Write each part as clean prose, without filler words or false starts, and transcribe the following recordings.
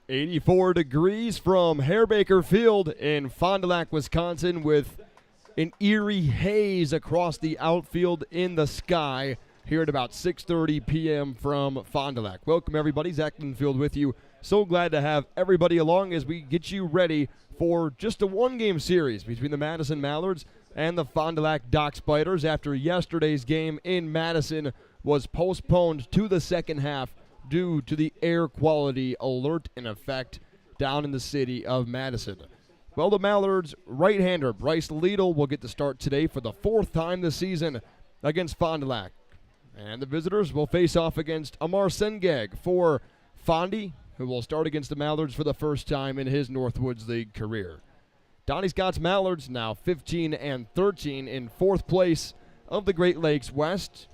84 degrees from Herr-Baker Field in Fond du Lac, Wisconsin, with an eerie haze across the outfield in the sky here at about 6:30 p.m. from Fond du Lac. Welcome, everybody. Zach Linfield with you. So glad to have everybody along as we get you ready for just a one-game series between the Madison Mallards and the Fond du Lac Dock Spiders after yesterday's game in Madison was postponed to the second half due to the air quality alert in effect down in the city of Madison. Well, the Mallards' right-hander Bryce Liedl will get the start today for the fourth time this season against Fond du Lac. And the visitors will face off against Amar Sengag for Fondy, who will start against the Mallards for the first time in his Northwoods League career. Donnie Scott's Mallards now 15-13 in fourth place of the Great Lakes West,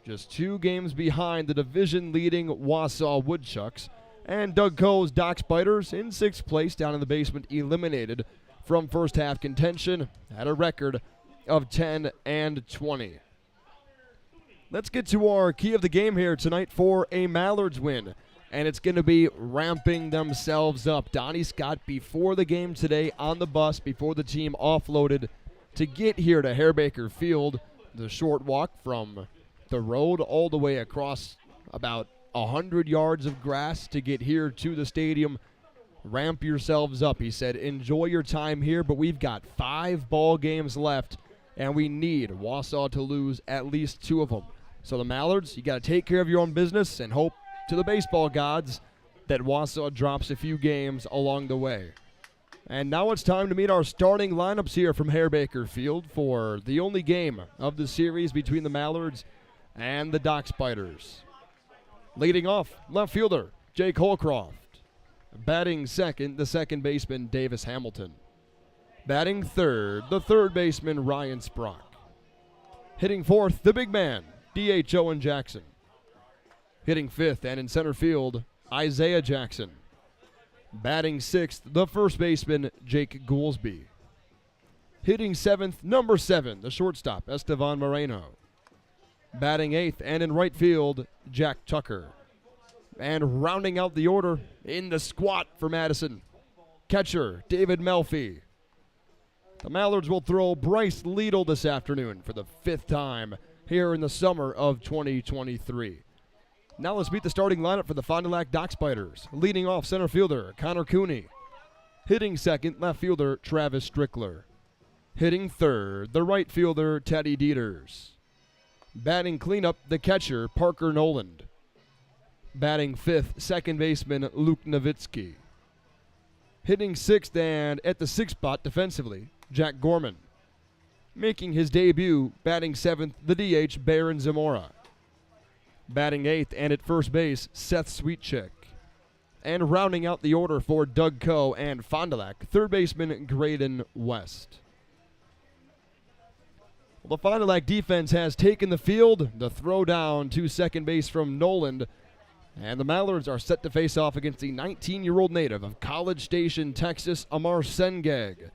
just 2 games behind the division-leading Wausau Woodchucks, and Doug Coe's Dock Spiders in 6th place down in the basement, eliminated from first-half contention at a record of 10-20. Let's get to our key of the game here tonight for a Mallards win, and it's going to be ramping themselves up. Donnie Scott, before the game today, on the bus, before the team offloaded to get here to Herr-Baker Field, the short walk from the road all the way across about 100 yards of grass to get here to the stadium. Ramp yourselves up, he said. Enjoy your time here, but we've got 5 ball games left, and we need Wausau to lose at least 2 of them. So the Mallards, you got to take care of your own business and hope to the baseball gods that Wausau drops a few games along the way. And now it's time to meet our starting lineups here from Herr-Baker Field for the only game of the series between the Mallards and the Dock Spiders. Leading off, left fielder Jake Holcroft. Batting second, the second baseman Davis Hamilton. Batting third, the third baseman Ryan Sprock. Hitting fourth, the big man D.H. Owen Jackson. Hitting fifth and in center field, Isaiah Jackson. Batting sixth, the first baseman Jake Goolsby. Hitting seventh, number 7, the shortstop Estevan Moreno. Batting eighth and in right field, Jack Tucker. And rounding out the order in the squat for Madison, catcher David Melfi. The Mallards will throw Bryce Liedl this afternoon for the 5th time here in the summer of 2023. Now let's meet the starting lineup for the Fond du Lac Dock Spiders. Leading off, center fielder Connor Cooney. Hitting second, left fielder Travis Strickler. Hitting third, the right fielder Teddy Dieters. Batting cleanup, the catcher Parker Noland. Batting fifth, second baseman Luke Nowitzki. Hitting sixth and at the 6th spot defensively, Jack Gorman. Making his debut, batting seventh, the DH Baron Zamora. Batting eighth and at first base, Seth Sweetchick. And rounding out the order for Doug Coe and Fond du Lac, third baseman Graydon West. Well, the Fond du Lac defense has taken the field. The throw down to second base from Noland. And the Mallards are set to face off against the 19-year-old native of College Station, Texas, Amar Sengag.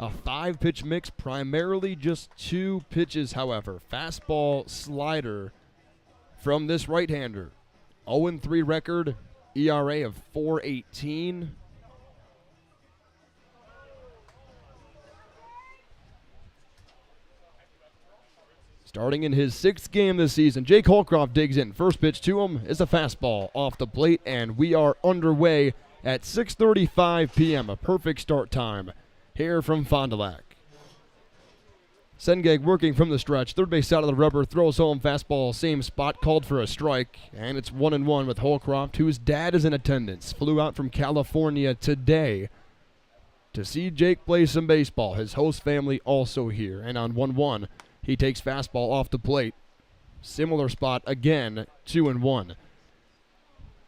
A 5-pitch mix, primarily just 2 pitches, however. Fastball, slider from this right-hander. 0-3 record, ERA of 4.18. Starting in his 6th game this season, Jake Holcroft digs in. First pitch to him is a fastball off the plate, and we are underway at 6:35 p.m., a perfect start time here from Fond du Lac. Sengag working from the stretch, third base side of the rubber, throws home fastball, same spot, called for a strike, and it's 1-1 with Holcroft, whose dad is in attendance. Flew out from California today to see Jake play some baseball. His host family also here, and on 1-1, he takes fastball off the plate. Similar spot again, 2-1.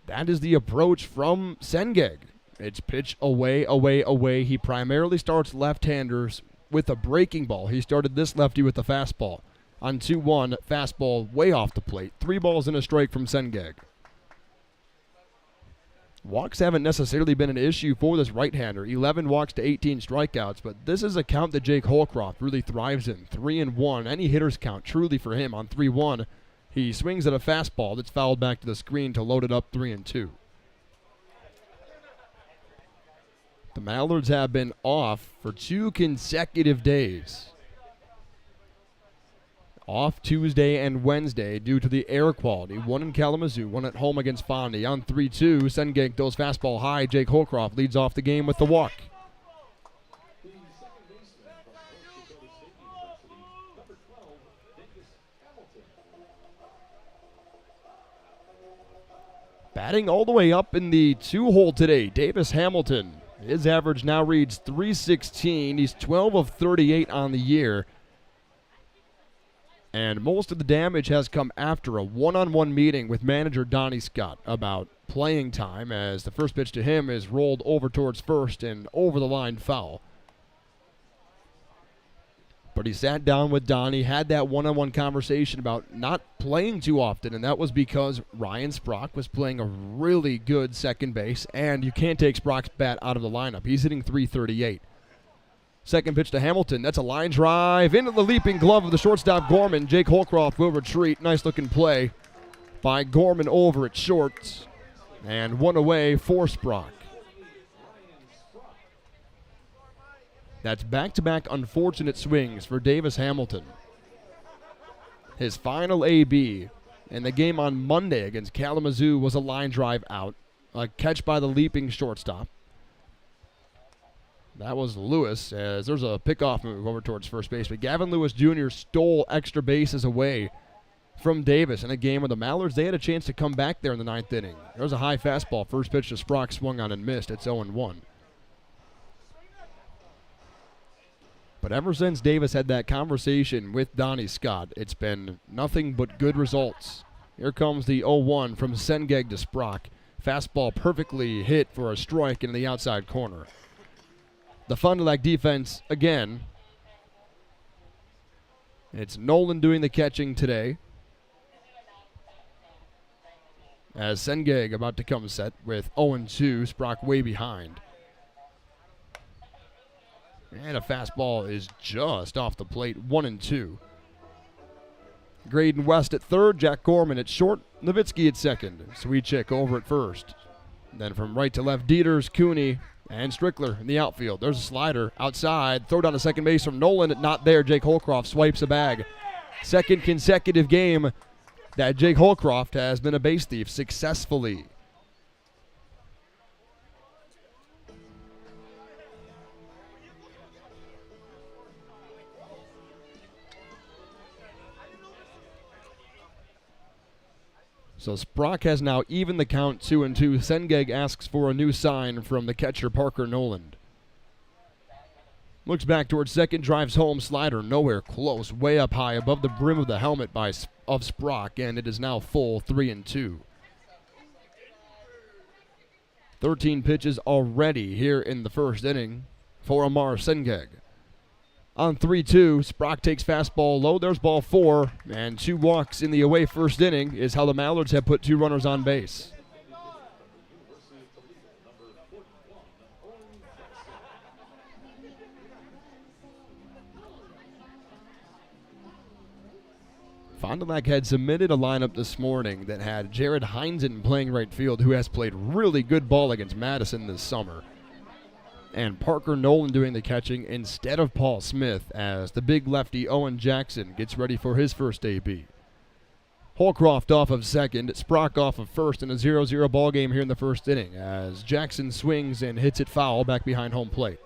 That is the approach from Sengag. It's pitch away, away, away. He primarily starts left-handers with a breaking ball. He started this lefty with the fastball. On 2-1, fastball way off the plate. 3 balls and a strike from Sengag. Walks haven't necessarily been an issue for this right-hander. 11 walks to 18 strikeouts, but this is a count that Jake Holcroft really thrives in. 3-1, any hitter's count truly for him on 3-1. He swings at a fastball that's fouled back to the screen to load it up 3-2. The Mallards have been off for 2 consecutive days. Off Tuesday and Wednesday due to the air quality. One in Kalamazoo, one at home against Fond. On 3-2, Sengeg throws fastball high. Jake Holcroft leads off the game with the walk. Batting all the way up in the 2-hole today, Davis Hamilton. His average now reads .316. He's 12 of 38 on the year. And most of the damage has come after a one-on-one meeting with manager Donnie Scott about playing time, as the first pitch to him is rolled over towards first and over the line foul. But he sat down with Donnie, had that one-on-one conversation about not playing too often, and that was because Ryan Sprock was playing a really good second base, and you can't take Sprock's bat out of the lineup. He's hitting .338. Second pitch to Hamilton. That's a line drive into the leaping glove of the shortstop Gorman. Jake Holcroft will retreat. Nice looking play by Gorman over at short. And one away for Sprock. That's back-to-back unfortunate swings for Davis Hamilton. His final AB in the game on Monday against Kalamazoo was a line drive out. A catch by the leaping shortstop. That was Lewis, as there's a pickoff move over towards first base. But Gavin Lewis Jr. stole extra bases away from Davis in a game where the Mallards, they had a chance to come back there in the 9th inning. There was a high fastball. First pitch to Sprock, swung on and missed. It's 0-1. But ever since Davis had that conversation with Donnie Scott, it's been nothing but good results. Here comes the 0-1 from Sengeg to Sprock. Fastball perfectly hit for a strike in the outside corner. The Fond du Lac defense again. It's Nolan doing the catching today, as Sengeg about to come set with 0-2, Sprock way behind. And a fastball is just off the plate, 1-2. Graydon West at third, Jack Gorman at short, Nowitzki at second, Sweetchick over at first. Then from right to left, Dieters, Cooney, and Strickler in the outfield. There's a slider outside. Throw down to second base from Nolan. Not there. Jake Holcroft swipes a bag. Second consecutive game that Jake Holcroft has been a base thief successfully. So Sprock has now evened the count 2-2. Sengeg asks for a new sign from the catcher Parker Noland. Looks back towards second, drives home, slider nowhere close, way up high above the brim of the helmet of Sprock, and it is now full 3-2. 13 pitches already here in the first inning for Amar Sengeg. On 3-2, Sprock takes fastball low. There's ball 4, and 2 walks in the away first inning is how the Mallards have put 2 runners on base. Fond du Lac had submitted a lineup this morning that had Jared Heinzen playing right field, who has played really good ball against Madison this summer, and Parker Nolan doing the catching instead of Paul Smith, as the big lefty Owen Jackson gets ready for his first AB. Holcroft off of second, Sprock off of first in a 0-0 ball game here in the first inning, as Jackson swings and hits it foul back behind home plate.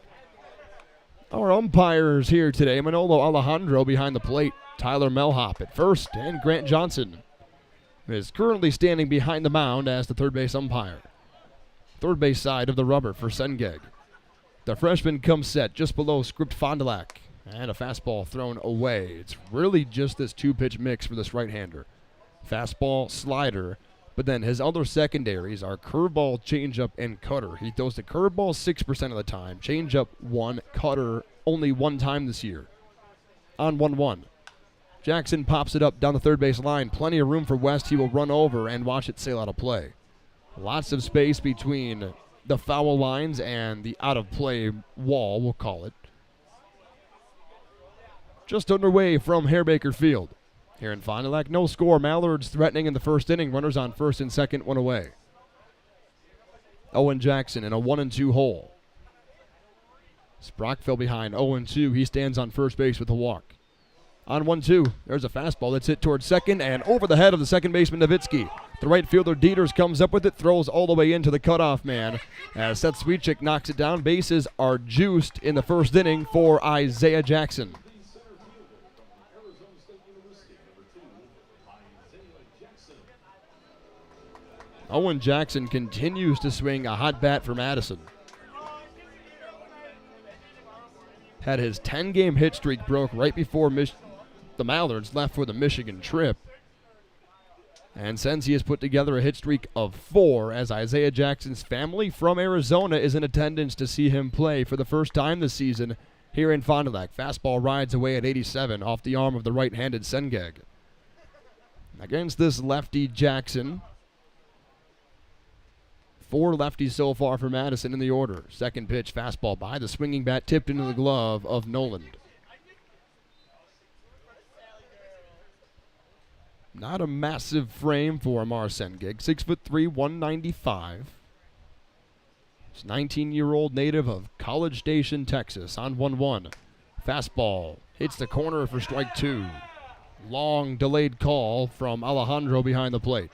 Our umpires here today, Manolo Alejandro behind the plate, Tyler Melhop at first, and Grant Johnson is currently standing behind the mound as the third base umpire. Third base side of the rubber for Sengeg. The freshman comes set just below script Fond du Lac, and a fastball thrown away. It's really just this 2-pitch mix for this right-hander. Fastball, slider, but then his other secondaries are curveball, changeup, and cutter. He throws the curveball 6% of the time, changeup 1, cutter only 1 time this year. On 1-1. Jackson pops it up down the third base line. Plenty of room for West. He will run over and watch it sail out of play. Lots of space between the foul lines and the out-of-play wall, we'll call it. Just underway from Herr-Baker Field. Here in Fond du Lac, no score. Mallards threatening in the first inning. Runners on first and second, one away. Owen Jackson in a 1-2 hole. Sprock fell behind 0-2. He stands on first base with a walk. On 1-2, there's a fastball that's hit towards second and over the head of the second baseman, Nowitzki. The right fielder, Dieters, comes up with it, throws all the way into the cutoff man. As Seth Sweetchick knocks it down, bases are juiced in the first inning for Isaiah Jackson. Owen Jackson continues to swing a hot bat for Madison. Had his 10-game hit streak broke right before the Mallards left for the Michigan trip. And since he has put together a hit streak of 4, as Isaiah Jackson's family from Arizona is in attendance to see him play for the first time this season here in Fond du Lac. Fastball rides away at 87 off the arm of the right-handed Sengeg. Against this lefty Jackson, 4 lefties so far for Madison in the order. Second pitch, fastball by the swinging bat, tipped into the glove of Noland. Not a massive frame for Amar Sengeg. 6'3", 195. He's 19-year-old native of College Station, Texas. On 1-1. Fastball hits the corner for strike 2. Long delayed call from Alejandro behind the plate.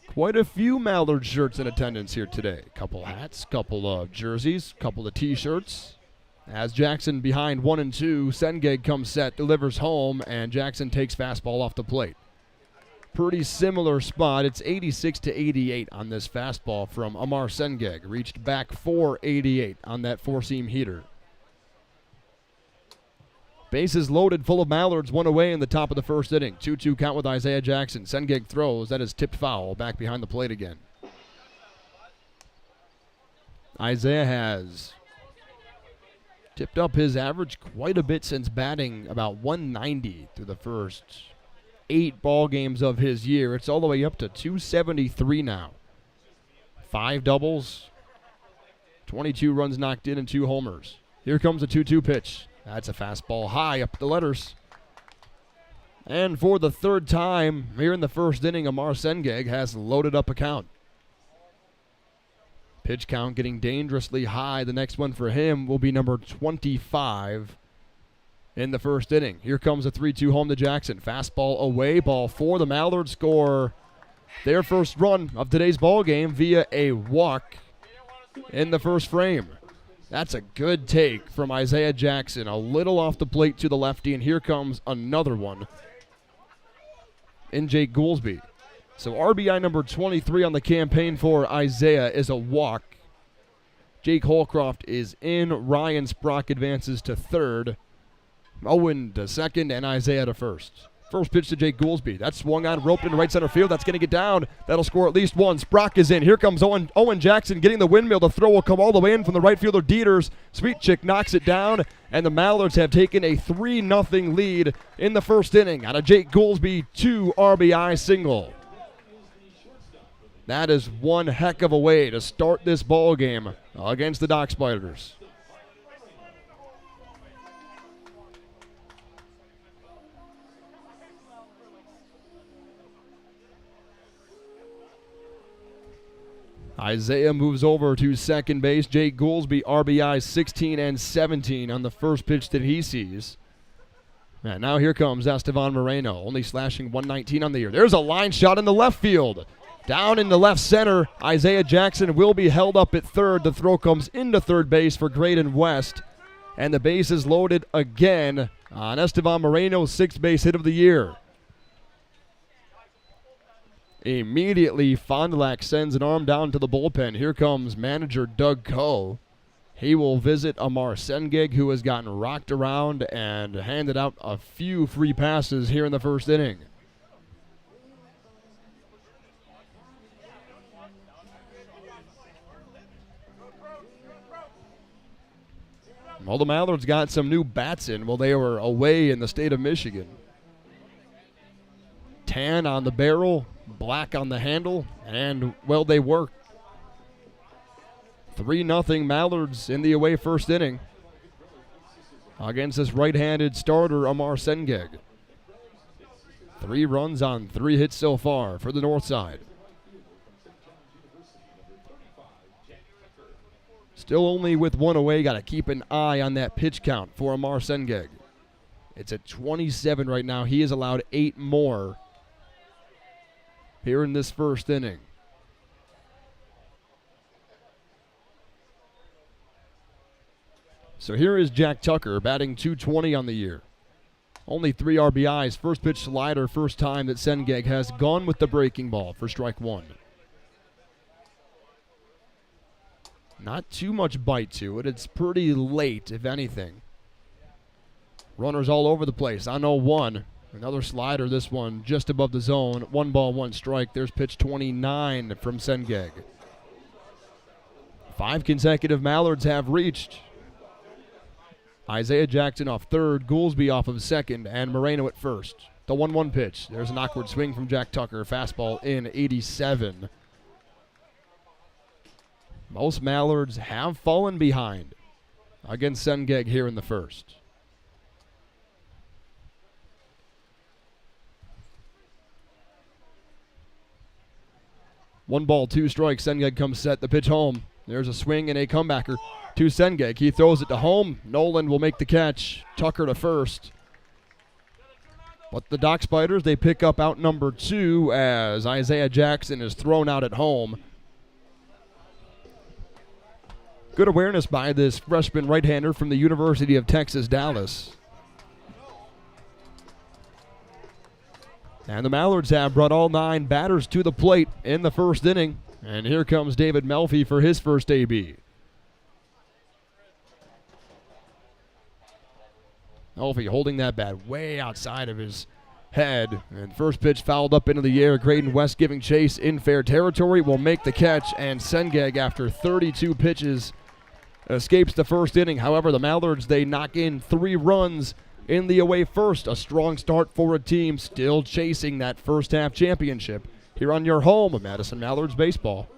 Quite a few Mallard shirts in attendance here today. Couple hats, couple of jerseys, couple of T-shirts. As Jackson behind 1-2, Sengeg comes set, delivers home, and Jackson takes fastball off the plate. Pretty similar spot. It's 86-88 on this fastball from Amar Sengeg. Reached back 488 on that four-seam heater. Bases loaded, full of Mallards, one away in the top of the first inning. 2-2 count with Isaiah Jackson. Sengeg throws. That is tipped foul. Back behind the plate again. Isaiah has tipped up his average quite a bit since batting about 190 through the first 8 ball games of his year. It's all the way up to 273 now. 5 doubles, 22 runs knocked in, and 2 homers. Here comes a 2-2 pitch. That's a fastball high up the letters. And for the third time here in the first inning, Amar Sengeg has loaded up a count. Pitch count getting dangerously high. The next one for him will be number 25 in the first inning. Here comes a 3-2 home to Jackson. Fastball away, ball 4. The Mallards score their first run of today's ball game via a walk in the first frame. That's a good take from Isaiah Jackson. A little off the plate to the lefty, and here comes another one in Jake Goolsby. So RBI number 23 on the campaign for Isaiah is a walk. Jake Holcroft is in. Ryan Sprock advances to third. Owen to second, and Isaiah to first. First pitch to Jake Goolsby. That's swung on, roped into right center field. That's going to get down. That'll score at least one. Sprock is in. Here comes Owen Jackson getting the windmill. The throw will come all the way in from the right fielder, Dieters. Sweetchick knocks it down, and the Mallards have taken a 3-0 lead in the first inning on a Jake Goolsby 2 RBI single. That is one heck of a way to start this ball game against the Dock Spiders. Isaiah moves over to second base. Jake Goolsby, RBI 16 and 17 on the first pitch that he sees. And now here comes Estevan Moreno, only slashing 119 on the year. There's a line shot in the left field. Down in the left center, Isaiah Jackson will be held up at third. The throw comes into third base for Graydon West. And the base is loaded again on Estevan Moreno's 6th base hit of the year. Immediately, Fond du Lac sends an arm down to the bullpen. Here comes manager Doug Coe. He will visit Amar Sengeg, who has gotten rocked around and handed out a few free passes here in the first inning. Well, the Mallards got some new bats in while they were away in the state of Michigan. Tan on the barrel, black on the handle, and, well, they work. 3-0 Mallards in the away first inning. against this right-handed starter, Amar Sengeg. 3 runs on 3 hits so far for the north side. Still only with 1 away. Got to keep an eye on that pitch count for Amar Sengeg. It's at 27 right now. He has allowed 8 more here in this first inning. So here is Jack Tucker batting .220 on the year. Only 3 RBIs. First pitch slider, first time that Sengeg has gone with the breaking ball for strike 1. Not too much bite to it. It's pretty late, if anything. Runners all over the place. On 0-1. Another slider, this one just above the zone. 1 ball, 1 strike. There's pitch 29 from Sengeg. 5 consecutive Mallards have reached. Isaiah Jackson off third, Goolsby off of second, and Moreno at first. The 1-1 pitch. There's an awkward swing from Jack Tucker. Fastball in 87. Most Mallards have fallen behind against Sengeg here in the first. One ball, 2 strikes. Sengeg comes set. The pitch home. There's a swing and a comebacker to Sengeg. He throws it to home. Nolan will make the catch. Tucker to first. But the Dock Spiders, they pick up out number 2 as Isaiah Jackson is thrown out at home. Good awareness by this freshman right-hander from the University of Texas, Dallas. And the Mallards have brought all 9 batters to the plate in the first inning. And here comes David Melfi for his first AB. Melfi holding that bat way outside of his head. And first pitch fouled up into the air. Graydon West giving chase in fair territory. Will make the catch. And Sengeg, after 32 pitches, escapes the first inning. However, the Mallards, they knock in 3 runs in the away first. A strong start for a team still chasing that first half championship here on your home of Madison Mallards baseball.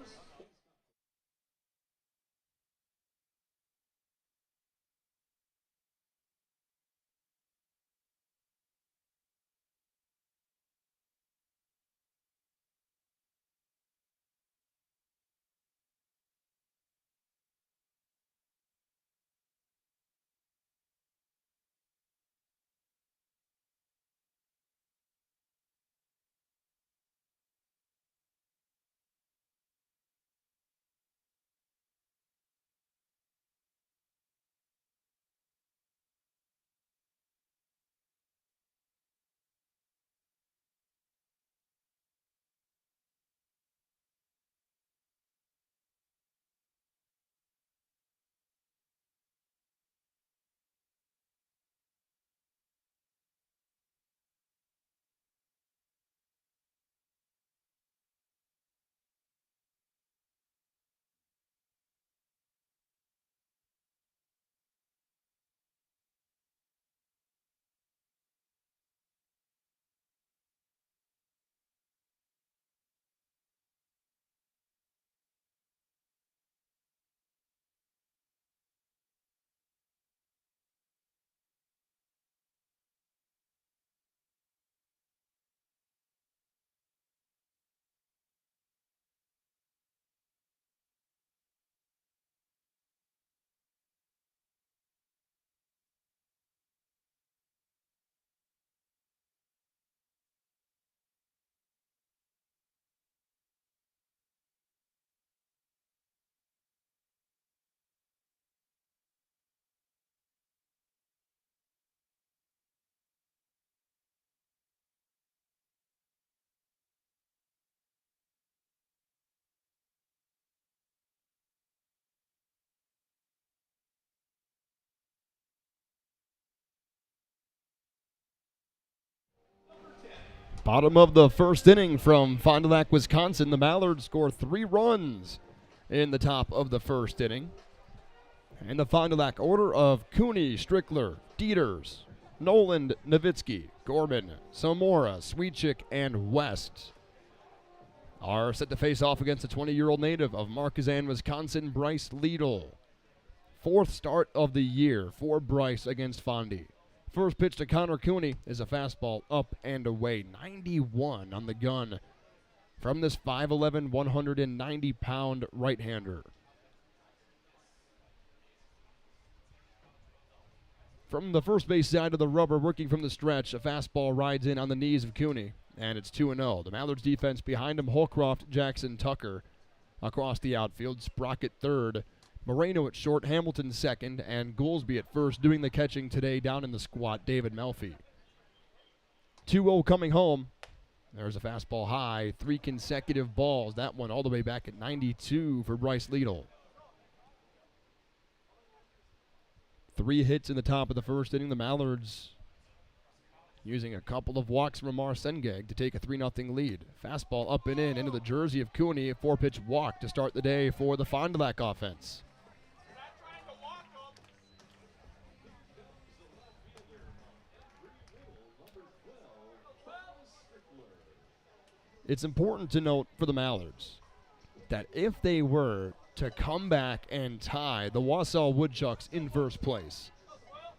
Bottom of the first inning from Fond du Lac, Wisconsin. The Mallards score 3 runs in the top of the first inning. And the Fond du Lac order of Cooney, Strickler, Dieters, Noland, Nowitzki, Gorman, Zamora, Sweetchick, and West are set to face off against the 20-year-old native of Marquezan, Wisconsin, Bryce Liedl. fourth start of the year for Bryce against Fondy. First pitch to Connor Cooney is a fastball up and away. 91 on the gun from this 5'11", 190-pound right-hander. From the first base side of the rubber, working from the stretch, a fastball rides in on the knees of Cooney, and it's 2-0. The Mallards defense behind him, Holcroft, Jackson, Tucker across the outfield, Sprocket third, Moreno at short, Hamilton second, and Goolsby at first. Doing the catching today down in the squat, David Melfi. 2-0 coming home. There's a fastball high, 3 consecutive balls. That one all the way back at 92 for Bryce Liedl. 3 hits in the top of the first inning. The Mallards using a couple of walks from Amar Sengeg to take a 3-0 lead. Fastball up and in into the jersey of Cooney. A 4-pitch walk to start the day for the Fond du Lac offense. It's important to note for the Mallards that if they were to come back and tie the Wausau Woodchucks in first place,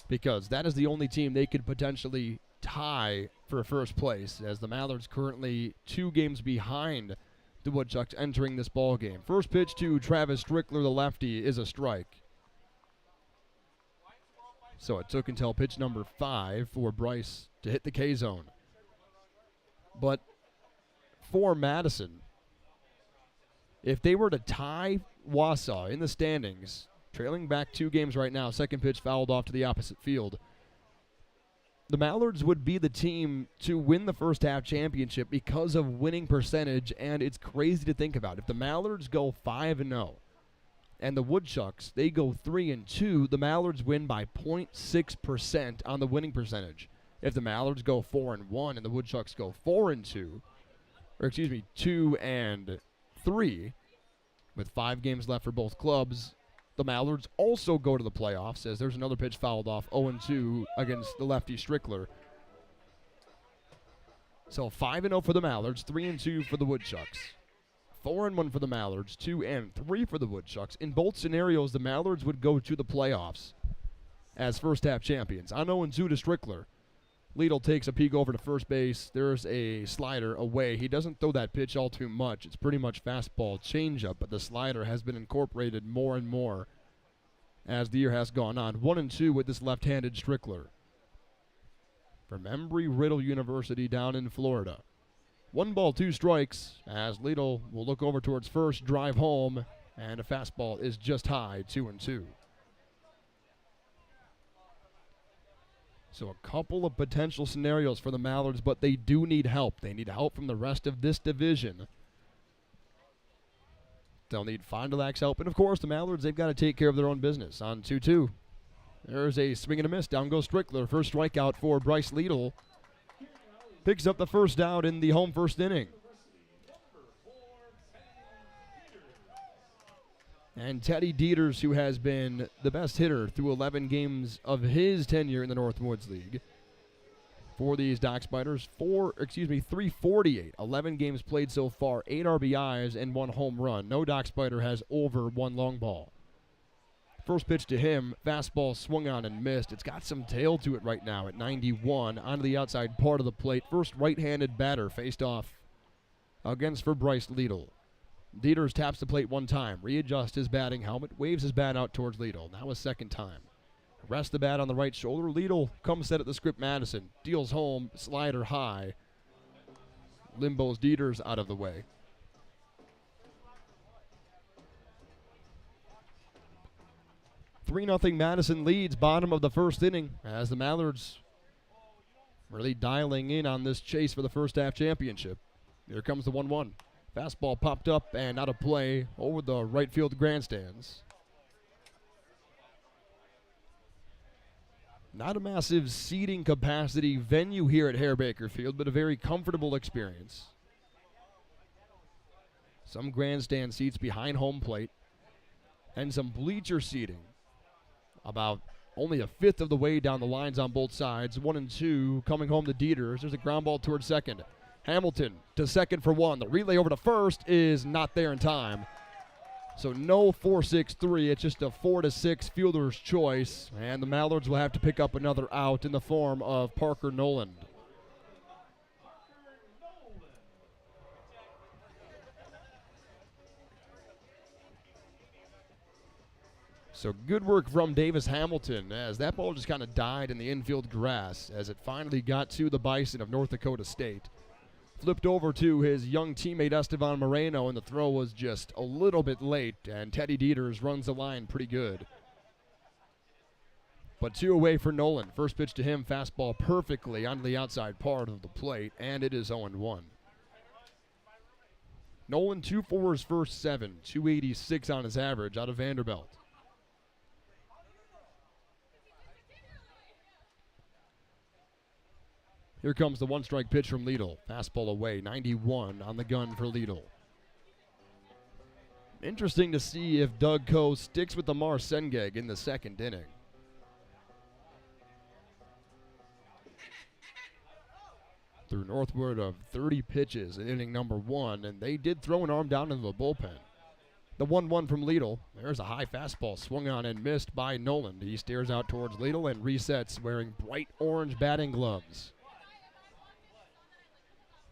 because that is the only team they could potentially tie for first place, as the Mallards currently 2 games behind the Woodchucks entering this ball game. First pitch to Travis Strickler, the lefty, is a strike. So it took until pitch number 5 for Bryce to hit the K-zone. But for Madison, if they were to tie Wausau in the standings, trailing back 2 games right now, second pitch fouled off to the opposite field, the Mallards would be the team to win the first half championship because of winning percentage, and it's crazy to think about. If the Mallards go 5-0 and the Woodchucks, they go 3-2, the Mallards win by 0.6% on the winning percentage. If the Mallards go 4-1 and the Woodchucks go 2-3, with 5 games left for both clubs, the Mallards also go to the playoffs, as there's another pitch fouled off, 0-2 against the lefty Strickler. So 5-0 for the Mallards, 3-2 for the Woodchucks. 4-1 for the Mallards, 2-3 for the Woodchucks. In both scenarios, the Mallards would go to the playoffs as first half champions. On 0-2 to Strickler. Liedl takes a peek over to first base. There's a slider away. He doesn't throw that pitch all too much. It's pretty much fastball changeup, but the slider has been incorporated more and more as the year has gone on. 1-2 with this left-handed Strickler from Embry-Riddle University down in Florida. 1 ball, 2 strikes, as Liedl will look over towards first, drive home, and a fastball is just high, 2-2. So a couple of potential scenarios for the Mallards, but they do need help. They need help from the rest of this division. They'll need Fond du Lac's help. And, of course, the Mallards, they've got to take care of their own business. On 2-2, there's a swing and a miss. Down goes Strickler. First strikeout for Bryce Liedl. Picks up the first out in the home first inning. And Teddy Dieters, who has been the best hitter through 11 games of his tenure in the Northwoods League. For these Dock Spiders, 348. 11 games played so far, 8 RBIs and 1 home run. No Dock Spider has over 1 long ball. First pitch to him, fastball swung on and missed. It's got some tail to it right now at 91, onto the outside part of the plate. First right-handed batter faced off against for Bryce Liedl. Dieters taps the plate 1 time, readjusts his batting helmet, waves his bat out towards Liedl. Now a second time. Rests the bat on the right shoulder. Liedl comes set at the script Madison. Deals home, slider high. Limbo's Dieters out of the way. "3-0 Madison leads bottom of the first inning as the Mallards really dialing in on this chase for the first half championship. Here comes the 1-1. Fastball popped up and out of play over the right field grandstands. Not a massive seating capacity venue here at Herr-Baker Field, but a very comfortable experience. Some grandstand seats behind home plate and some bleacher seating about only a fifth of the way down the lines on both sides. 1-2 coming home to Dieters. There's a ground ball towards second. Hamilton to second for 1. The relay over to first is not there in time. So no 4-6-3, it's just a 4-6 fielder's choice, and the Mallards will have to pick up another out in the form of Parker Noland. So good work from Davis Hamilton as that ball just kind of died in the infield grass as it finally got to the Bison of North Dakota State. Flipped over to his young teammate Estevan Moreno, and the throw was just a little bit late, and Teddy Dieters runs the line pretty good. But 2 away for Nolan. First pitch to him, fastball perfectly onto the outside part of the plate, and it is 0-1. Nolan 2 for his first 7, 286 on his average out of Vanderbilt. Here comes the one-strike pitch from Liedl. Fastball away, 91 on the gun for Liedl. Interesting to see if Doug Coe sticks with the Amar Sengeg in the second inning. Through northward of 30 pitches in inning number 1, and they did throw an arm down into the bullpen. The 1-1 from Liedl. There's a high fastball swung on and missed by Noland. He stares out towards Liedl and resets wearing bright orange batting gloves.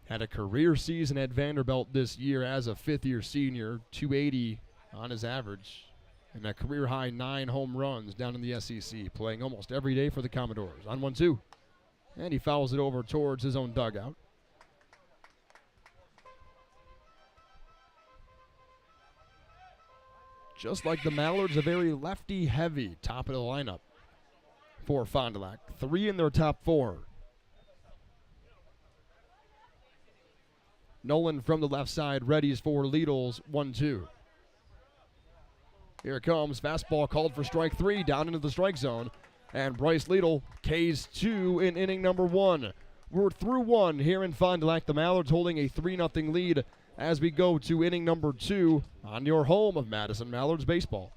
Had a career season at Vanderbilt this year as a fifth-year senior, 280 on his average, and a career-high 9 home runs down in the SEC, playing almost every day for the Commodores. On 1-2, and he fouls it over towards his own dugout. Just like the Mallards, a very lefty-heavy top of the lineup for Fond du Lac. 3 in their top 4. Nolan from the left side readies for Liedl's 1-2. Here it comes. Fastball called for strike 3 down into the strike zone. And Bryce Liedl Ks 2 in inning number 1. We're through 1 here in Fond du Lac. The Mallards holding a 3-0 lead as we go to inning number 2 on your home of Madison Mallards baseball.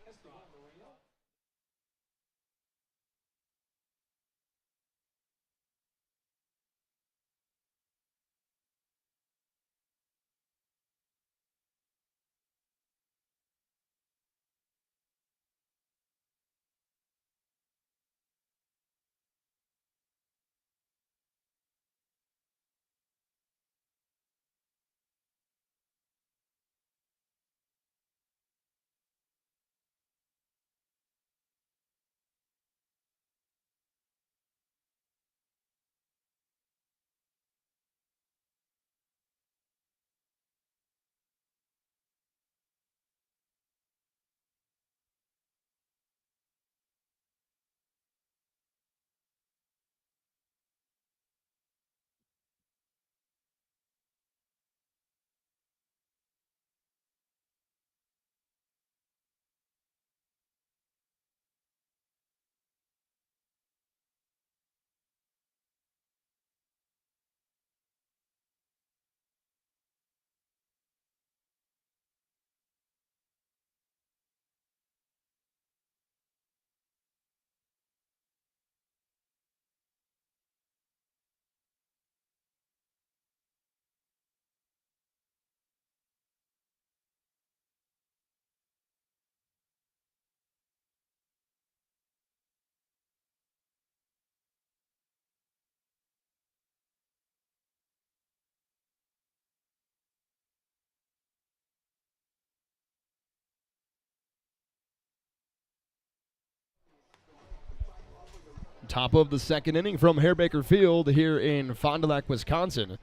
Top of the second inning from Herr-Baker Field here in Fond du Lac, Wisconsin.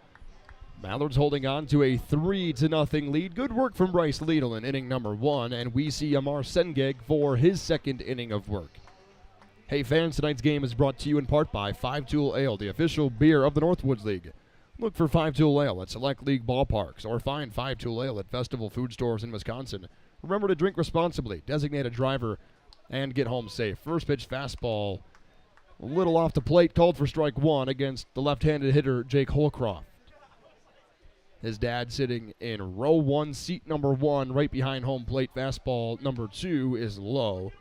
Mallards holding on to a 3-0 lead. Good work from Bryce Liedl in inning number 1, and we see Amar Sengeg for his second inning of work. Hey fans, tonight's game is brought to you in part by 5 Tool Ale, the official beer of the Northwoods League. Look for 5 Tool Ale at select league ballparks or find 5 Tool Ale at festival food stores in Wisconsin. Remember to drink responsibly, designate a driver, and get home safe. First pitch fastball, a little off the plate, called for strike 1 against the left-handed hitter Jake Holcroft. His dad sitting in row 1, seat number 1, right behind home plate. Fastball number 2 is low.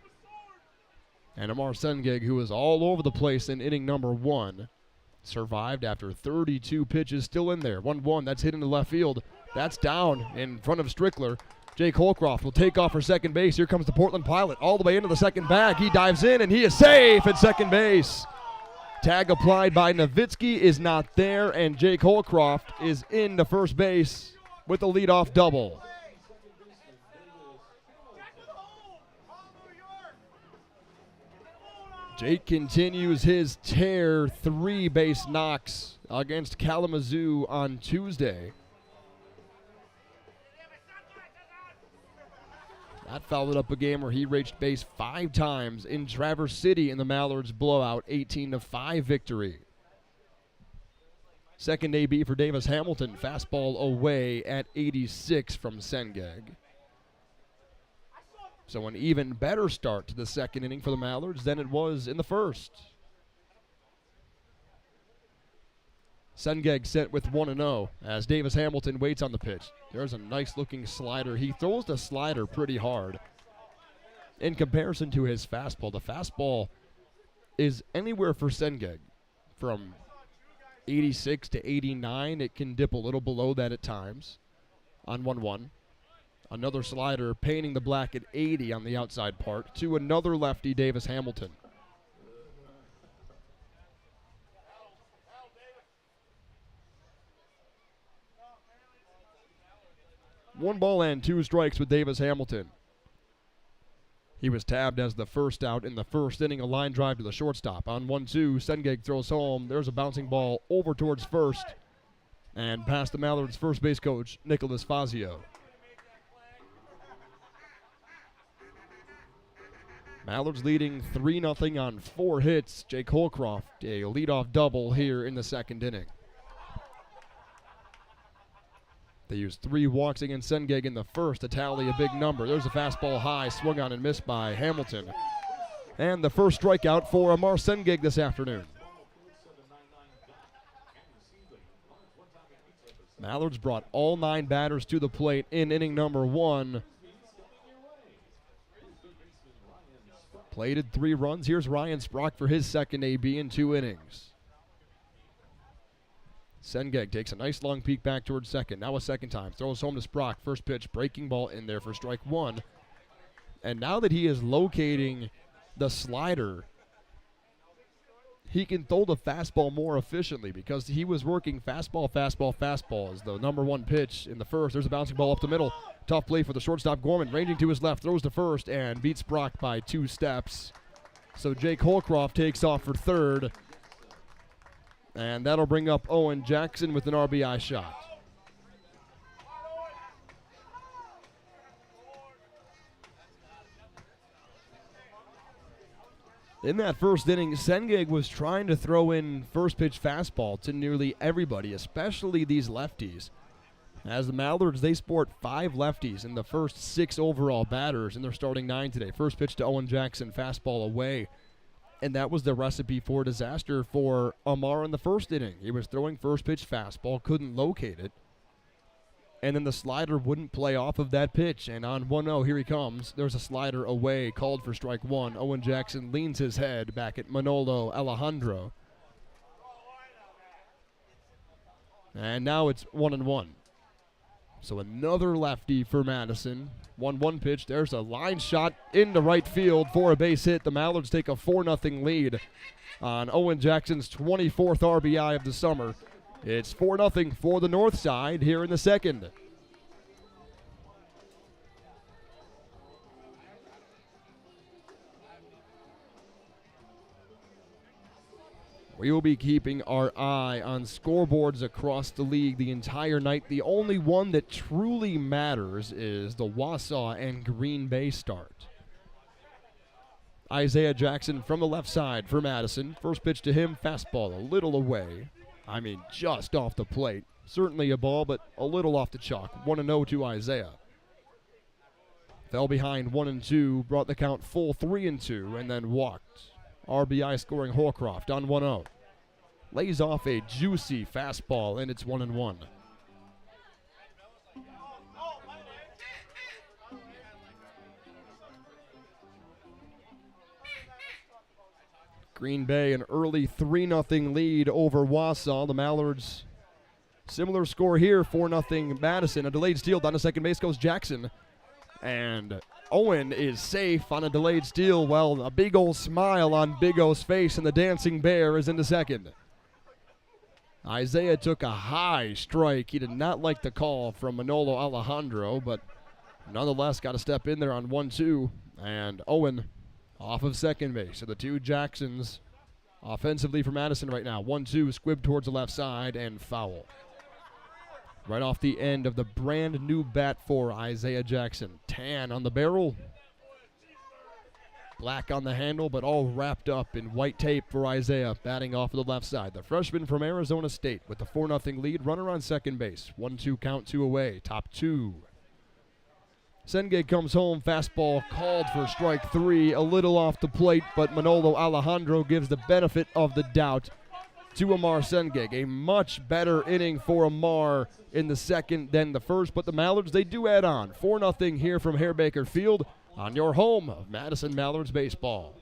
And Amar Sengeg, who is all over the place in inning number 1, survived after 32 pitches, still in there. 1-1, that's hit into left field. That's down in front of Strickler. Jake Holcroft will take off for second base. Here comes the Portland Pilot all the way into the second bag. He dives in, and he is safe at second base. Tag applied by Nowitzki is not there, and Jake Holcroft is into first base with a leadoff double. Jake continues his tear, 3 base knocks against Kalamazoo on Tuesday. That followed up a game where he reached base 5 times in Traverse City in the Mallards blowout 18-5 victory. Second AB for Davis Hamilton, fastball away at 86 from Sengeg. So an even better start to the second inning for the Mallards than it was in the first. Sengeg set with 1-0 as Davis Hamilton waits on the pitch. There's a nice looking slider. He throws the slider pretty hard. In comparison to his fastball, the fastball is anywhere for Sengeg from 86 to 89. It can dip a little below that at times on 1-1. Another slider painting the black at 80 on the outside part to another lefty, Davis Hamilton. One ball and 2 strikes with Davis Hamilton. He was tabbed as the first out in the first inning, a line drive to the shortstop. On 1-2, Sengeg throws home. There's a bouncing ball over towards first and past the Mallards' first base coach, Nicholas Fazio. Mallards leading 3-0 on 4 hits. Jake Holcroft, a leadoff double here in the second inning. They used 3 walks against Sengeg in the first to tally a big number. There's a fastball high, swung on and missed by Hamilton. And the first strikeout for Amar Sengeg this afternoon. Mallards brought all 9 batters to the plate in inning number 1. Plated 3 runs. Here's Ryan Sprock for his second AB in 2 innings. Sengeg takes a nice long peek back towards second. Now a second time. Throws home to Sprock. First pitch, breaking ball in there for strike 1. And now that he is locating the slider, he can throw the fastball more efficiently because he was working fastball as the number 1 pitch in the first. There's a bouncing ball up the middle. Tough play for the shortstop, Gorman, ranging to his left, throws to first, and beats Brock by 2 steps. So Jake Holcroft takes off for third, and that'll bring up Owen Jackson with an RBI shot. In that first inning, Sengeg was trying to throw in first pitch fastball to nearly everybody, especially these lefties. As the Mallards, they sport 5 lefties in the first 6 overall batters in their starting 9 today. First pitch to Owen Jackson, fastball away. And that was the recipe for disaster for Amar in the first inning. He was throwing first pitch fastball, couldn't locate it. And then the slider wouldn't play off of that pitch. And on 1-0, here he comes. There's a slider away, called for strike 1. Owen Jackson leans his head back at Manolo Alejandro. And now it's 1-1. So another lefty for Madison. 1-1 pitch. There's a line shot into right field for a base hit. The Mallards take a 4-0 lead on Owen Jackson's 24th RBI of the summer. It's 4-0 for the north side here in the second. We will be keeping our eye on scoreboards across the league the entire night. The only one that truly matters is the Wausau and Green Bay start. Isaiah Jackson from the left side for Madison. First pitch to him, fastball a little away. I mean, just off the plate. Certainly a ball, but a little off the chalk. 1-0 to Isaiah. Fell behind 1-2, brought the count full 3-2, and then walked. RBI scoring Holcroft on 1-0. Lays off a juicy fastball, and it's 1-1. Green Bay an early 3-0 lead over Wausau. The Mallards, similar score here, 4-0 Madison. A delayed steal down to second base goes Jackson. And Owen is safe on a delayed steal. Well, a big old smile on Big O's face, and the Dancing Bear is into second. Isaiah took a high strike. He did not like the call from Manolo Alejandro, but nonetheless got to step in there on 1-2. And Owen off of second base. So the two Jacksons offensively for Madison right now. 1-2, squib towards the left side, and foul. Right off the end of the brand new bat for Isaiah Jackson. Tan on the barrel. Black on the handle, but all wrapped up in white tape for Isaiah, batting off of the left side. The freshman from Arizona State with the 4-0 lead. Runner on second base. 1-2 count, 2 away. Top 2. Sengeg comes home. Fastball called for strike 3. A little off the plate, but Manolo Alejandro gives the benefit of the doubt to Amar Sengeg. A much better inning for Amar in the second than the first, but the Mallards, they do add on. 4-0 here from Herr-Baker Field on your home of Madison Mallards baseball.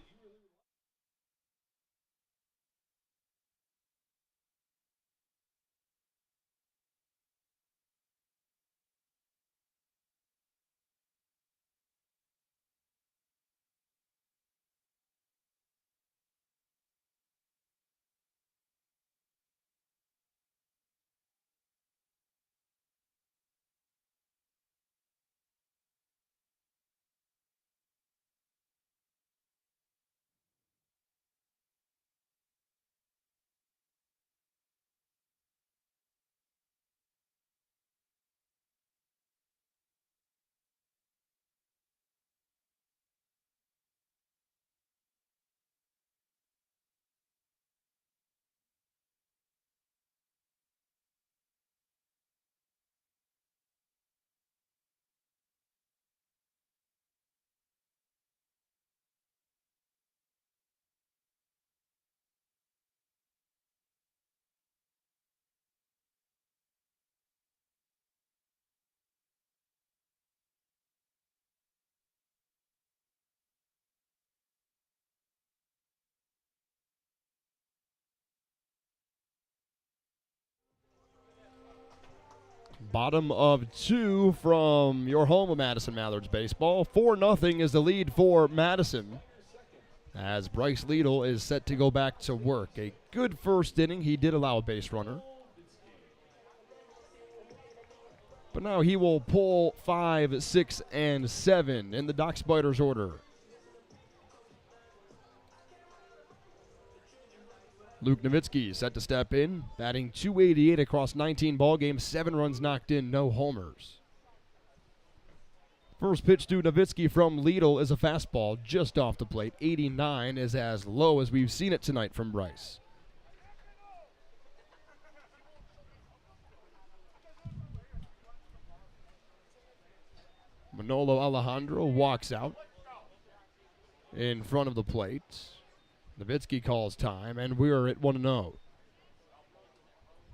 Bottom of 2 from your home of Madison Mallards baseball. 4-0 is the lead for Madison, as Bryce Liedl is set to go back to work. A good first inning. He did allow a base runner, but now he will pull 5, 6, and 7 in the Doc Spiders order. Luke Nowitzki set to step in, batting .288 across 19 ball games, 7 runs knocked in, no homers. First pitch to Nowitzki from Liedl is a fastball just off the plate. 89 is as low as we've seen it tonight from Bryce. Manolo Alejandro walks out in front of the plate. Nowitzki calls time, and we're at 1-0.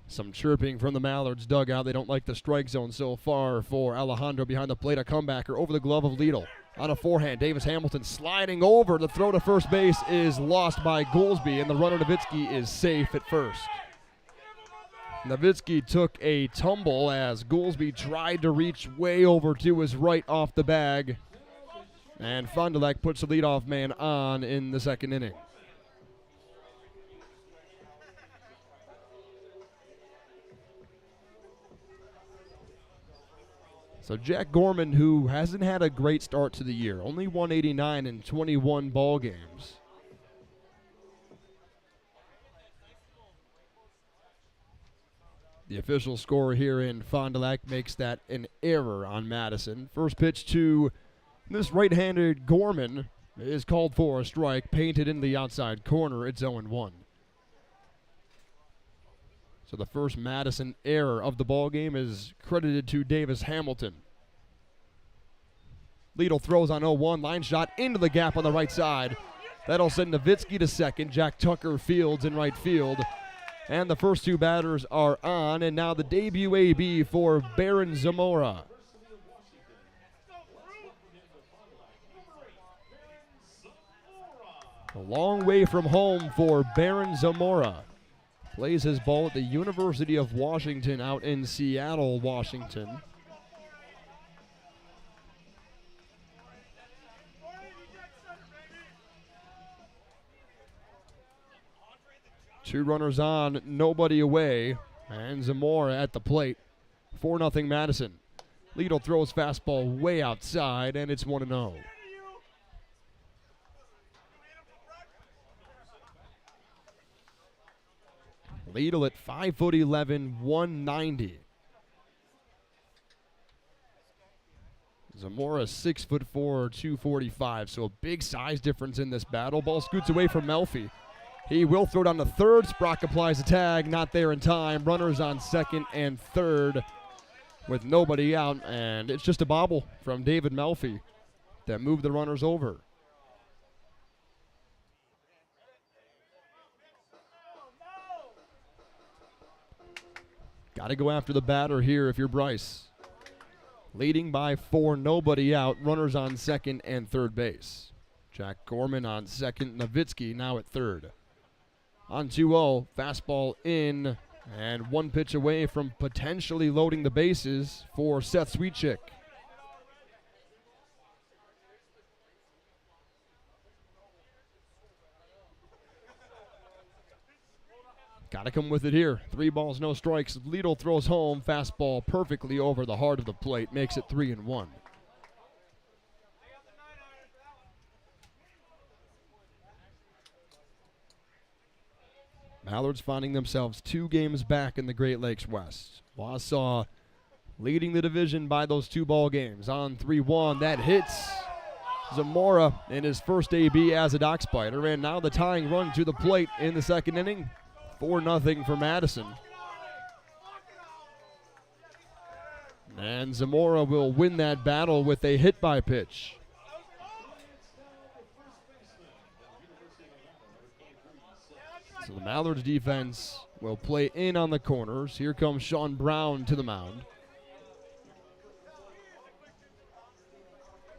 Some chirping from the Mallards dugout. They don't like the strike zone so far for Alejandro behind the plate. A comebacker over the glove of Liedl. On a forehand, Davis Hamilton sliding over. The throw to first base is lost by Goolsby, and the runner Nowitzki is safe at first. Nowitzki took a tumble as Goolsby tried to reach way over to his right off the bag, and Fond du Lac puts the leadoff man on in the second inning. So Jack Gorman, who hasn't had a great start to the year, only 189 in 21 ball games. The official score here in Fond du Lac makes that an error on Madison. First pitch to this right-handed Gorman is called for a strike, painted in the outside corner. It's 0-1. So the first Madison error of the ballgame is credited to Davis Hamilton. Liedl throws on 0-1, line shot into the gap on the right side. That'll send Nowitzki to second. Jack Tucker fields in right field. And the first two batters are on, and now the debut AB for Baron Zamora. A long way from home for Baron Zamora. Plays his ball at the University of Washington out in Seattle, Washington. 2 runners on, nobody away, and Zamora at the plate. 4-0 Madison. Lidl throws fastball way outside, and it's 1-0. Lidl at 5'11", 190. Zamora 6'4", 245. So a big size difference in this battle. Ball scoots away from Melfi. He will throw down to third. Sprock applies a tag, not there in time. Runners on second and third with nobody out, and it's just a bobble from David Melfi that moved the runners over. Got to go after the batter here if you're Bryce. Leading by 4, nobody out. Runners on second and third base. Jack Gorman on second. Nowitzki now at third. On 2-0, fastball in, and 1 pitch away from potentially loading the bases for Seth Sweetchick. Got to come with it here. 3 balls, no strikes. Lidl throws home. Fastball perfectly over the heart of the plate. Makes it 3-1. Mallards finding themselves 2 games back in the Great Lakes West. Wausau leading the division by those 2 ball games. On 3-1, that hits Zamora in his first AB as a dock spider. And now the tying run to the plate in the second inning. 4-0 for Madison. And Zamora will win that battle with a hit by pitch. So the Mallards defense will play in on the corners. Here comes Sean Brown to the mound.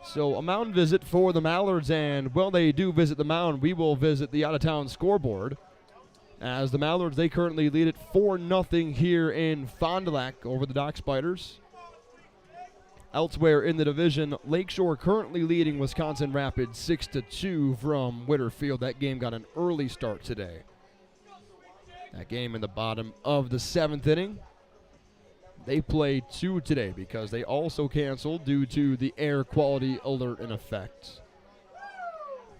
So a mound visit for the Mallards, and while they do visit the mound, we will visit the out-of-town scoreboard. As the Mallards, they currently lead it 4-0 here in Fond du Lac over the Dock Spiders. Elsewhere in the division, Lakeshore currently leading Wisconsin Rapids 6-2 from Whitterfield. That game got an early start today. That game in the bottom of the 7th inning. They play 2 today because they also canceled due to the air quality alert in effect.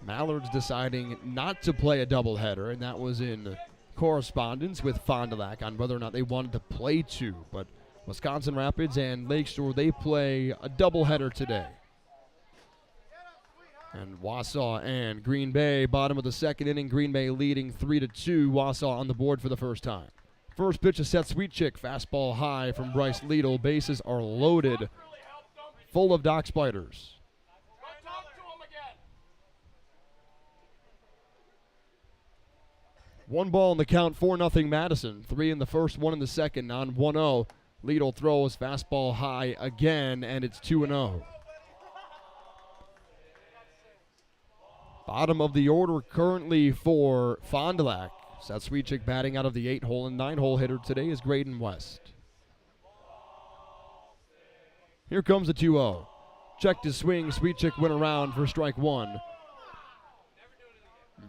Mallards deciding not to play a doubleheader, and that was in correspondence with Fond du Lac on whether or not they wanted to play 2. But Wisconsin Rapids and Lakeshore, they play a doubleheader today. And Wausau and Green Bay, bottom of the 2nd inning, Green Bay leading 3-2. Wausau on the board for the first time. First pitch is Seth Sweetchick, fastball high from Bryce Lidl. Bases are loaded, full of dock spiders. One ball in the count, 4-0 Madison. 3 in the first, 1 in the second. On 1-0, Lidl throws fastball high again, and it's 2-0. Bottom of the order currently for Fond du Lac. Seth Sweetchick batting out of the 8-hole, and 9-hole hitter today is Graydon West. Here comes the 2-0. Checked his swing. Sweetchick went around for strike 1.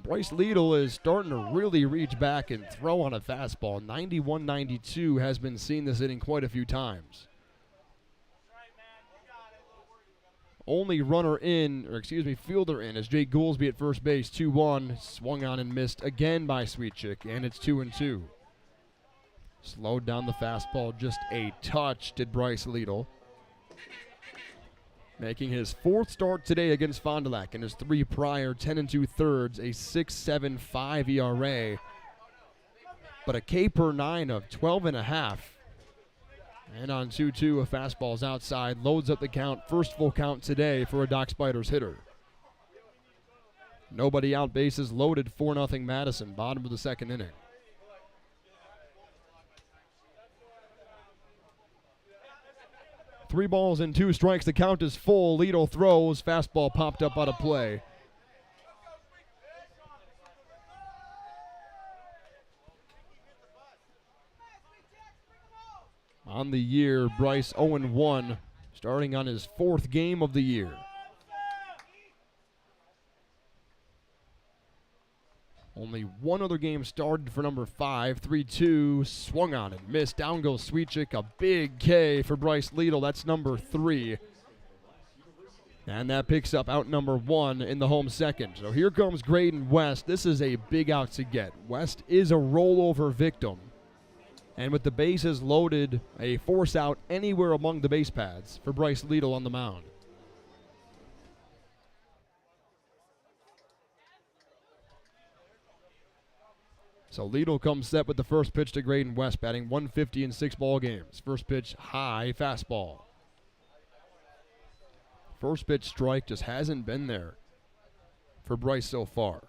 Bryce Lidl is starting to really reach back and throw on a fastball. 91-92 has been seen this inning quite a few times. Only runner in, fielder in, is Jake Goolsby at first base. 2-1, swung on and missed again by Sweetchick, and it's 2-2. Slowed down the fastball just a touch, did Bryce Lidl. Making his 4th start today against Fond du Lac, and his 3 prior, 10 2/3, a 6.75 ERA, but a K per 9 of 12.5. And on 2-2, a fastball's outside, loads up the count, first full count today for a Dock Spiders hitter. Nobody out, bases loaded, 4-0 Madison, bottom of the 2nd inning. Three balls and 2 strikes. The count is full. Lidl throws. Fastball popped up out of play. On the year, Bryce 0-1, starting on his 4th game of the year. Only one other game started for number 5. 3-2, swung on and missed. Down goes Sweetchick, a big K for Bryce Liedl. That's number 3. And that picks up out number 1 in the home second. So here comes Graydon West. This is a big out to get. West is a rollover victim. And with the bases loaded, a force out anywhere among the base paths for Bryce Liedl on the mound. So Liedl comes set with the first pitch to Graydon West, batting 150 in 6 ball games. First pitch, high fastball. First pitch strike just hasn't been there for Bryce so far.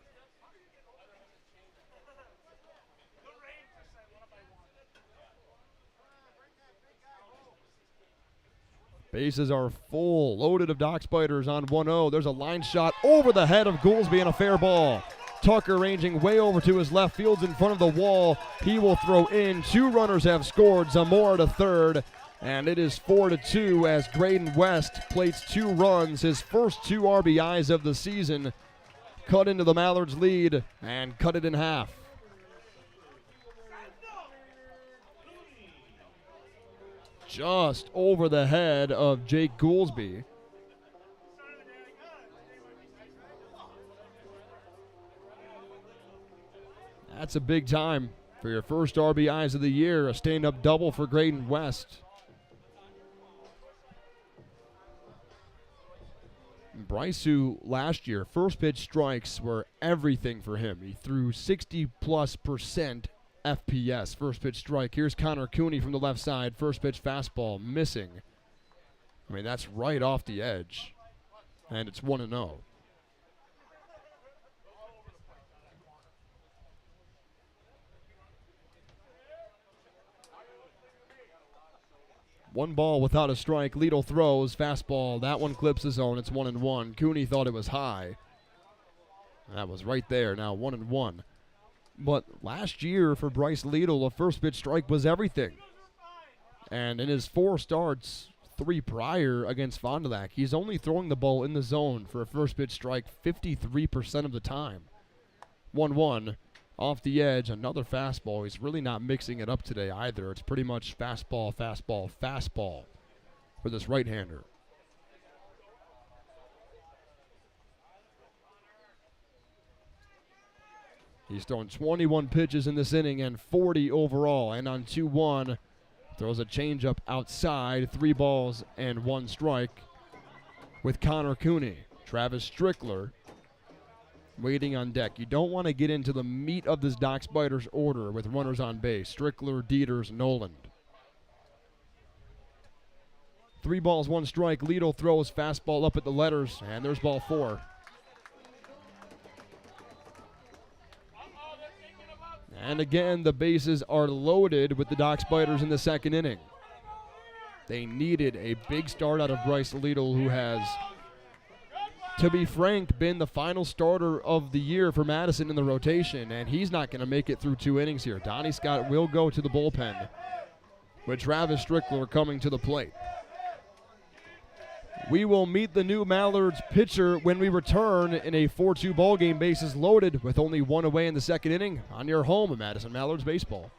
Bases are full, loaded of dock spiders on 1-0. There's a line shot over the head of Goolsby and a fair ball. Tucker ranging way over to his left, Fields in front of the wall. He will throw in. 2 runners have scored. Zamora to third, and it is 4-2 as Graydon West plates 2 runs, his first 2 RBIs of the season. Cut into the Mallards' lead and cut it in half. Just over the head of Jake Goolsby. That's a big time for your first RBIs of the year. A stand-up double for Graydon West. Bryce, who last year, first pitch strikes were everything for him. He threw 60+% FPS, first pitch strike. Here's Connor Cooney from the left side. First pitch fastball, missing. I mean, that's right off the edge. And it's 1-0. One ball without a strike. Liedl throws, fastball. That one clips the zone. It's 1-1. Cooney thought it was high. That was right there. Now 1-1. But last year for Bryce Liedl, a first pitch strike was everything. And in his 4 starts, 3 prior against Fond du Lac, he's only throwing the ball in the zone for a first pitch strike 53% of the time. 1-1. Off the edge, another fastball. He's really not mixing it up today either. It's pretty much fastball, fastball, fastball for this right-hander. He's thrown 21 pitches in this inning and 40 overall. And on 2-1, throws a changeup outside. 3 balls and 1 strike with Connor Cooney. Travis Strickler waiting on deck. You don't want to get into the meat of this dock spiders order with runners on base. Strickler, Dieters, Noland. 3 balls, 1 strike. Liedl throws fastball up at the letters, and there's ball 4. And again, the bases are loaded with the dock spiders in the second inning. They needed a big start out of Bryce Liedl, who has, to be frank, been the final starter of the year for Madison in the rotation, and he's not going to make it through 2 innings here. Donnie Scott will go to the bullpen with Travis Strickler coming to the plate. We will meet the new Mallards pitcher when we return in a 4-2 ball game, bases loaded with only 1 away in the second inning on your home of Madison Mallards baseball.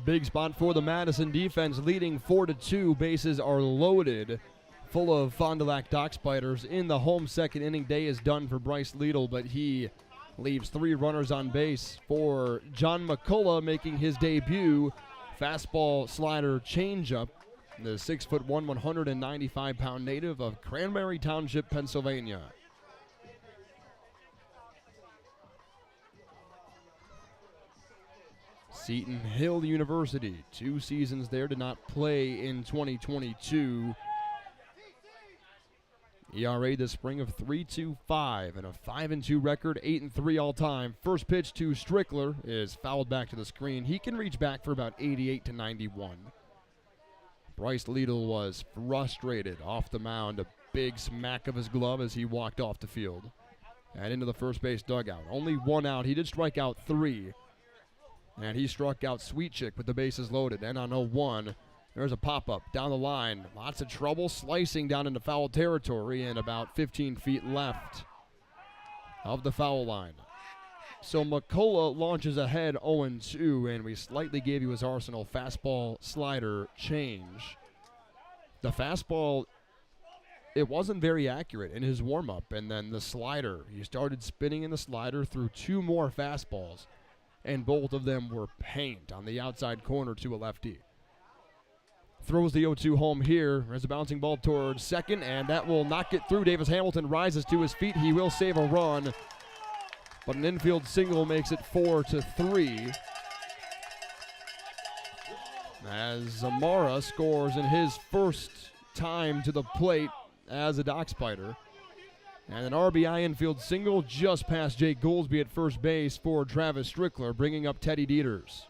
Big spot for the Madison defense, leading 4-2. Bases are loaded, full of Fond du Lac Dock Spiders. In the home second inning, day is done for Bryce Liedl, but he leaves 3 runners on base for John McCullough making his debut. Fastball, slider, changeup. The 6'1", 195-pound native of Cranberry Township, Pennsylvania. Seton Hill University, 2 seasons there, did not play in 2022. ERA this spring of 3.25 and a 5-2 record, 8-3 all time. First pitch to Strickler is fouled back to the screen. He can reach back for about 88 to 91. Bryce Liedl was frustrated off the mound. A big smack of his glove as he walked off the field and into the first base dugout. Only 1 out. He did strike out 3. And he struck out Sweet Chick with the bases loaded. And on 0-1, there's a pop-up down the line. Lots of trouble slicing down into foul territory and about 15 feet left of the foul line. So McCullough launches ahead 0-2, and we slightly gave you his arsenal. Fastball, slider, change. The fastball, it wasn't very accurate in his warm-up. And then the slider, he started spinning in the slider through 2 more fastballs. And both of them were paint on the outside corner to a lefty. Throws the 0-2 home here. There's a bouncing ball towards second, and that will not get through. Davis Hamilton rises to his feet. He will save a run, but an infield single makes it 4-3. As Zamora scores in his first time to the plate as a Dock Spider. And an RBI infield single just past Jake Goolsby at first base for Travis Strickler, bringing up Teddy Dieters.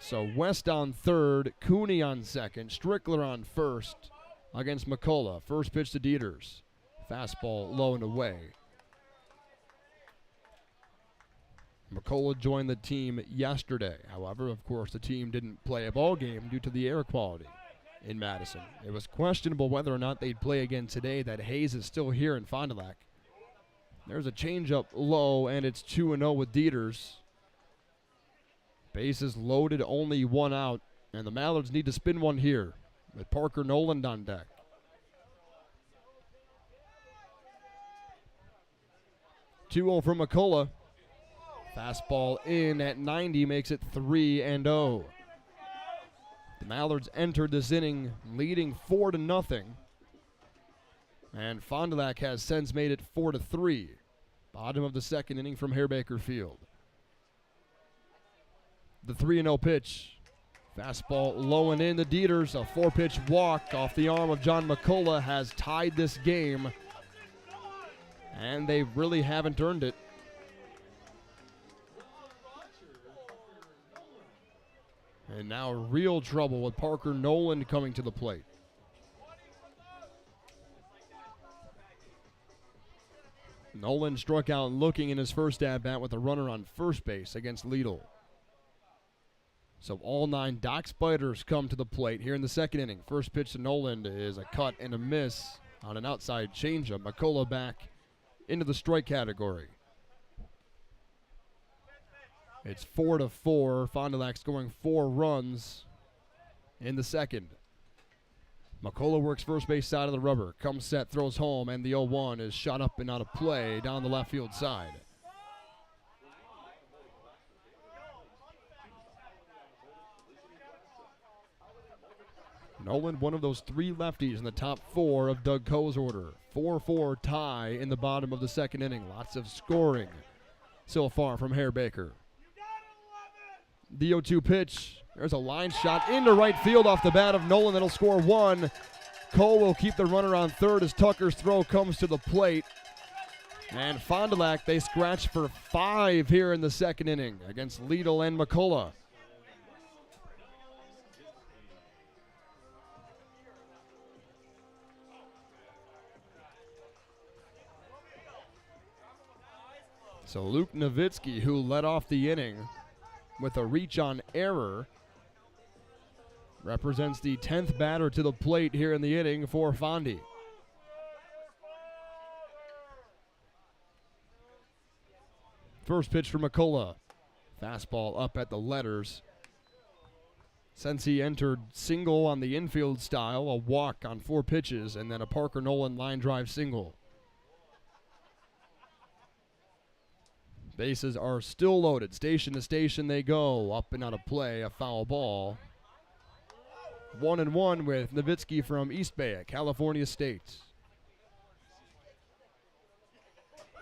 So West on third, Cooney on second, Strickler on first against McCullough. First pitch to Dieters. Fastball low and away. McCullough joined the team yesterday. However, of course, the team didn't play a ball game due to the air quality in Madison. It was questionable whether or not they'd play again today. That haze is still here in Fond du Lac. There's a changeup low, and it's 2-0 with Dieters. Bases loaded, only 1 out, and the Mallards need to spin one here with Parker Noland on deck. Two-0 from McCullough. Fastball in at 90 makes it 3-0. The Mallards entered this inning leading 4-0. And Fond du Lac has since made it 4-3. Bottom of the second inning from Herr-Baker Field. The 3-0 pitch. Fastball low and in to Dieters. A 4-pitch walk off the arm of John McCullough has tied this game. And they really haven't earned it. And now real trouble with Parker Noland coming to the plate. Noland struck out looking in his first at-bat with a runner on first base against Liedl. So all 9 Dock Spiders come to the plate here in the second inning. First pitch to Noland is a cut and a miss on an outside changeup. McCullough back into the strike category. It's 4-4. Fond du Lac scoring 4 runs in the second. McCullough works first base side of the rubber. Comes set, throws home, and the 0-1 is shot up and out of play down the left field side. Noland, one of those 3 lefties in the top 4 of Doug Coe's order. 4-4 tie in the bottom of the second inning. Lots of scoring so far from Herr-Baker. The 0-2 pitch. There's a line shot into right field off the bat of Noland that'll score 1. Coe will keep the runner on third as Tucker's throw comes to the plate. And Fond du Lac, they scratch for 5 here in the second inning against Liedl and McCullough. So Luke Nowitzki, who led off the inning with a reach on error, represents the 10th batter to the plate here in the inning for Fondy. First pitch for McCullough. Fastball up at the letters. Since he entered single on the infield style, a walk on 4 pitches, and then a Parker Nolan line drive single. Bases are still loaded. Station to station they go. Up and out of play, a foul ball. 1-1 with Nowitzki from East Bay at California State.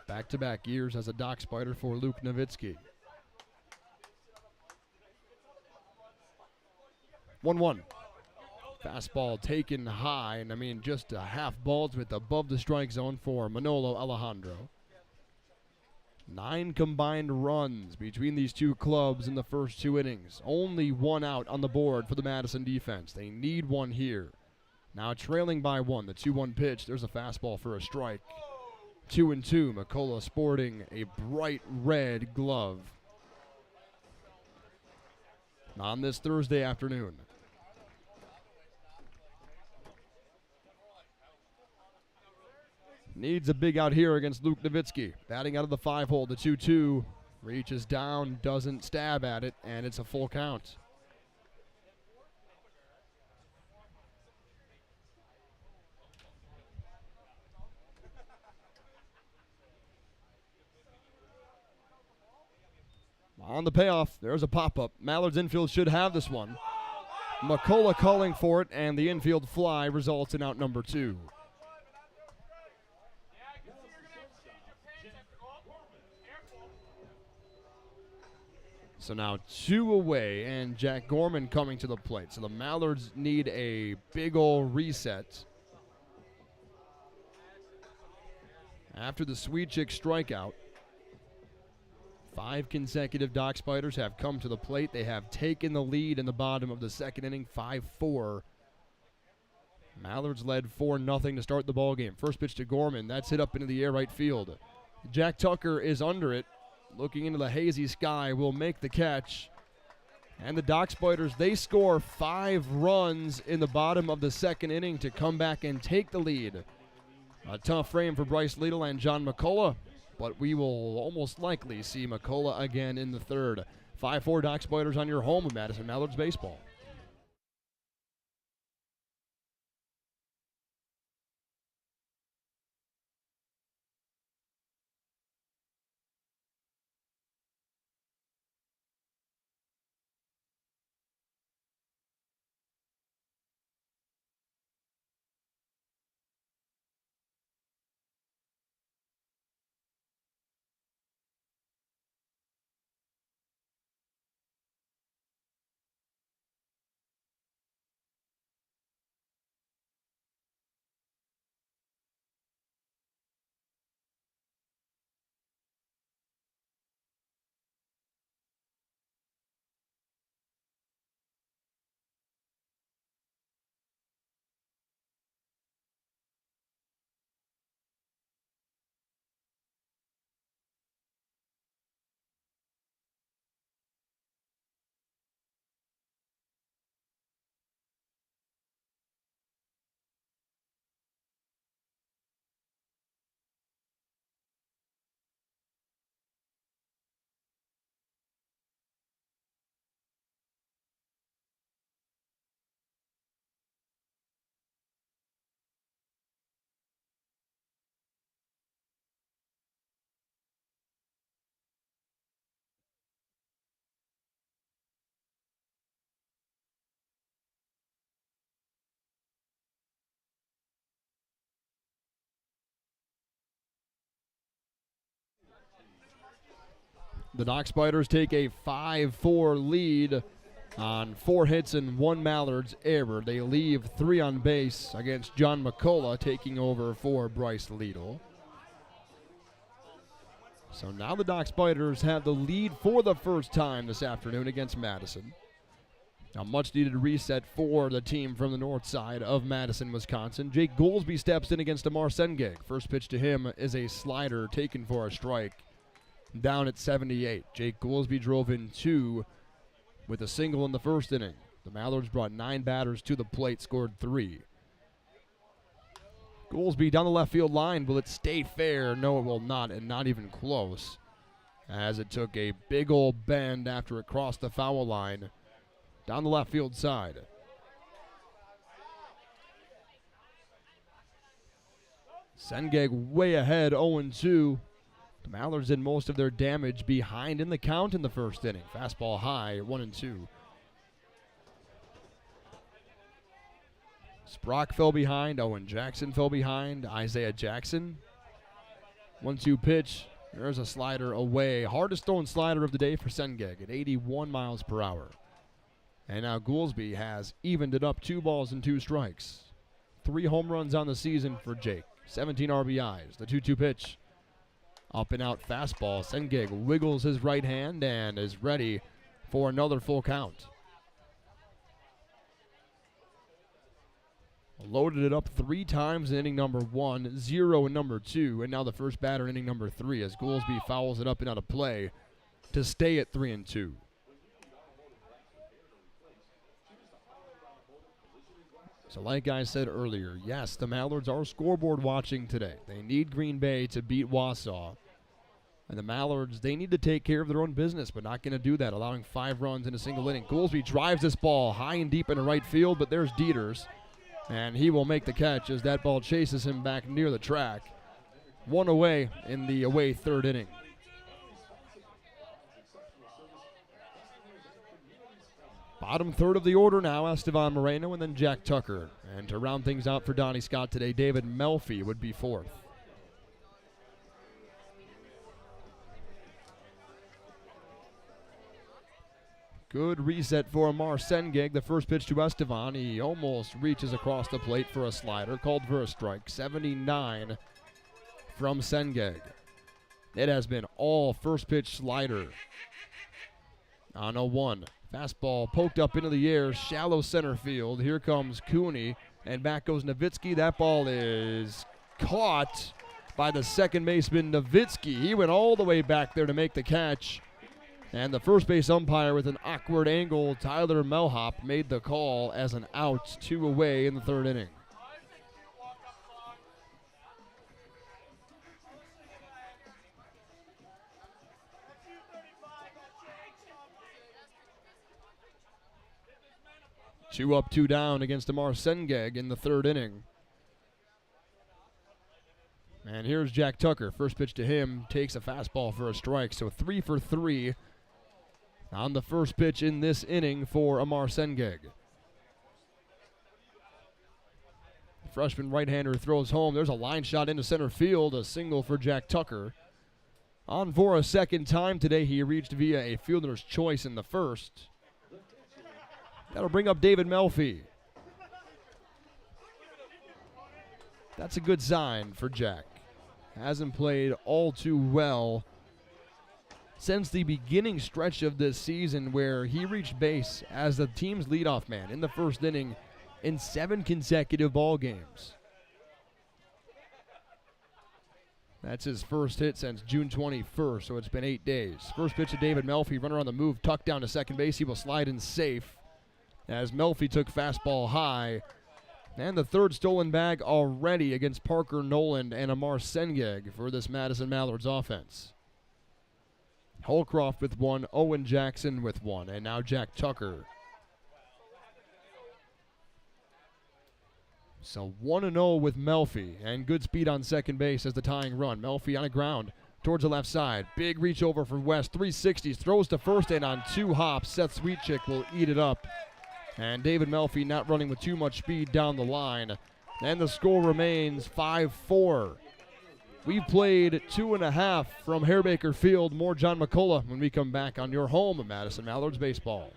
Back-to-back years as a dock spider for Luke Nowitzki. 1-1. Fastball taken high, and I mean just a half balls with above the strike zone for Manolo Alejandro. 9 combined runs between these two clubs in the first 2 innings. Only 1 out on the board for the Madison defense. They need 1 here. Now trailing by 1, the 2-1 pitch. There's a fastball for a strike. 2-2, McCullough sporting a bright red glove on this Thursday afternoon. Needs a big out here against Luke Nowitzki. Batting out of the 5-hole, the 2-2. Reaches down, doesn't stab at it, and it's a full count. On the payoff, there's a pop-up. Mallards infield should have this one. McCullough calling for it, and the infield fly results in out number 2. So now 2 away, and Jack Gorman coming to the plate. So the Mallards need a big ol' reset. After the Sweet Chick strikeout, 5 consecutive dock spiders have come to the plate. They have taken the lead in the bottom of the second inning, 5-4. Mallards led 4-0 to start the ball game. First pitch to Gorman. That's hit up into the air right field. Jack Tucker is under it. Looking into the hazy sky, will make the catch. And the dock spiders, they score 5 runs in the bottom of the second inning to come back and take the lead. A tough frame for Bryce Liedl and John McCullough, but we will almost likely see McCullough again in the third. 5-4 dock spiders on your home of Madison Mallards baseball. The Dock Spiders take a 5-4 lead on 4 hits and 1 Mallards error. They leave 3 on base against John McCullough, taking over for Bryce Liedl. So now the Dock Spiders have the lead for the first time this afternoon against Madison. A much-needed reset for the team from the north side of Madison, Wisconsin. Jake Goolsby steps in against Amar Sengeg. First pitch to him is a slider taken for a strike. Down at 78. Jake Goolsby drove in 2 with a single in the first inning. The Mallards brought 9 batters to the plate, scored 3. Goolsby down the left field line. Will it stay fair? No, it will not, and not even close. as it took a big old bend after it crossed the foul line down the left field side. Sengeg way ahead, 0-2. The Mallards did most of their damage behind in the count in the first inning. Fastball high, 1-2. Sprock fell behind. Owen Jackson fell behind. Isaiah Jackson. 1-2 pitch. There's a slider away. Hardest throwing slider of the day for Sengeg at 81 miles per hour. And now Goolsby has evened it up, 2 balls and 2 strikes. 3 home runs on the season for Jake. 17 RBIs. The 2-2 pitch. Up and out fastball. Sengeg wiggles his right hand and is ready for another full count. Loaded it up 3 times in inning number 1, 0 in number 2, and now the first batter in inning number 3 as Goolsby fouls it up and out of play to stay at 3-2. So like I said earlier, yes, the Mallards are scoreboard watching today. They need Green Bay to beat Wausau. And the Mallards, they need to take care of their own business, but not going to do that, allowing 5 runs in a single inning. Goolsby drives this ball high and deep into right field, but there's Dieters. And he will make the catch as that ball chases him back near the track. 1 away in the away 3rd inning. Bottom 3rd of the order now, Estevan Moreno and then Jack Tucker. And to round things out for Donnie Scott today, David Melfi would be 4th. Good reset for Amar Sengeg. The first pitch to Estevan. He almost reaches across the plate for a slider. Called for a strike. 79 from Sengeg. It has been all first pitch slider. On 0-1. Fastball poked up into the air. Shallow center field. Here comes Cooney. And back goes Nowitzki. That ball is caught by the second baseman Nowitzki. He went all the way back there to make the catch. And the first base umpire with an awkward angle, Tyler Melhop, made the call as an out, 2 away in the 3rd inning. Two up, 2 down against Amar Sengeg in the 3rd inning. And here's Jack Tucker. First pitch to him, takes a fastball for a strike. So 3 for 3 on the first pitch in this inning for Amar Sengeg. Freshman right-hander throws home. There's a line shot into center field, a single for Jack Tucker. On for a second time today, he reached via a fielder's choice in the first. That'll bring up David Melfi. That's a good sign for Jack. Hasn't played all too well since the beginning stretch of this season where he reached base as the team's leadoff man in the first inning in 7 consecutive ball games. That's his first hit since June 21st, so it's been 8 days. First pitch to David Melfi, runner on the move, tucked down to second base. He will slide in safe as Melfi took fastball high. And the 3rd stolen bag already against Parker Noland and Amar Sengeg for this Madison Mallards offense. Holcroft with 1, Owen Jackson with 1, and now Jack Tucker. So 1-0 with Melfi, and good speed on second base as the tying run. Melfi on a ground towards the left side. Big reach over for West, 360s, throws to first, and on 2 hops, Seth Sweetchick will eat it up. And David Melfi not running with too much speed down the line. And the score remains 5-4. We've played 2.5 from Herr-Baker Field. More John McCullough when we come back on your home of Madison Mallards baseball.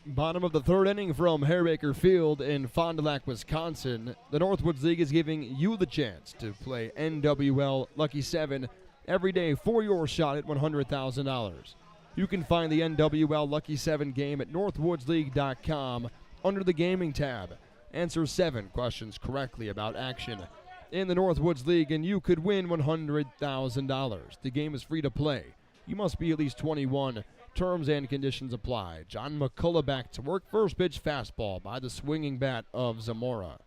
Bottom of the third inning from Herr-Baker Field in Fond du Lac, Wisconsin. The Northwoods League is giving you the chance to play NWL Lucky 7 every day for your shot at $100,000. You can find the NWL Lucky 7 game at northwoodsleague.com under the Gaming tab. Answer 7 questions correctly about action in the Northwoods League, and you could win $100,000. The game is free to play. You must be at least 21. Terms and conditions apply. John McCullough back to work. First pitch fastball by the swinging bat of Zamora.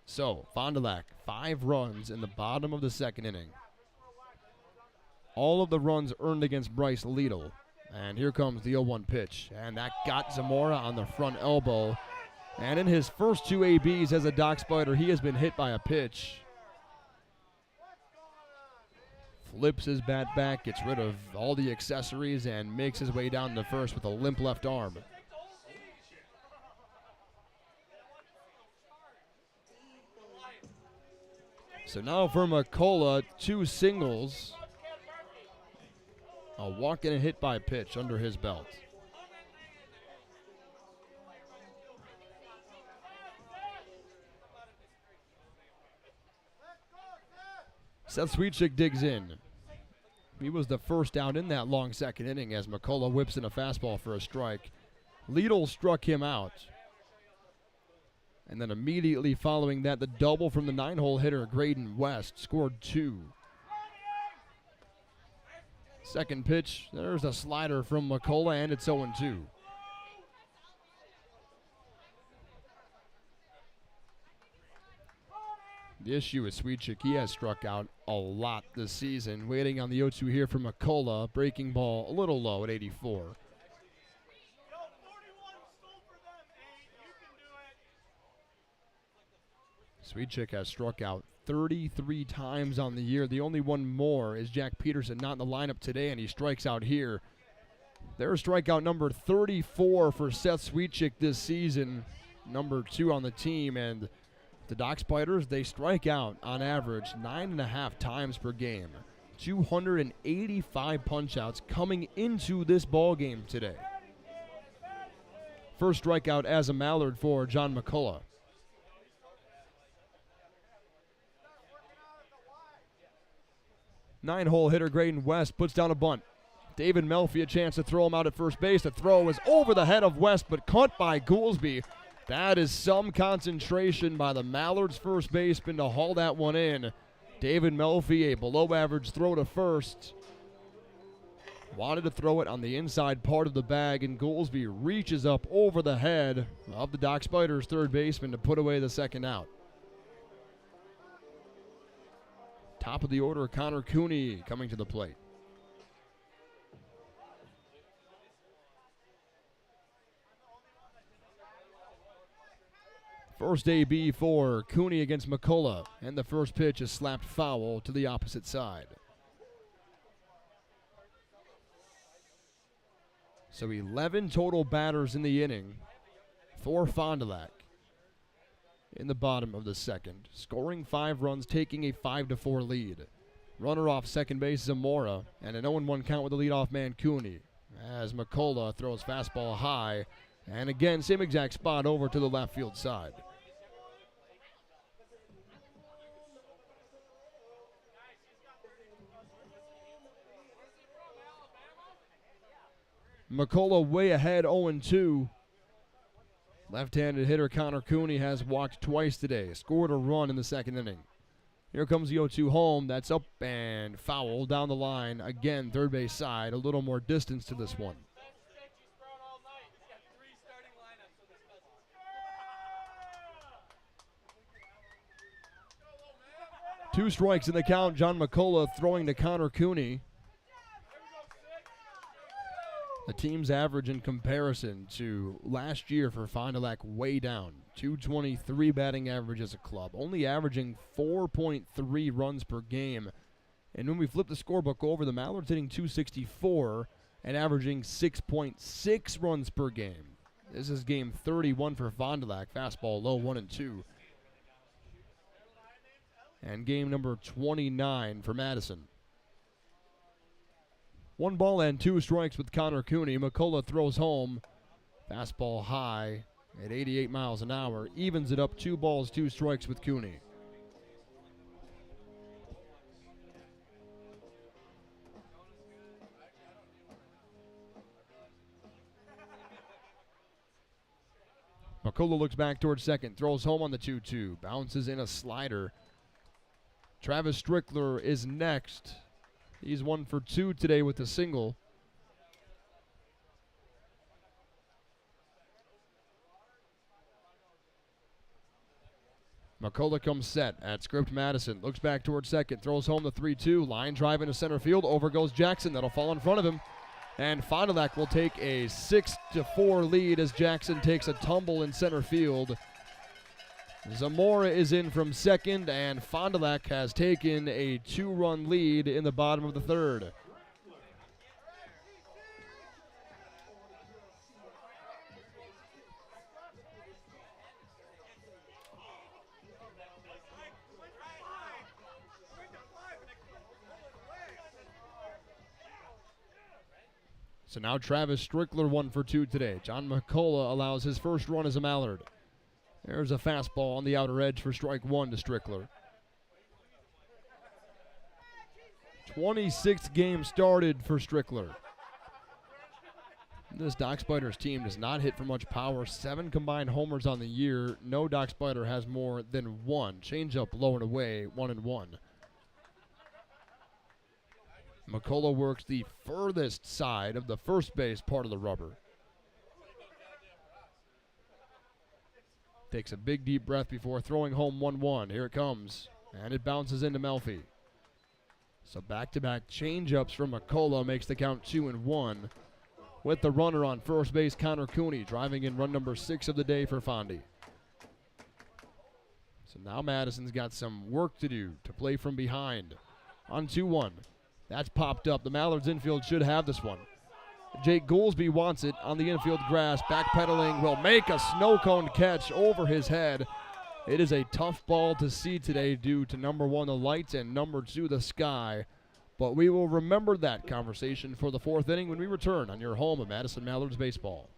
So, Fond du Lac, 5 runs in the bottom of the second inning. All of the runs earned against Bryce Liedl. And here comes the 0-1 pitch. And that got Zamora on the front elbow. And in his first 2 ABs as a Dock Spider, he has been hit by a pitch. Flips his bat back, gets rid of all the accessories, and makes his way down to first with a limp left arm. So now for McCullough, 2 singles. A walk and a hit by pitch under his belt. Seth Sweetchick digs in. He was the first out in that long second inning as McCullough whips in a fastball for a strike. Liedl struck him out. And then immediately following that, the double from the 9-hole hitter, Graydon West, scored 2. Second pitch, there's a slider from McCullough, and it's 0-2. The issue with Sweetchick, he has struck out a lot this season. Waiting on the 0-2 here from McCullough. Breaking ball a little low at 84. Sweetchick has struck out 33 times on the year. The only one more is Jack Peterson, not in the lineup today, and he strikes out here. There's strikeout number 34 for Seth Sweetchick this season. Number 2 on the team, and the Dock Spiders, they strike out on average 9.5 times per game. 285 punch-outs coming into this ball game today. First strikeout as a Mallard for John McCullough. Nine-hole hitter Graydon West puts down a bunt. David Melfi a chance to throw him out at first base. The throw is over the head of West, but caught by Goolsby. That is some concentration by the Mallards first baseman to haul that one in. David Melfi, a below-average throw to first. Wanted to throw it on the inside part of the bag, and Goolsby reaches up over the head of the Dock Spiders third baseman to put away the second out. Top of the order, Connor Cooney coming to the plate. First AB for Cooney against McCullough, and the first pitch is slapped foul to the opposite side. So 11 total batters in the inning for Fond du Lac in the bottom of the second, scoring 5 runs, taking a 5-4 lead. Runner off second base Zamora, and an 0-1 count with the leadoff man Cooney, as McCullough throws fastball high, and again, same exact spot over to the left field side. McCullough way ahead, 0-2. Left-handed hitter Connor Cooney has walked twice today, scored a run in the second inning. Here comes the 0-2 home. That's up and foul down the line. Again, third base side, a little more distance to this one. Two strikes in the count. John McCullough throwing to Connor Cooney. The team's average in comparison to last year for Fond du Lac way down. 223 batting average as a club, only averaging 4.3 runs per game. And when we flip the scorebook over, the Mallards hitting 264 and averaging 6.6 runs per game. This is game 31 for Fond du Lac. Fastball low, 1-2. And game number 29 for Madison. 1 ball and 2 strikes with Connor Cooney. McCullough throws home. Fastball high at 88 miles an hour. Evens it up, 2 balls, 2 strikes with Cooney. McCullough looks back towards second, throws home on the 2-2, bounces in a slider. Travis Strickler is next. He's 1 for 2 today with a single. McCullough comes set at script Madison. Looks back towards second. Throws home the 3-2. Line drive into center field. Over goes Jackson. That'll fall in front of him. And Fond du Lac will take a 6-4 lead as Jackson takes a tumble in center field. Zamora is in from second, and Fond du Lac has taken a 2-run lead in the bottom of the third. So now Travis Strickler 1 for 2 today. John McCullough allows his first run as a Mallard. There's a fastball on the outer edge for strike 1 to Strickler. 26th game started for Strickler. This Doc Spiders team does not hit for much power. 7 combined homers on the year. No Doc Spider has more than 1. Changeup low and away, 1-1. McCullough works the furthest side of the first base part of the rubber. Takes a big deep breath before throwing home 1-1. Here it comes. And it bounces into Melfi. So back-to-back changeups from McCullough makes the count 2-1. With the runner on first base, Connor Cooney driving in run number 6 of the day for Fondy. So now Madison's got some work to do to play from behind. On 2-1. That's popped up. The Mallards infield should have this one. Jake Goolsby wants it on the infield grass. Backpedaling will make a snow cone catch over his head. It is a tough ball to see today due to number 1, the lights, and number 2, the sky. But we will remember that conversation for the 4th inning when we return on your home of Madison Mallards baseball.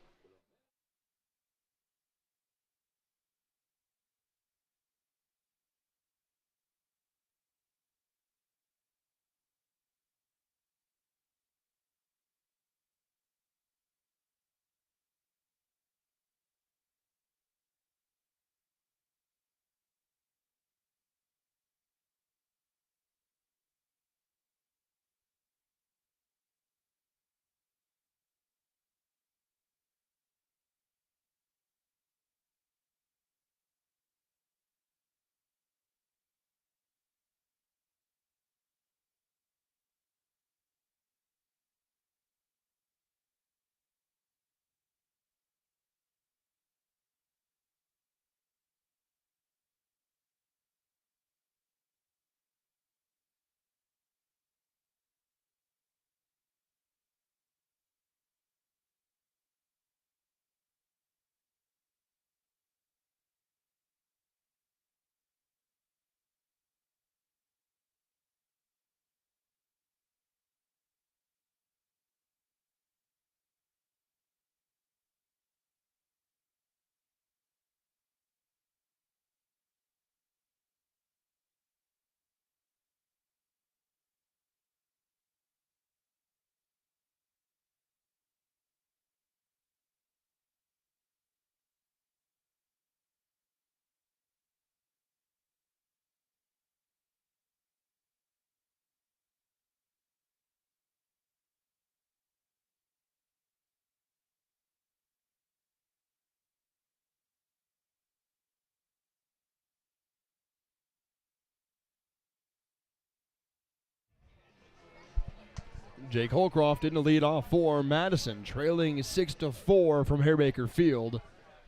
Jake Holcroft in the lead off for Madison, trailing 6-4 from Herr-Baker Field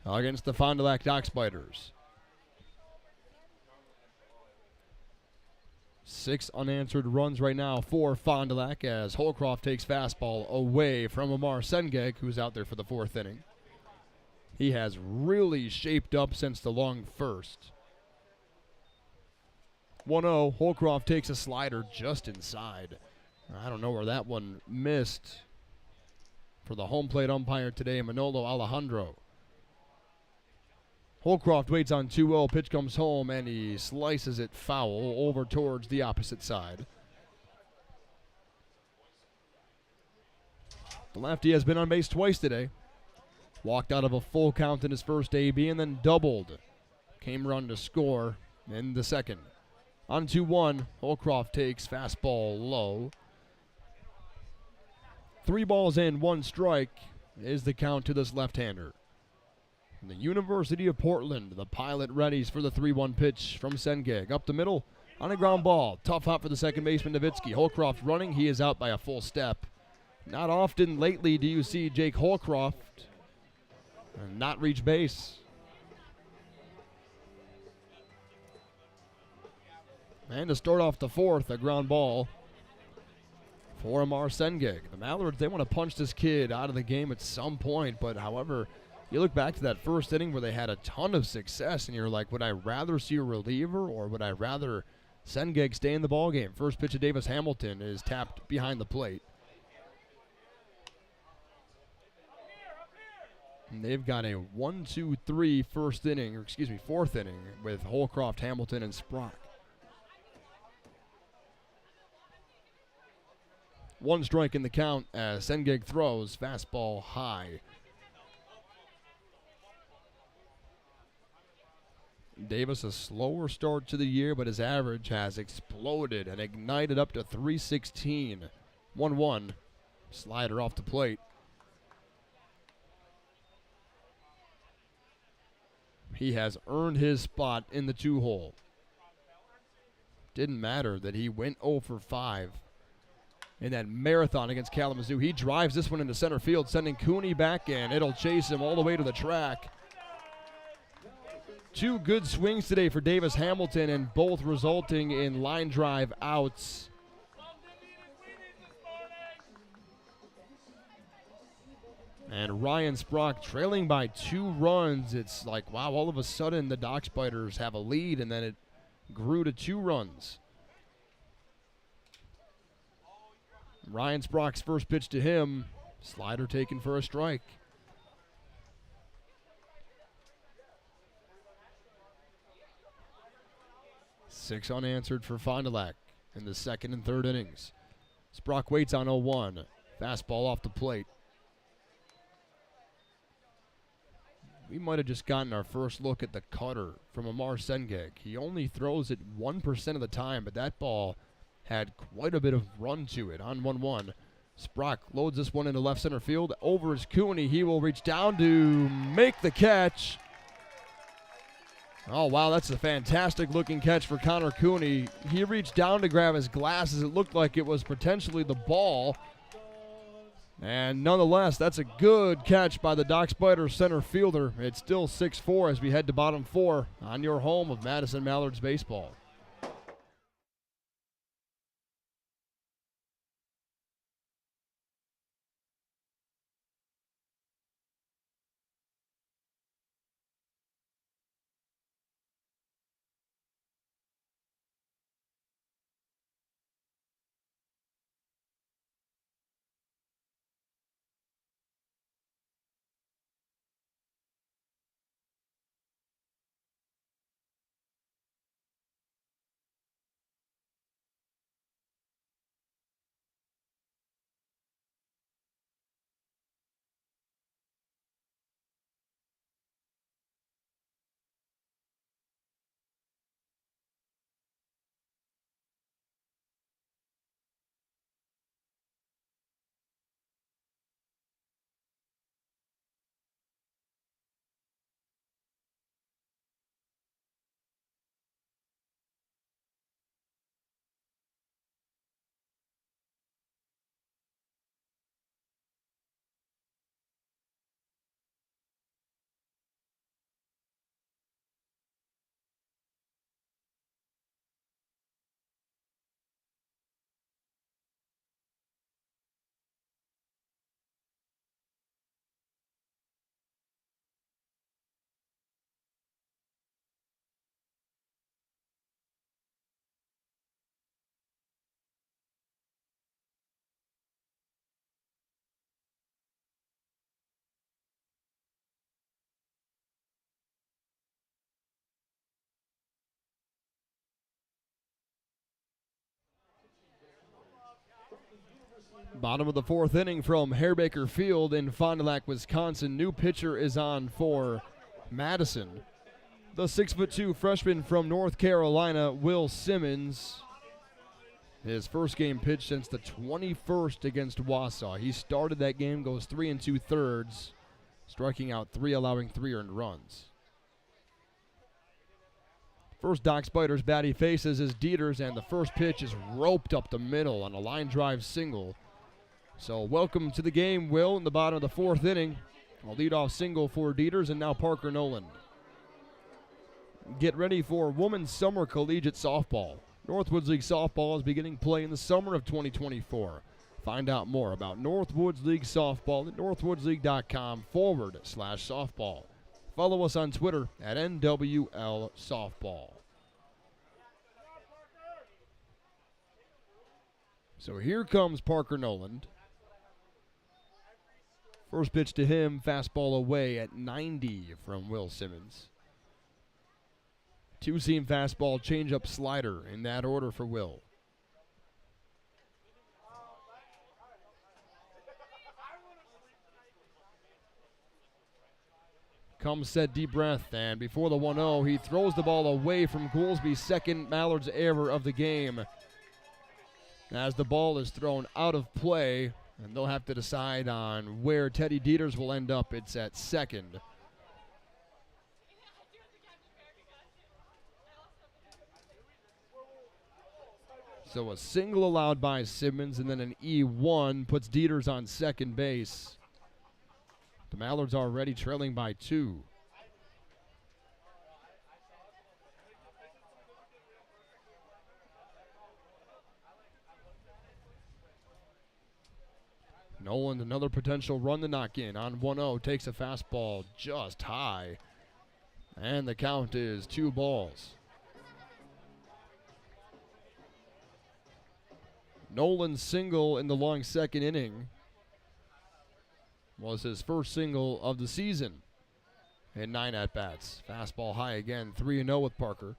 against the Fond du Lac Doc Spiders. 6 unanswered runs right now for Fond du Lac as Holcroft takes fastball away from Amar Sengeg, who's out there for the 4th inning. He has really shaped up since the long first. 1-0, Holcroft takes a slider just inside. I don't know where that one missed for the home plate umpire today, Manolo Alejandro. Holcroft waits on 2-0. Pitch comes home, and he slices it foul over towards the opposite side. The lefty has been on base twice today. Walked out of a full count in his first AB and then doubled. Came run to score in the second. On 2-1, Holcroft takes fastball low. 3 balls in, 1 strike is the count to this left-hander. The University of Portland, the Pilot readies for the 3-1 pitch from Sengeg. Up the middle on a ground ball. Tough hop for the second baseman, Nowitzki. Holcroft running. He is out by a full step. Not often lately do you see Jake Holcroft not reach base. And to start off the fourth, a ground ball for Amar Sengeg. The Mallards, they want to punch this kid out of the game at some point, but however, you look back to that first inning where they had a ton of success, and you're like, would I rather see a reliever or would I rather Sengeg stay in the ballgame? First pitch of Davis Hamilton is tapped behind the plate. And they've got a 1-2-3 fourth inning with Holcroft, Hamilton, and Sprock. 1 strike in the count as Sengeg throws fastball high. Davis, a slower start to the year, but his average has exploded and ignited up to 316. 1-1. Slider off the plate. He has earned his spot in the 2-hole. Didn't matter that he went 0 for 5 in that marathon against Kalamazoo. He drives this one into center field, sending Cooney back in. It'll chase him all the way to the track. 2 good swings today for Davis Hamilton, and both resulting in line drive outs. And Ryan Sprock trailing by 2 runs. It's like, wow, all of a sudden the Dock Spiders have a lead, and then it grew to 2 runs. Ryan Sprock's first pitch to him, slider taken for a strike. Six unanswered for Fond du Lac in the second and third innings. Sprock waits on 0-1. Fastball off the plate. We might have just gotten our first look at the cutter from Amar Sengeg. He only throws it 1% of the time, but that ball had quite a bit of run to it. On 1-1, Sprock loads this one into left center field. Over is Cooney. He will reach down to make the catch. Oh, wow, that's a fantastic-looking catch for Connor Cooney. He reached down to grab his glasses. It looked like it was potentially the ball. And nonetheless, that's a good catch by the Dock Spiders center fielder. It's still 6-4 as we head to bottom 4 on your home of Madison Mallards baseball. Bottom of the fourth inning from Herr-Baker Field in Fond du Lac, Wisconsin. New pitcher is on for Madison. The 6'2" freshman from North Carolina, Will Simmons. His first game pitched since the 21st against Wausau. He started that game, goes 3 2/3, striking out 3, allowing 3 earned runs. First Doc Spider's bat he faces is Dieters, and the first pitch is roped up the middle on a line drive single. So welcome to the game, Will, in the bottom of the fourth inning. A leadoff single for Dieters, and now Parker Noland. Get ready for Women's Summer Collegiate Softball. Northwoods League Softball is beginning play in the summer of 2024. Find out more about Northwoods League Softball at northwoodsleague.com/softball. Follow us on Twitter at NWL Softball. So here comes Parker Noland. First pitch to him, fastball away at 90 from Will Simmons. Two-seam fastball, changeup, slider in that order for Will. Comes, set, deep breath, and before the 1-0, he throws the ball away from Goolsby's second Mallards error of the game. As the ball is thrown out of play, and they'll have to decide on where Teddy Dieters will end up. It's at second. So a single allowed by Simmons, and then an E1 puts Dieters on second base. The Mallards already trailing by 2. Noland, another potential run to knock in on 1-0, takes a fastball just high. And the count is 2 balls. Noland's single in the long second inning was his first single of the season in 9 at-bats. Fastball high again, 3-0 with Parker.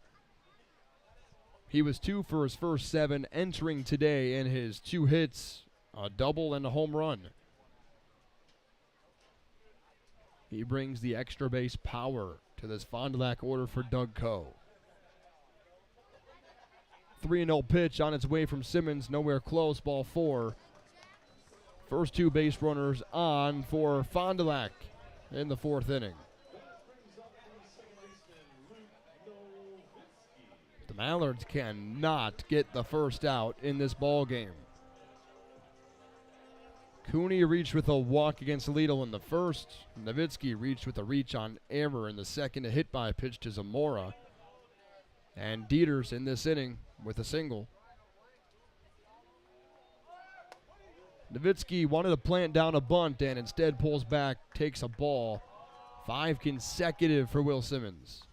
He was 2 for his first 7 entering today in his 2 hits, a double and a home run. He brings the extra base power to this Fond du Lac order for Doug Coe. 3-0 pitch on its way from Simmons, nowhere close, ball 4. First 2 base runners on for Fond du Lac in the 4th inning. The Mallards cannot get the first out in this ball game. Cooney reached with a walk against Lidl in the first. Nowitzki reached with a reach on error in the second, a hit by pitch to Zamora. And Dieters in this inning with a single. Nowitzki wanted to plant down a bunt and instead pulls back, takes a ball. 5 consecutive for Will Simmons.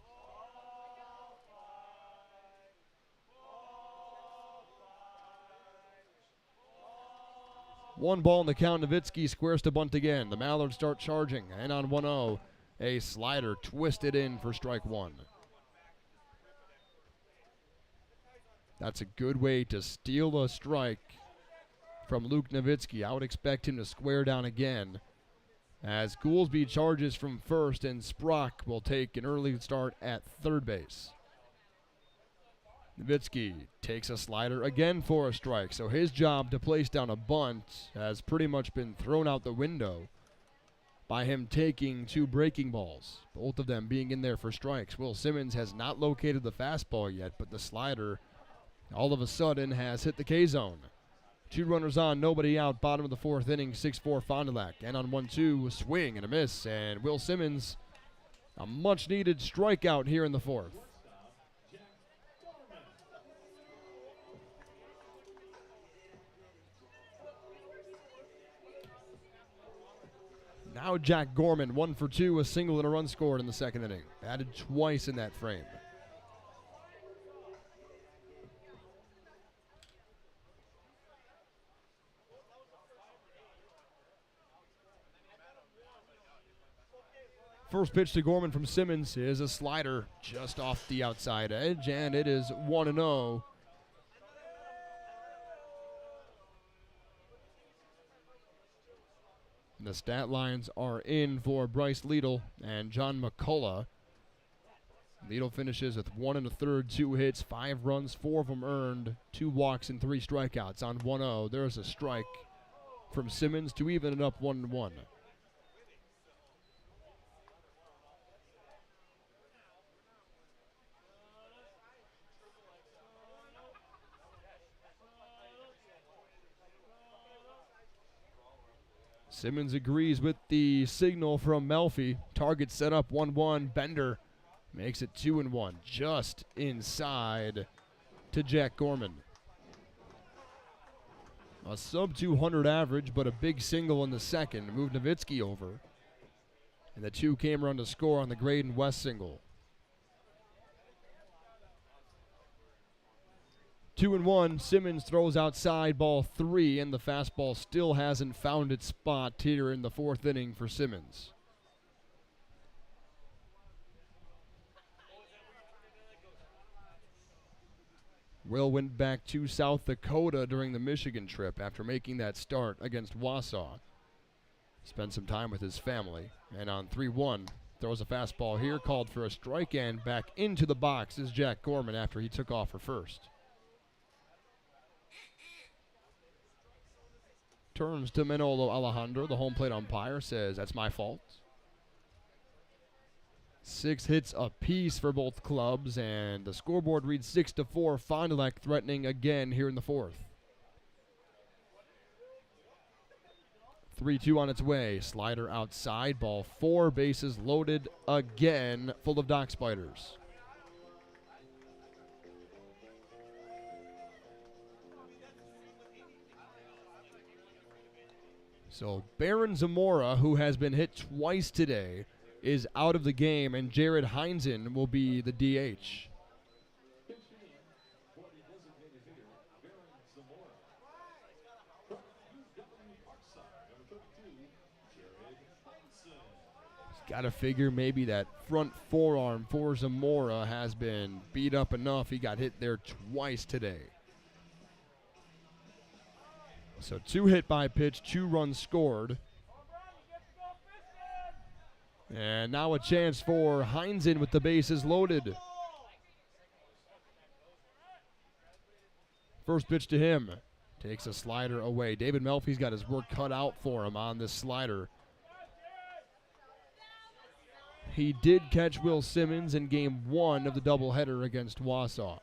One ball in the count. Nowitzki squares to bunt again. The Mallards start charging, and on 1-0, a slider twisted in for strike 1. That's a good way to steal a strike from Luke Nowitzki. I would expect him to square down again as Goolsby charges from first, and Sprock will take an early start at third base. Nowitzki takes a slider again for a strike, so his job to place down a bunt has pretty much been thrown out the window by him taking 2 breaking balls, both of them being in there for strikes. Will Simmons has not located the fastball yet, but the slider all of a sudden has hit the K-zone. 2 runners on, nobody out, bottom of the 4th inning, 6-4 Fond du Lac. And on 1-2, a swing and a miss, and Will Simmons, a much-needed strikeout here in the 4th. Now Jack Gorman, 1 for 2, a single and a run scored in the 2nd inning. Batted twice in that frame. First pitch to Gorman from Simmons is a slider just off the outside edge, and it is 1-0. And the stat lines are in for Bryce Liedl and John McCullough. Liedl finishes with 1 1/3, 2 hits, 5 runs, 4 of them earned, 2 walks, and 3 strikeouts on 1-0. There's a strike from Simmons to even it up 1-1. Simmons agrees with the signal from Melfi. Target set up 1-1. Bender makes it 2-1, just inside to Jack Gorman. A sub-200 average, but a big single in the second moved Nowitzki over. And the 2 came around to score on the Graydon West single. 2-1, Simmons throws outside ball 3, and the fastball still hasn't found its spot here in the 4th inning for Simmons. Will went back to South Dakota during the Michigan trip after making that start against Wausau. Spent some time with his family, and on 3-1, throws a fastball here, called for a strike, and back into the box is Jack Gorman after he took off for first. Turns to Manolo Alejandro, the home plate umpire, says, "That's my fault." 6 hits apiece for both clubs, and the scoreboard reads 6-4. Fond du Lac threatening again here in the 4th. 3-2 on its way. Slider outside, ball 4, bases loaded again, full of dock spiders. So Baron Zamora, who has been hit twice today, is out of the game, and Jared Heinzen will be the DH. Got to figure maybe that front forearm for Zamora has been beat up enough. He got hit there twice today. So 2 hit by pitch, 2 runs scored. And now a chance for Heinzen with the bases loaded. First pitch to him. Takes a slider away. David Melfi's got his work cut out for him on this slider. He did catch Will Simmons in game 1 of the doubleheader against Wausau.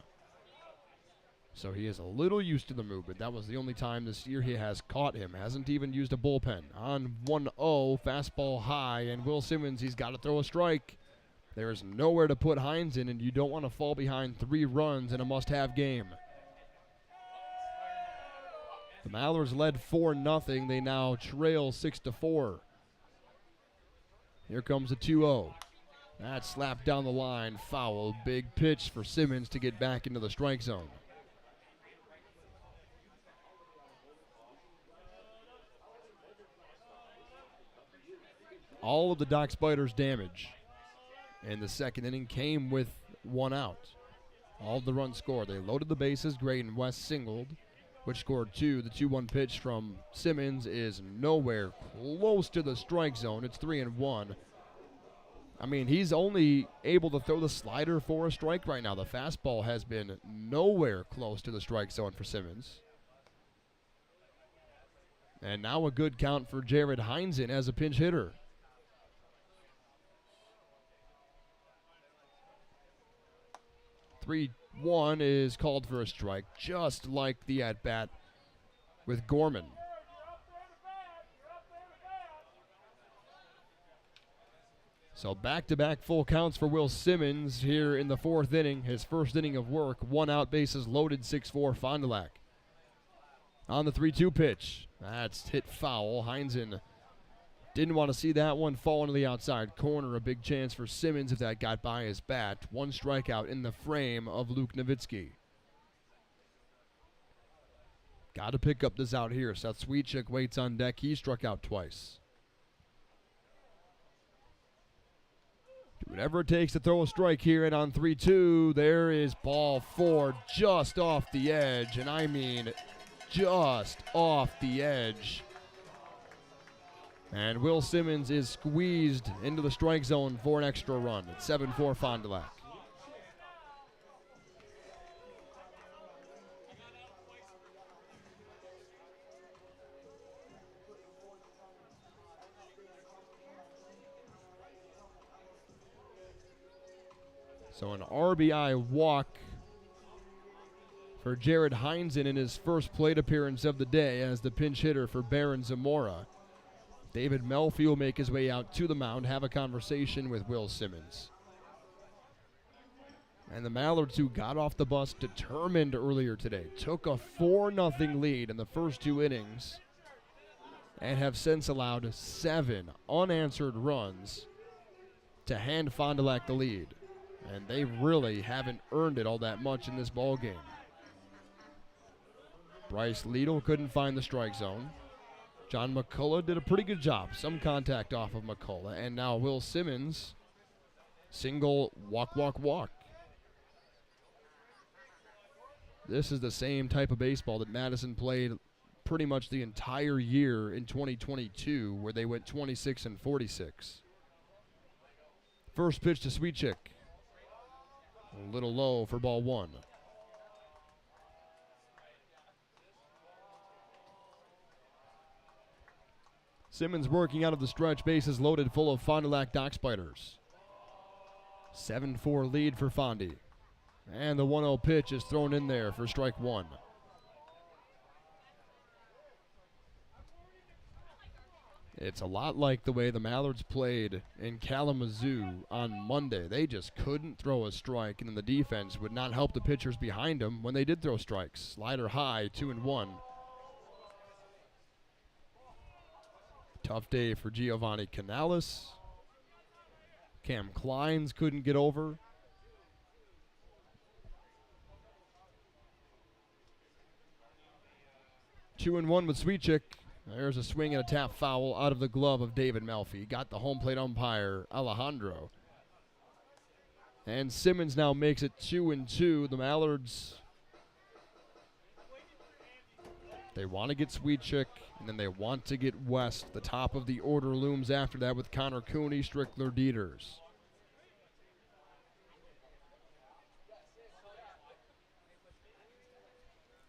So he is a little used to the movement. That was the only time this year he has caught him. Hasn't even used a bullpen. On 1-0, fastball high, and Will Simmons, he's got to throw a strike. There's nowhere to put Heinzen, and you don't want to fall behind 3 runs in a must-have game. The Mallards led 4-0. They now trail 6-4. Here comes the 2-0. That slapped down the line, foul. Big pitch for Simmons to get back into the strike zone. All of the dock spiders' damage in the second inning came with 1 out. All of the runs scored. They loaded the bases. Graydon West singled, which scored 2. The 2-1 pitch from Simmons is nowhere close to the strike zone. It's 3-1. I mean, he's only able to throw the slider for a strike right now. The fastball has been nowhere close to the strike zone for Simmons. And now a good count for Jared Heinzen as a pinch hitter. 3-1 is called for a strike, just like the at-bat with Gorman. So back-to-back full counts for Will Simmons here in the 4th inning. His first inning of work, 1 out, bases loaded, 6-4 Fond du Lac. On the 3-2 pitch, that's hit foul. Heinzen didn't want to see that one fall into the outside corner. A big chance for Simmons if that got by his bat. 1 strikeout in the frame of Luke Nowitzki. Got to pick up this out here. Seth Sweetchick waits on deck. He struck out twice. Do whatever it takes to throw a strike here, and on 3-2, there is ball 4 just off the edge, and I mean just off the edge. And Will Simmons is squeezed into the strike zone for an extra run. It's 7-4 Fond du Lac. So an RBI walk for Jared Heinzen in his first plate appearance of the day as the pinch hitter for Baron Zamora. David Melfi will make his way out to the mound, have a conversation with Will Simmons. And the Mallards, who got off the bus determined earlier today, took a 4-0 lead in the first 2 innings and have since allowed 7 unanswered runs to hand Fond du Lac the lead. And they really haven't earned it all that much in this ball game. Bryce Liedl couldn't find the strike zone. John McCullough did a pretty good job. Some contact off of McCullough. And now Will Simmons, single walk, walk, walk. This is the same type of baseball that Madison played pretty much the entire year in 2022, where they went 26-46. First pitch to Sweetchick. A little low for ball 1. Simmons working out of the stretch, bases loaded, full of Fond du Lac dock spiders. 7-4 lead for Fondy. And the 1-0 pitch is thrown in there for strike 1. It's a lot like the way the Mallards played in Kalamazoo on Monday. They just couldn't throw a strike, and then the defense would not help the pitchers behind them when they did throw strikes. Slider high, 2-1. Tough day for Giovanni Canales. Cam Kleins couldn't get over. Two and one with Sweetchick. There's a swing and a tap foul out of the glove of David Melfi. Got the home plate umpire, Alejandro. And Simmons now makes it 2-2. The Mallards, they want to get Sweetchick, and then they want to get West. The top of the order looms after that with Connor Cooney, Strickler, Dieters.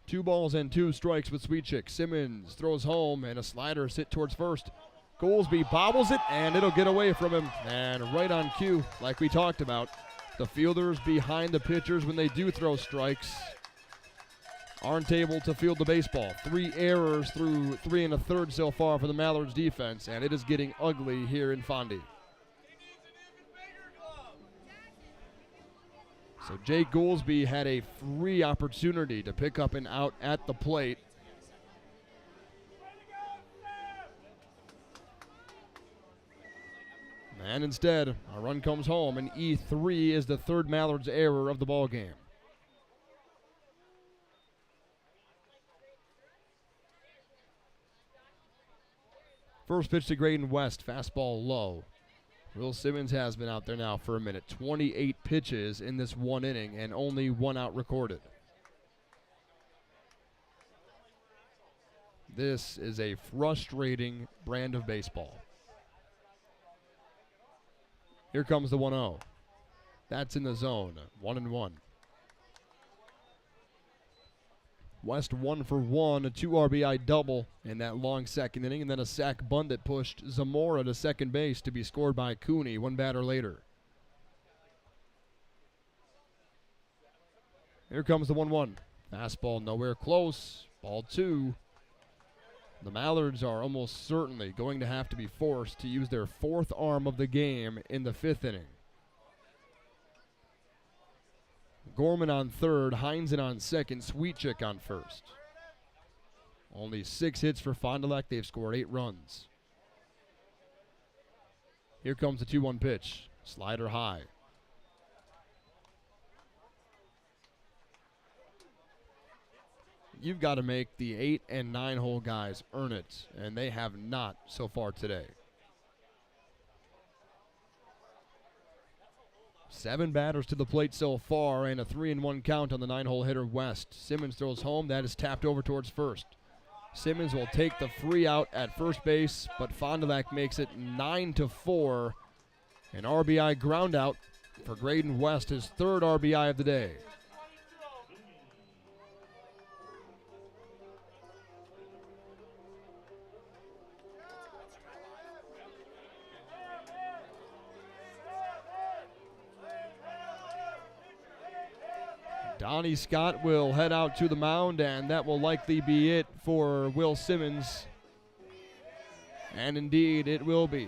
Two balls and 2 strikes with Sweetchick. Simmons throws home, and a slider hit towards first. Goolsby bobbles it, and it'll get away from him. And right on cue, like we talked about, the fielders behind the pitchers when they do throw strikes aren't able to field the baseball. 3 errors through 3 1/3 so far for the Mallards defense, and it is getting ugly here in Fondy. So Jake Goolsby had a free opportunity to pick up an out at the plate. And instead, a run comes home, and E3 is the 3rd Mallards error of the ball game. First pitch to Graydon West, fastball low. Will Simmons has been out there now for a minute. 28 pitches in this 1 inning and only 1 out recorded. This is a frustrating brand of baseball. Here comes the 1-0. That's in the zone. 1-1. West 1 for 1, a 2 RBI double in that long second inning, and then a sac bunt that pushed Zamora to second base to be scored by Cooney 1 batter later. Here comes the 1-1. Fastball nowhere close. Ball 2. The Mallards are almost certainly going to have to be forced to use their 4th arm of the game in the 5th inning. Gorman on 3rd, Heinzen on 2nd, Sweetchick on 1st. Only 6 hits for Fond du Lac. They've scored 8 runs. Here comes the 2-1 pitch. Slider high. You've got to make the 8 and 9 hole guys earn it, and they have not so far today. 7 batters to the plate so far, and a 3-1 count on the 9-hole hitter West. Simmons throws home. That is tapped over towards first. Simmons will take the free out at first base, but Fond du Lac makes it 9-4. An RBI ground out for Graydon West, his third RBI of the day. Donnie Scott will head out to the mound, and that will likely be it for Will Simmons. And indeed, it will be.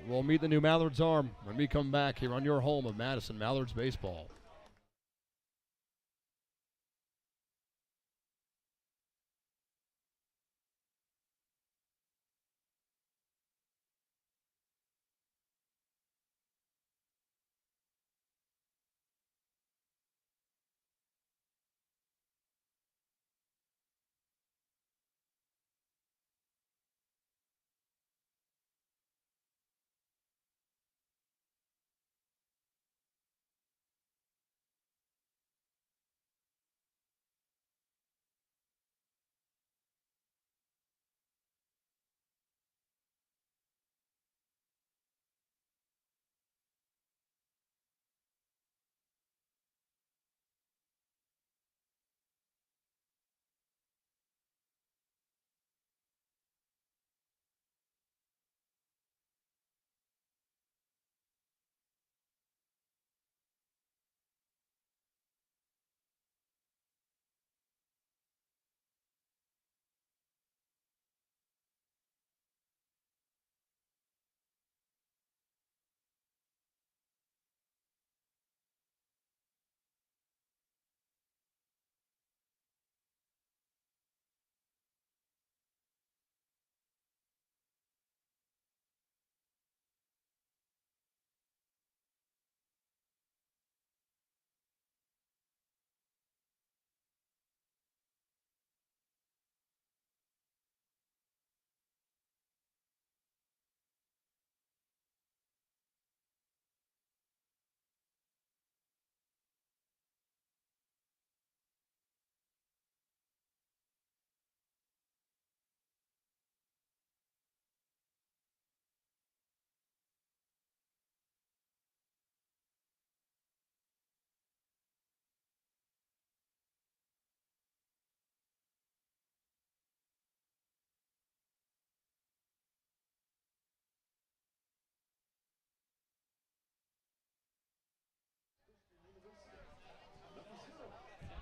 We'll meet the new Mallards arm when we come back here on your home of Madison Mallards baseball.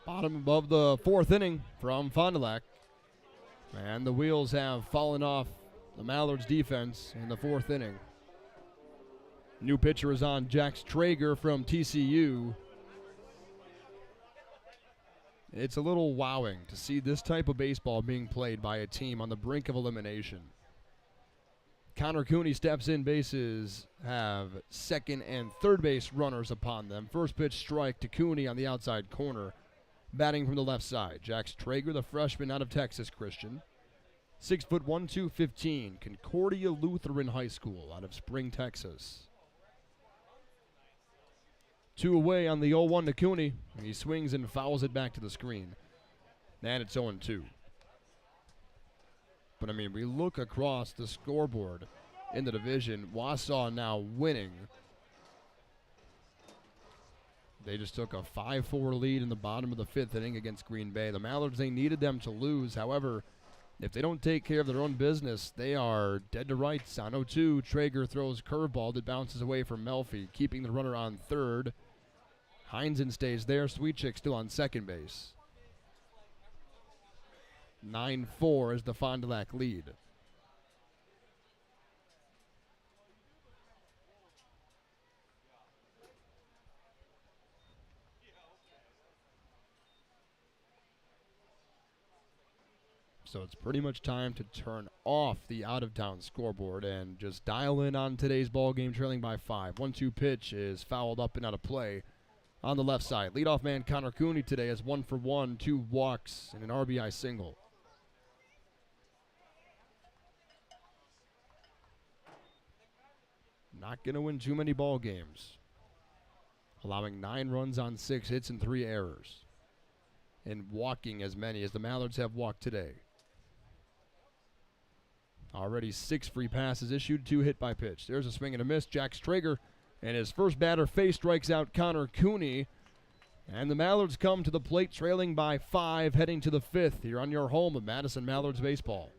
Bottom above the fourth inning from Fond du Lac. And the wheels have fallen off the Mallards defense in the fourth inning. New pitcher is on, Jax Traeger from TCU. It's a little wowing to see this type of baseball being played by a team on the brink of elimination. Connor Cooney steps in, bases have second and third base runners upon them. First pitch strike to Cooney on the outside corner. Batting from the left side, Jax Traeger, the freshman out of Texas Christian. 6'1", 215, Concordia Lutheran High School out of Spring, Texas. 2 away on the 0-1 to Cooney. He swings and fouls it back to the screen. And it's 0-2. But, I mean, we look across the scoreboard in the division. Wausau now winning. They just took a 5-4 lead in the bottom of the fifth inning against Green Bay. The Mallards, they needed them to lose. However, if they don't take care of their own business, they are dead to rights. On 0-2, Traeger throws curveball that bounces away from Melfi, keeping the runner on third. Heinzen stays there. Sweetchick still on second base. 9-4 is the Fond du Lac lead. So it's pretty much time to turn off the out-of-town scoreboard and just dial in on today's ball game, trailing by 5. 1-2 pitch is fouled up and out of play on the left side. Leadoff man Connor Cooney today has 1 for 1, 2 walks, and an RBI single. Not going to win too many ball games. Allowing 9 runs on 6 hits and 3 errors. And walking as many as the Mallards have walked today. Already 6 free passes issued, 2 hit by pitch. There's a swing and a miss. Jack Strager and his first batter face strikes out Connor Cooney. And the Mallards come to the plate trailing by 5 heading to the 5th here on your home of Madison Mallards baseball.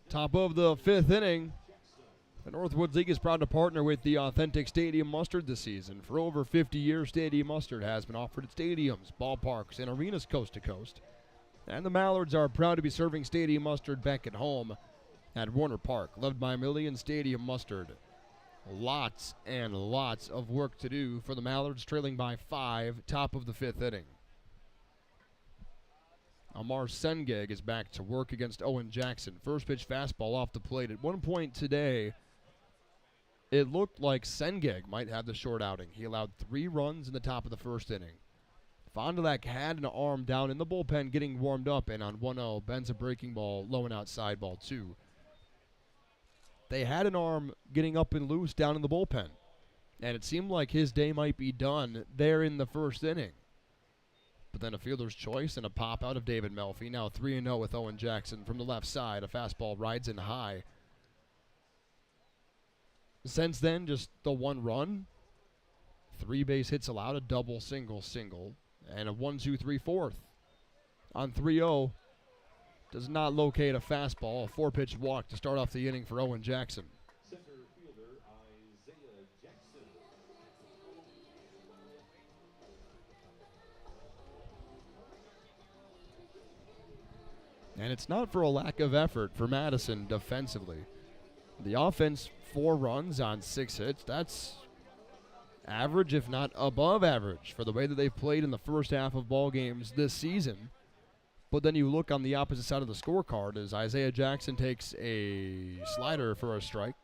Top of the 5th inning. The Northwoods League is proud to partner with the Authentic Stadium Mustard this season. For over 50 years, Stadium Mustard has been offered at stadiums, ballparks, and arenas coast to coast. And the Mallards are proud to be serving Stadium Mustard back at home at Warner Park. Loved by millions, Stadium Mustard. Lots and lots of work to do for the Mallards, trailing by 5, top of the 5th inning. Amar Sengeg is back to work against Owen Jackson. First pitch fastball off the plate. At one point today, it looked like Sengeg might have the short outing. He allowed 3 runs in the top of the 1st inning. Fond du Lac had an arm down in the bullpen getting warmed up, and on 1-0, bends a breaking ball, low and outside, ball 2. They had an arm getting up and loose down in the bullpen, and it seemed like his day might be done there in the 1st inning. But then a fielder's choice and a pop out of David Melfi. Now 3-0 with Owen Jackson from the left side. A fastball rides in high. Since then, just the 1 run. 3 base hits allowed, a double, single, and a 1-2-3-4. On 3-0, does not locate a fastball. A 4-pitch walk to start off the inning for Owen Jackson. And it's not for a lack of effort for Madison defensively. The offense, 4 runs on 6 hits. That's average, if not above average, for the way that they've played in the first half of ball games this season. But then you look on the opposite side of the scorecard as Isaiah Jackson takes a slider for a strike.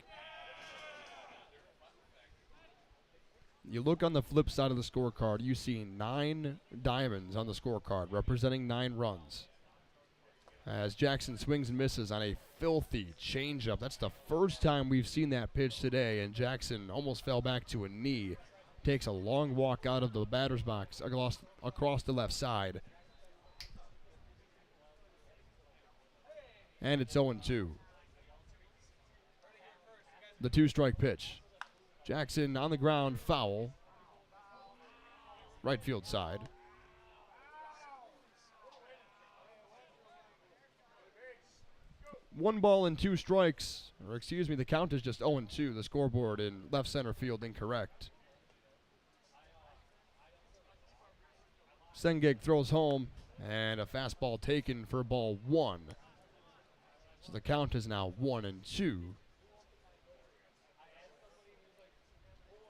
You look on the flip side of the scorecard, you see 9 diamonds on the scorecard, representing 9 runs. As Jackson swings and misses on a filthy changeup. That's the first time we've seen that pitch today, and Jackson almost fell back to a knee. Takes a long walk out of the batter's box across the left side. And it's 0-2. The 2-strike pitch. Jackson on the ground, foul. Right field side. One ball and 2 strikes, or excuse me, the count is just 0-2. The scoreboard in left center field incorrect. Sengeg throws home, and a fastball taken for ball 1. So the count is now 1-2.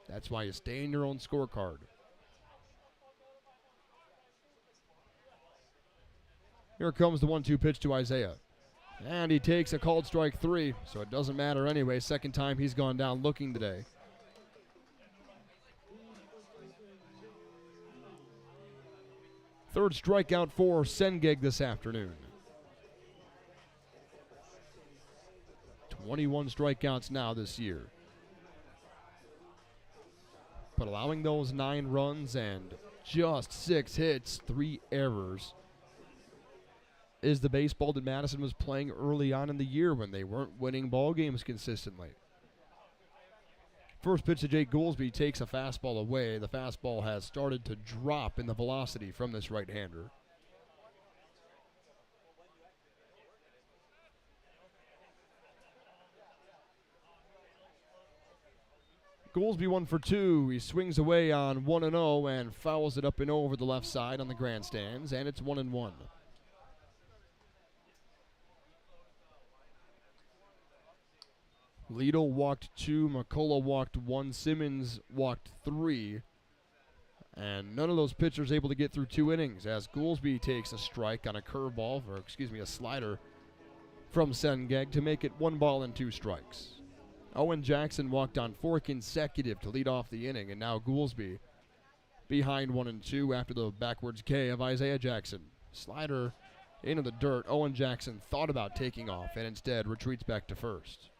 That's why you stay in your own scorecard. Here comes the 1-2 pitch to Isaiah. And he takes a called strike 3, so it doesn't matter anyway. Second time he's gone down looking today. Third strikeout for Sengeg this afternoon. 21 strikeouts now this year. But allowing those 9 runs and just 6 hits, 3 errors, is the baseball that Madison was playing early on in the year when they weren't winning ball games consistently. First pitch to Jake Goolsby takes a fastball away. The fastball has started to drop in the velocity from this right-hander. Goolsby 1 for 2. He swings away on 1-0 and fouls it up and over the left side on the grandstands, and it's 1-1. Lidl walked 2, McCullough walked 1, Simmons walked 3. And none of those pitchers able to get through 2 innings as Goolsby takes a strike on a curveball, a slider from Sengeg to make it 1 ball and 2 strikes. Owen Jackson walked on 4 consecutive to lead off the inning, and now Goolsby behind 1-2 after the backwards K of Isaiah Jackson. Slider into the dirt. Owen Jackson thought about taking off and instead retreats back to first.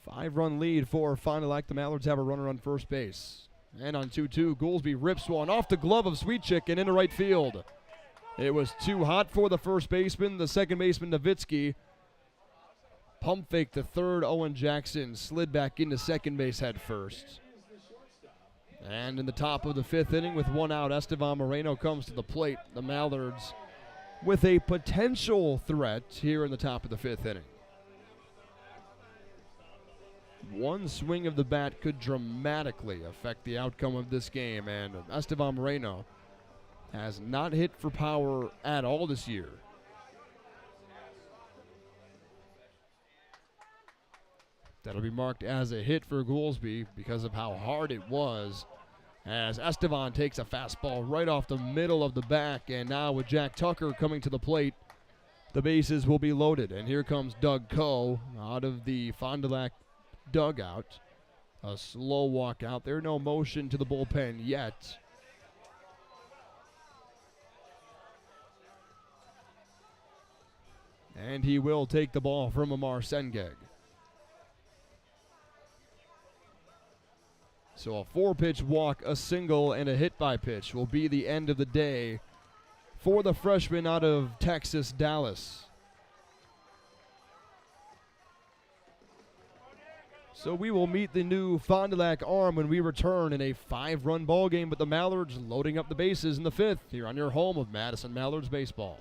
Five-run lead for Fond du Lac. The Mallards have a runner on first base. And on 2-2, Goolsby rips one off the glove of Sweet Chicken into right field. It was too hot for the first baseman. The second baseman, Nowitzki, pump fake to third. Owen Jackson slid back into second base head first. And in the top of the 5th inning with 1 out, Estevan Moreno comes to the plate. The Mallards with a potential threat here in the top of the 5th inning. One swing of the bat could dramatically affect the outcome of this game, and Estevan Moreno has not hit for power at all this year. That'll be marked as a hit for Goolsby because of how hard it was, as Estevan takes a fastball right off the middle of the back, and now with Jack Tucker coming to the plate, the bases will be loaded. And here comes Doug Coe out of the Fond du Lac dugout. A slow walk out there. No motion to the bullpen yet. And he will take the ball from Amar Sengeg. So a 4-pitch walk, a single, and a hit by pitch will be the end of the day for the freshman out of Texas, Dallas. So we will meet the new Fond du Lac arm when we return in a 5-run ball game, but the Mallards loading up the bases in the 5th here on your home of Madison Mallards baseball.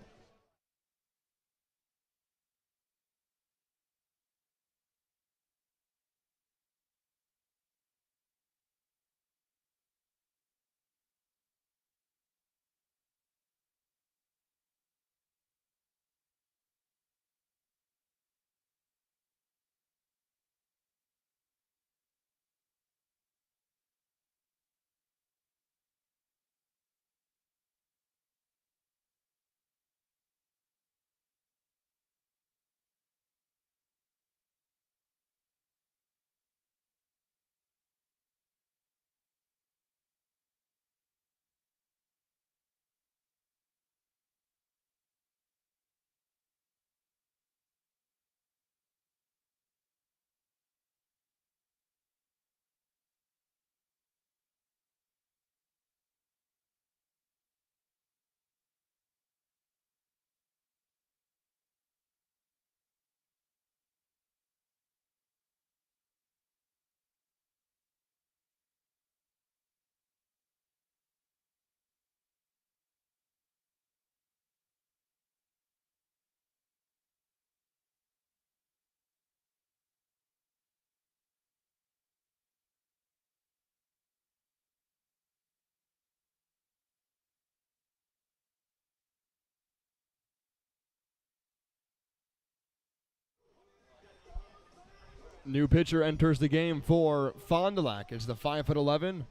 New pitcher enters the game for Fond du Lac. It's the 5'11"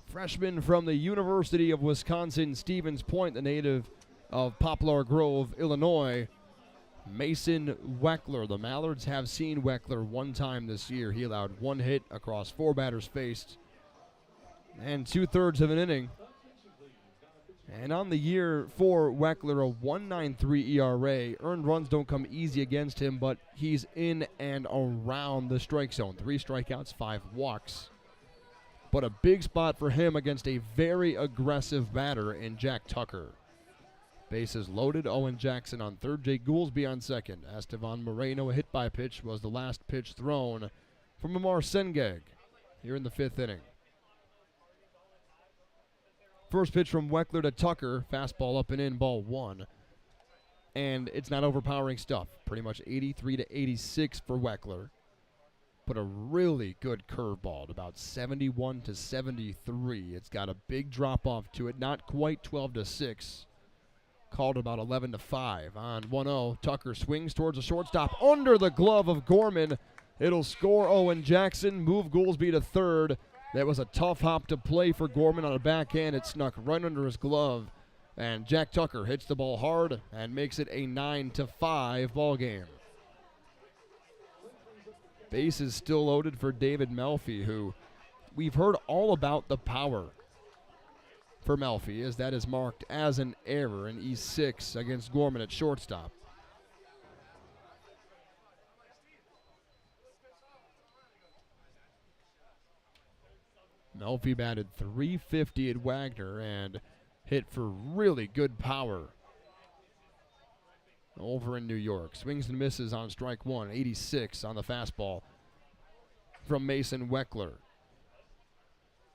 freshman from the University of Wisconsin, Stevens Point, the native of Poplar Grove, Illinois. Mason Weckler. The Mallards have seen Weckler one time this year. He allowed one hit across 4 batters faced and 2/3 of an inning. And on the year for Weckler, a 1.93 ERA. Earned runs don't come easy against him, but he's in and around the strike zone. 3 strikeouts, 5 walks. But a big spot for him against a very aggressive batter in Jack Tucker. Bases loaded, Owen Jackson on third, Jake Goolsby on second. Estevan Moreno, a hit by pitch, was the last pitch thrown from Amar Sengeg here in the 5th inning. First pitch from Weckler to Tucker, fastball up and in, ball 1. And it's not overpowering stuff. Pretty much 83 to 86 for Weckler. But a really good curveball at about 71 to 73. It's got a big drop off to it, not quite 12 to 6. Called about 11 to 5 on 1-0. Tucker swings towards a shortstop under the glove of Gorman. It'll score Owen Jackson, move Goolsby to third. That was a tough hop to play for Gorman on a backhand. It snuck right under his glove. And Jack Tucker hits the ball hard and makes it a 9-5 ball game. Bases still loaded for David Melfi, who we've heard all about the power for Melfi, as that is marked as an error in E6 against Gorman at shortstop. Melfi batted .350 at Wagner and hit for really good power over in New York. Swings and misses on strike 1, 86 on the fastball from Mason Weckler.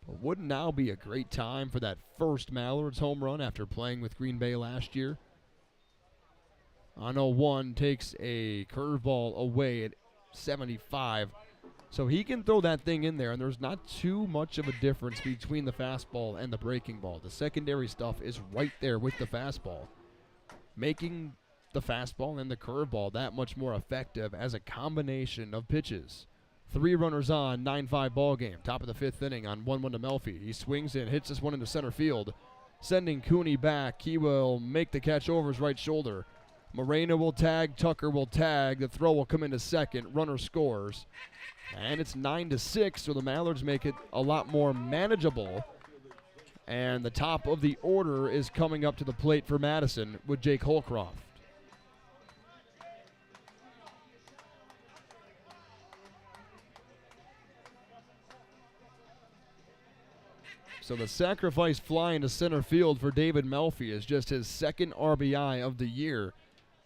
But wouldn't now be a great time for that first Mallards home run after playing with Green Bay last year? On 0-1, takes a curveball away at 75. So he can throw that thing in there, and there's not too much of a difference between the fastball and the breaking ball. The secondary stuff is right there with the fastball, making the fastball and the curveball that much more effective as a combination of pitches. 3 runners on, 9-5 ball game. Top of the 5th inning on 1-1 to Melfi. He swings in, hits this one into center field, sending Cooney back. He will make the catch over his right shoulder. Moreno will tag, Tucker will tag. The throw will come into second. Runner scores. And it's 9-6, so the Mallards make it a lot more manageable. And the top of the order is coming up to the plate for Madison with Jake Holcroft. So the sacrifice fly into center field for David Melfi is just his 2nd RBI of the year.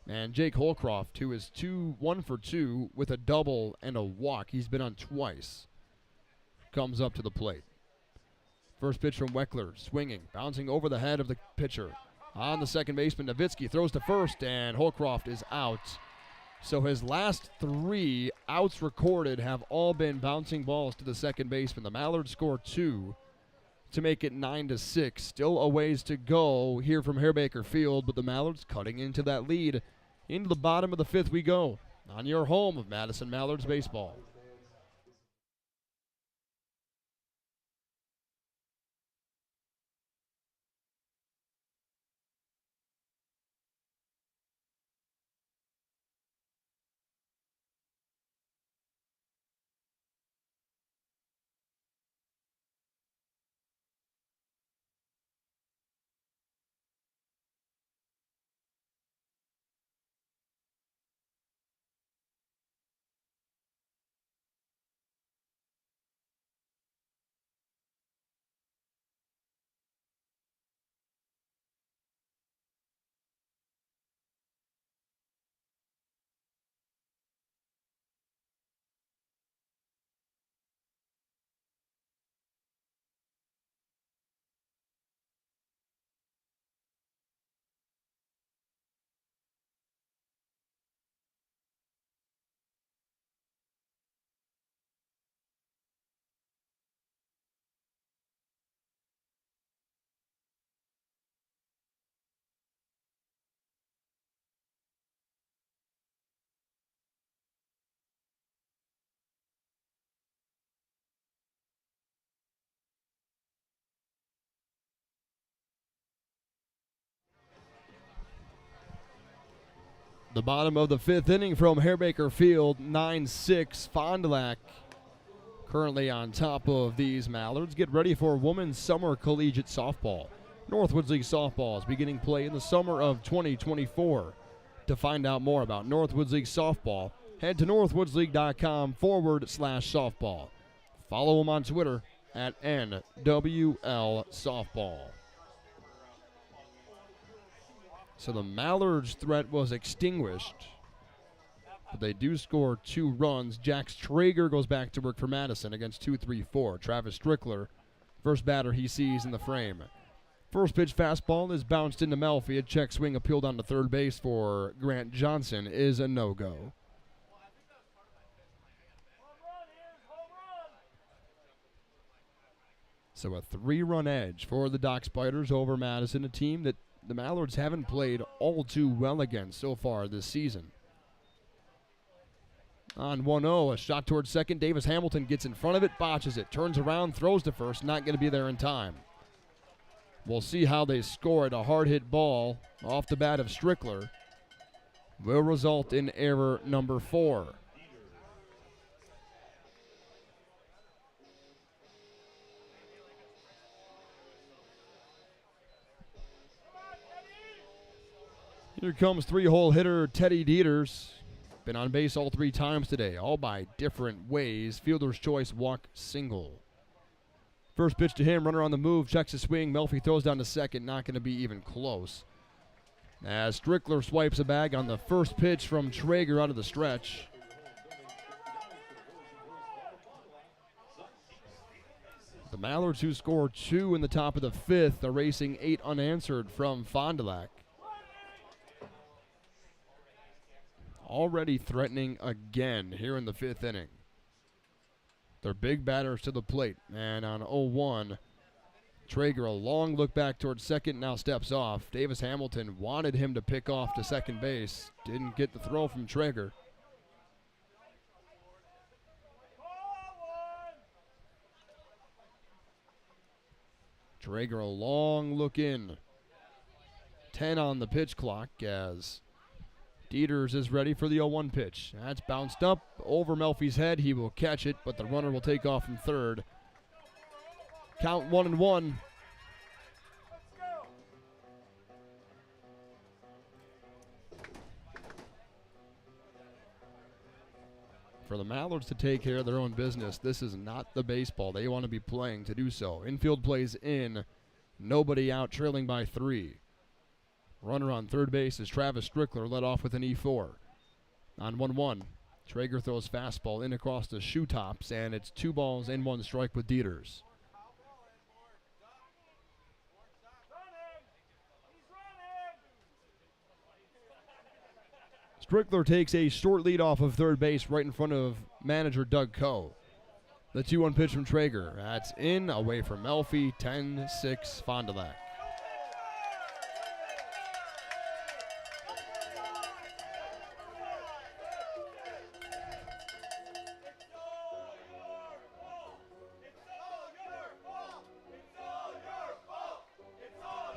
And Jake Holcroft, who is 1 for 2 with a double and a walk, he's been on twice, comes up to the plate. First pitch from Weckler, swinging, bouncing over the head of the pitcher. On the second baseman, Nowitzki throws to first, and Holcroft is out. So his last 3 outs recorded have all been bouncing balls to the second baseman. The Mallards score 2 to make it 9-6. Still a ways to go here from Herr-Baker Field, but the Mallards cutting into that lead. Into the bottom of the 5th we go on your home of Madison Mallards baseball. The bottom of the fifth inning from Herr-Baker Field, 9-6. Fond du Lac currently on top of these Mallards. Get ready for Women's Summer Collegiate Softball. Northwoods League Softball is beginning play in the summer of 2024. To find out more about Northwoods League Softball, head to northwoodsleague.com/softball. Follow them on Twitter at NWL Softball. So the Mallards threat was extinguished, but they do score 2 runs. Jack Traeger goes back to work for Madison against 2-3-4. Travis Strickler, first batter he sees in the frame. First pitch fastball is bounced into Melfi. A check swing appealed on to third base for Grant Johnson is a no-go. So a 3-run edge for the Dock Spiders over Madison, a team that the Mallards haven't played all too well against so far this season. On 1-0, a shot towards second. Davis Hamilton gets in front of it, botches it, turns around, throws to first, not going to be there in time. We'll see how they score it. A hard-hit ball off the bat of Strickler will result in error number 4. Here comes 3-hole hitter Teddy Dieters. Been on base all 3 times today, all by different ways. Fielder's choice walk single. First pitch to him, runner on the move, checks his swing. Melfi throws down to second, not going to be even close. As Strickler swipes a bag on the first pitch from Traeger out of the stretch. The Mallards, who score 2 in the top of the 5th, are racing 8 unanswered from Fond du Lac. Already threatening again here in the 5th inning. They're big batters to the plate. And on 0-1, Traeger, a long look back towards second, now steps off. Davis Hamilton wanted him to pick off to second base. Didn't get the throw from Traeger. Traeger, a long look in. 10 on the pitch clock as Dieters is ready for the 0-1 pitch. That's bounced up over Melfi's head. He will catch it, but the runner will take off from third. Count 1-1. For the Mallards to take care of their own business, this is not the baseball they want to be playing to do so. Infield plays in, nobody out, trailing by 3. Runner on third base is Travis Strickler, led off with an E4. On 1-1, Traeger throws fastball in across the shoe tops, and it's 2 balls and 1 strike with Dieters. Strickler takes a short lead off of third base right in front of manager Doug Coe. The 2-1 pitch from Traeger. That's in, away from Melfi, 10-6 Fond du Lac.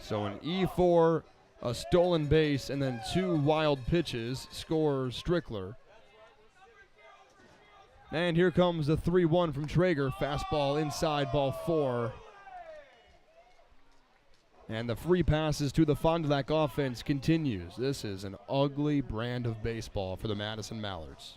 So an E4, a stolen base, and then 2 wild pitches scores Strickler. And here comes the 3-1 from Traeger. Fastball inside, ball 4. And the free passes to the Fond du Lac offense continues. This is an ugly brand of baseball for the Madison Mallards.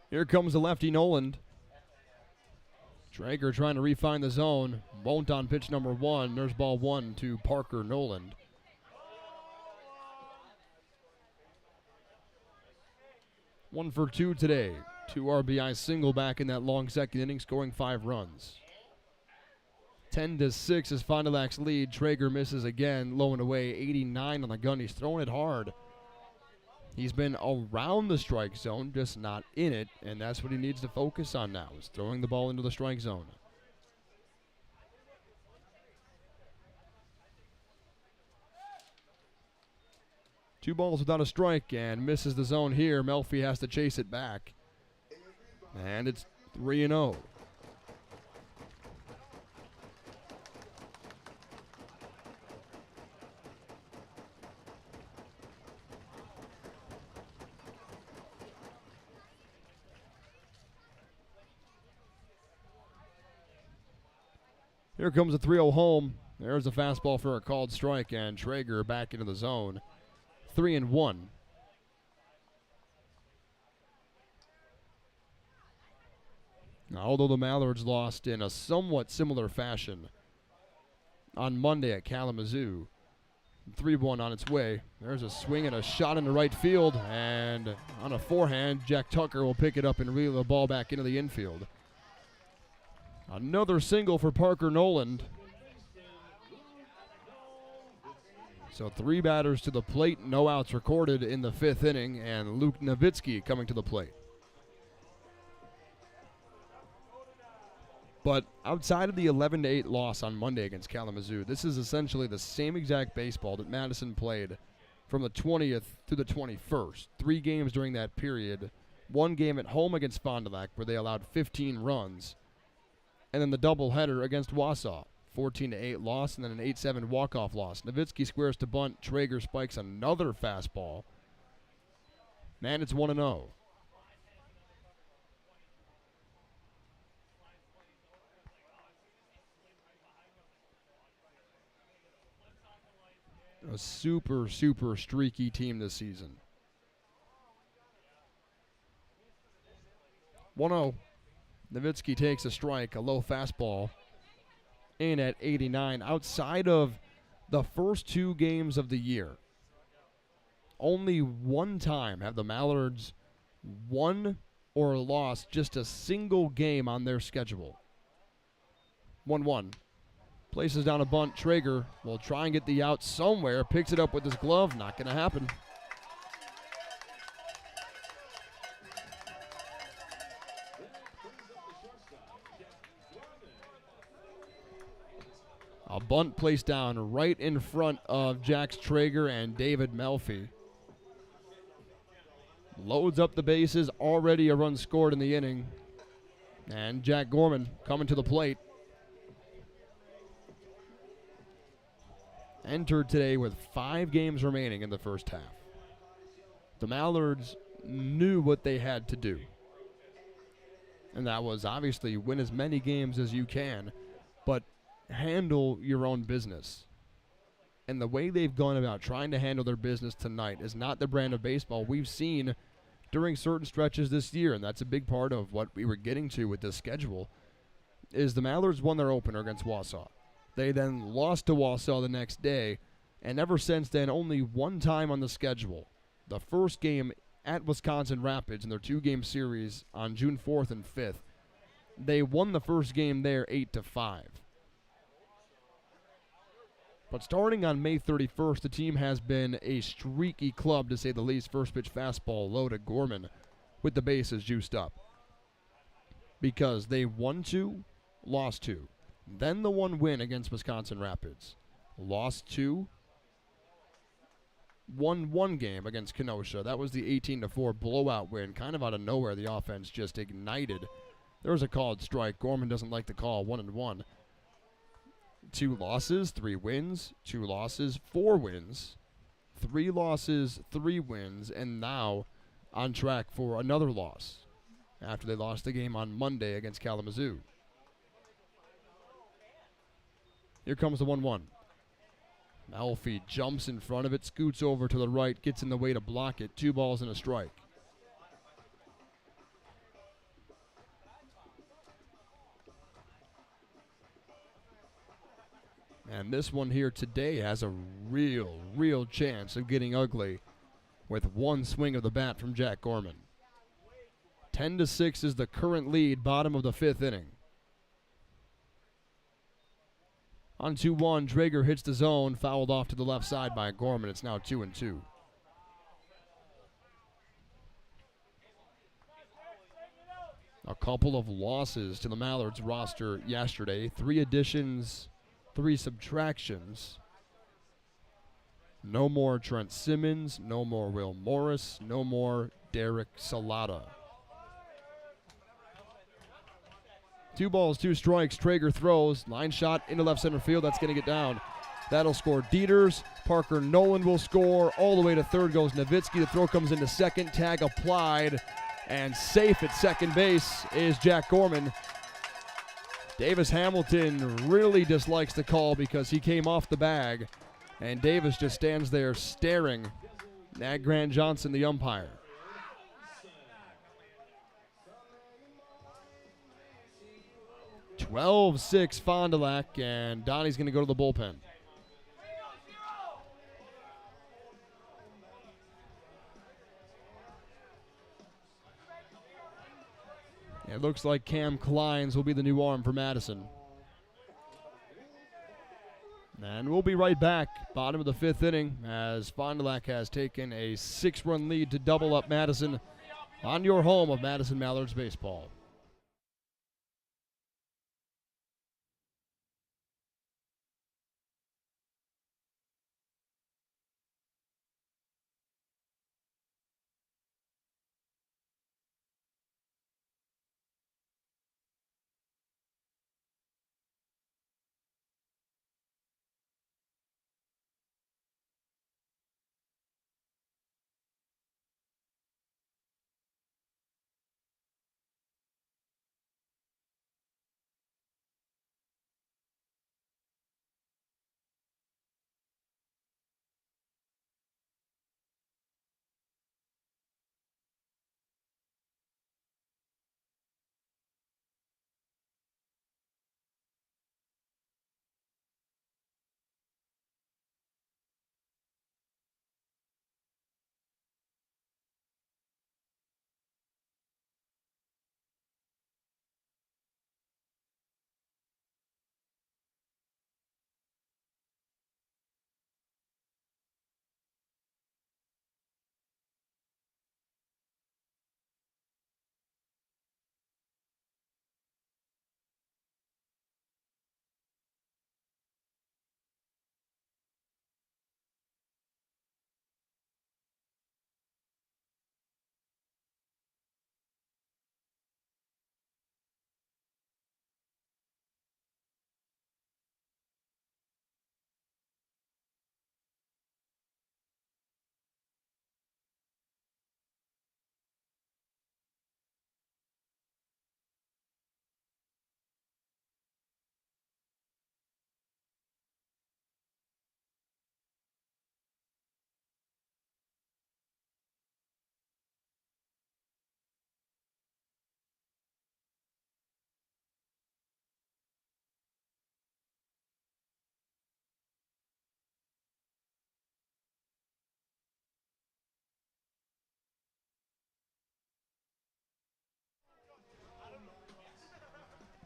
Here comes the lefty Noland. Traeger trying to refine the zone. Won't on pitch number 1. There's ball 1 to Parker Noland. One for 2 today. 2 RBI single back in that long second inning, scoring 5 runs. 10-6 is Fond du Lac's lead. Traeger misses again, low and away. 89 on the gun. He's throwing it hard. He's been around the strike zone, just not in it, and that's what he needs to focus on now, is throwing the ball into the strike zone. 2 balls without a strike and misses the zone here. Melfi has to chase it back. And it's 3-0. Here comes a 3-0 home. There's a fastball for a called strike, and Traeger back into the zone. 3-1. Now, although the Mallards lost in a somewhat similar fashion on Monday at Kalamazoo, 3-1 on its way. There's a swing and a shot into right field, and on a forehand, Jack Tucker will pick it up and reel the ball back into the infield. Another single for Parker Noland. So 3 batters to the plate, no outs recorded in the 5th inning, and Luke Nowitzki coming to the plate. But outside of the 11-8 loss on Monday against Kalamazoo, this is essentially the same exact baseball that Madison played from the 20th to the 21st. 3 games during that period. 1 game at home against Fond du Lac where they allowed 15 runs. And then the doubleheader against Wausau. 14-8 loss and then an 8-7 walk-off loss. Nowitzki squares to bunt. Traeger spikes another fastball. And it's 1-0. A super, super streaky team this season. 1-0. Nowitzki takes a strike, a low fastball, in at 89. Outside of the first 2 games of the year, only 1 time have the Mallards won or lost just a single game on their schedule. 1-1. Places down a bunt. Traeger will try and get the out somewhere. Picks it up with his glove. Not going to happen. A bunt placed down right in front of Jax Traeger and David Melfi. Loads up the bases. Already a run scored in the inning. And Jack Gorman coming to the plate. Entered today with 5 games remaining in the first half. The Mallards knew what they had to do. And that was obviously win as many games as you can, but handle your own business. And the way they've gone about trying to handle their business tonight is not the brand of baseball we've seen during certain stretches this year, and that's a big part of what we were getting to with this schedule, is the Mallards won their opener against Wausau. They then lost to Wausau the next day, and ever since then, only 1 time on the schedule. The first game at Wisconsin Rapids in their 2-game series on June 4th and 5th. They won the first game there 8-5. But starting on May 31st, the team has been a streaky club, to say the least. First pitch fastball low to Gorman with the bases juiced up. Because they won 2, lost 2. Then the 1 win against Wisconsin Rapids. Lost 2. Won 1 game against Kenosha. That was the 18-4 blowout win. Kind of out of nowhere, the offense just ignited. There was a called strike. Gorman doesn't like the call. 1-1. 2 losses, 3 wins. 2 losses, 4 wins. 3 losses, 3 wins. And now on track for another loss after they lost the game on Monday against Kalamazoo. Here comes the 1-1. Melfi jumps in front of it, scoots over to the right, gets in the way to block it. 2 balls and a strike. And this one here today has a real chance of getting ugly with 1 swing of the bat from Jack Gorman. 10-6 is the current lead, bottom of the 5th inning. On 2-1, Traeger hits the zone, fouled off to the left side by Gorman. It's now 2-2. A couple of losses to the Mallards roster yesterday. 3 additions, 3 subtractions. No more Trent Simmons, no more Will Morris, no more Derek Salata. 2 balls, 2 strikes. Traeger throws. Line shot into left center field. That's going to get down. That'll score Dieters. Parker Nolan will score. All the way to third goes Nowitzki. The throw comes into second. Tag applied. And safe at second base is Jack Gorman. Davis Hamilton really dislikes the call because he came off the bag. And Davis just stands there staring at Grant Johnson, the umpire. "12-6 Fond du Lac, and Donnie's going to go to the bullpen. It looks like Cam Kleins will be the new arm for Madison. And we'll be right back, bottom of the 5th inning, as Fond du Lac has taken a 6-run lead to double up Madison on your home of Madison Mallards baseball.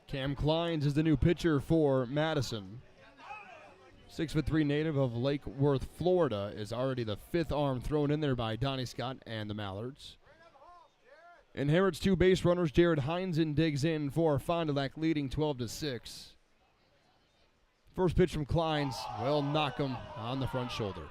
Cam Kleins is the new pitcher for Madison. 6'3" native of Lake Worth, Florida, is already the 5th arm thrown in there by Donnie Scott and the Mallards. Inherits 2 base runners. Jared Heinzen digs in for Fond du Lac, leading 12-6. First pitch from Kleins will knock him on the front shoulder.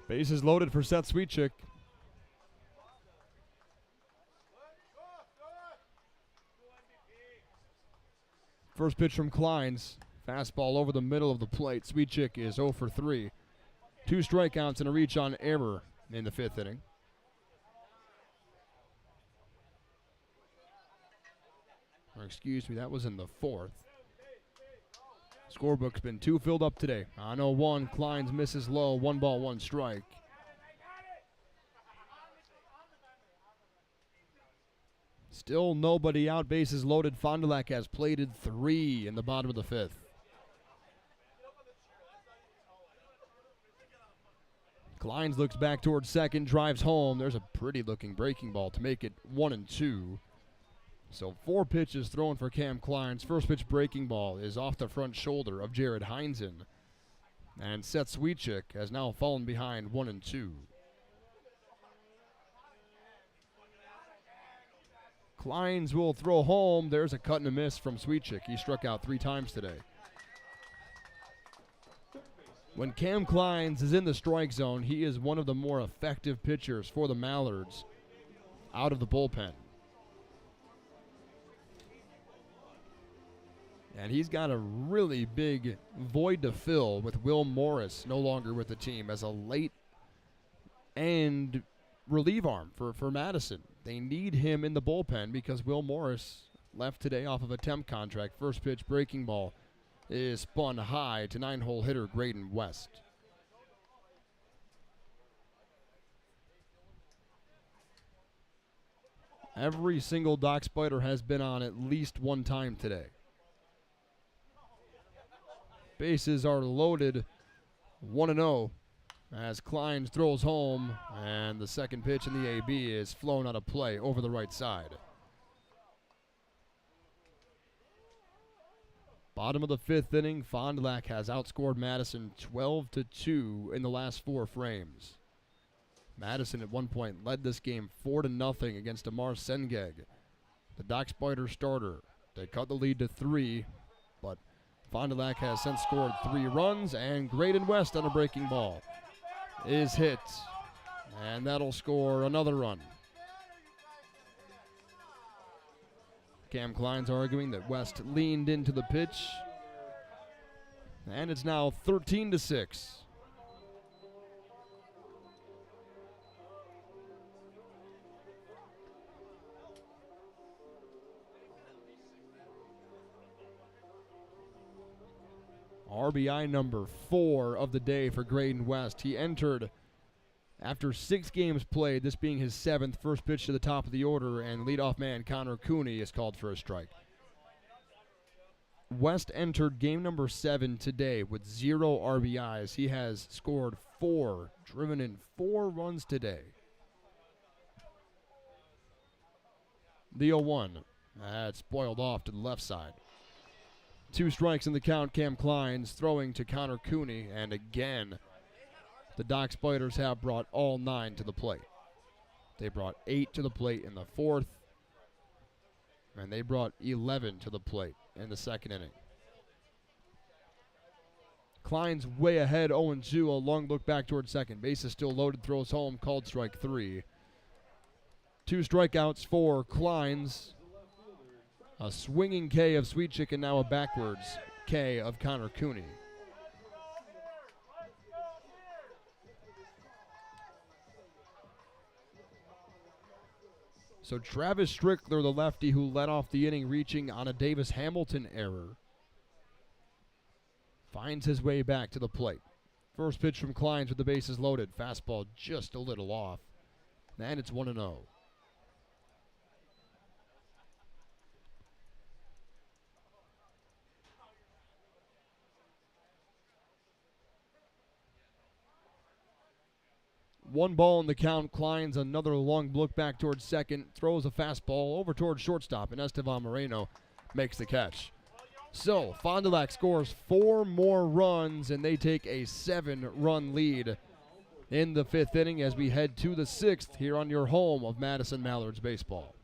Bases loaded for Seth Sweetchick. First pitch from Kleins. Fastball over the middle of the plate. Sweetchick is 0 for 3. 2 strikeouts and a reach on error in the 5th inning. Or excuse me, that was in the 4th. Scorebook's been 2 filled up today. On 0-1, Kleins misses low. 1 ball, 1 strike. Still nobody out, bases loaded. Fond du Lac has plated 3 in the bottom of the 5th. Kleins looks back towards second, drives home. There's a pretty looking breaking ball to make it 1-2. So 4 pitches thrown for Cam Kleins. First pitch breaking ball is off the front shoulder of Jared Heinzen. And Seth Sweetchick has now fallen behind 1-2. Kleins will throw home. There's a cut and a miss from Sweetchick. He struck out 3 times today. When Cam Kleins is in the strike zone, he is one of the more effective pitchers for the Mallards out of the bullpen. And he's got a really big void to fill with Will Morris no longer with the team as a late end relief arm for Madison. They need him in the bullpen because Will Morris left today off of a temp contract. First pitch breaking ball is spun high to 9-hole hitter Graydon West. Every single Doc Spider has been on at least one time today. Bases are loaded, 1-0 as Kleins throws home, and the second pitch in the AB is flown out of play over the right side. Bottom of the 5th inning, Fond du Lac has outscored Madison 12-2 in the last 4 frames. Madison at one point led this game 4-0 against Amar Sengeg, the Doc Spider starter. They cut the lead to 3, but Fond du Lac has since scored 3 runs, and Graydon West on a breaking ball is hit, and that'll score another run. Cam Kleins arguing that West leaned into the pitch, and it's now 13-6. RBI number 4 of the day for Graydon West. He entered after 6 games played, this being his 7th. First pitch to the top of the order, and leadoff man Connor Cooney is called for a strike. West entered game number 7 today with 0 RBIs. He has scored 4, driven in 4 runs today. The 0-1. That's spoiled off to the left side. 2 strikes in the count. Cam Kleins throwing to Connor Cooney, and again, the Doc Spiders have brought all 9 to the plate. They brought 8 to the plate in the 4th, and they brought 11 to the plate in the 2nd inning. Kleins way ahead, 0-2, a long look back toward second. Base is still loaded, throws home, called strike 3. 2 strikeouts for Kleins. A swinging K of Sweetchick, and now a backwards K of Connor Cooney. So Travis Strickler, the lefty who led off the inning, reaching on a Davis Hamilton error, finds his way back to the plate. First pitch from Kleins with the bases loaded. Fastball just a little off. And it's 1-0. One ball in the count. Kleins, another long look back towards second, throws a fastball over towards shortstop, and Estevan Moreno makes the catch. So Fond du Lac scores 4 more runs, and they take a 7-run lead in the 5th inning as we head to the 6th here on your home of Madison Mallards baseball.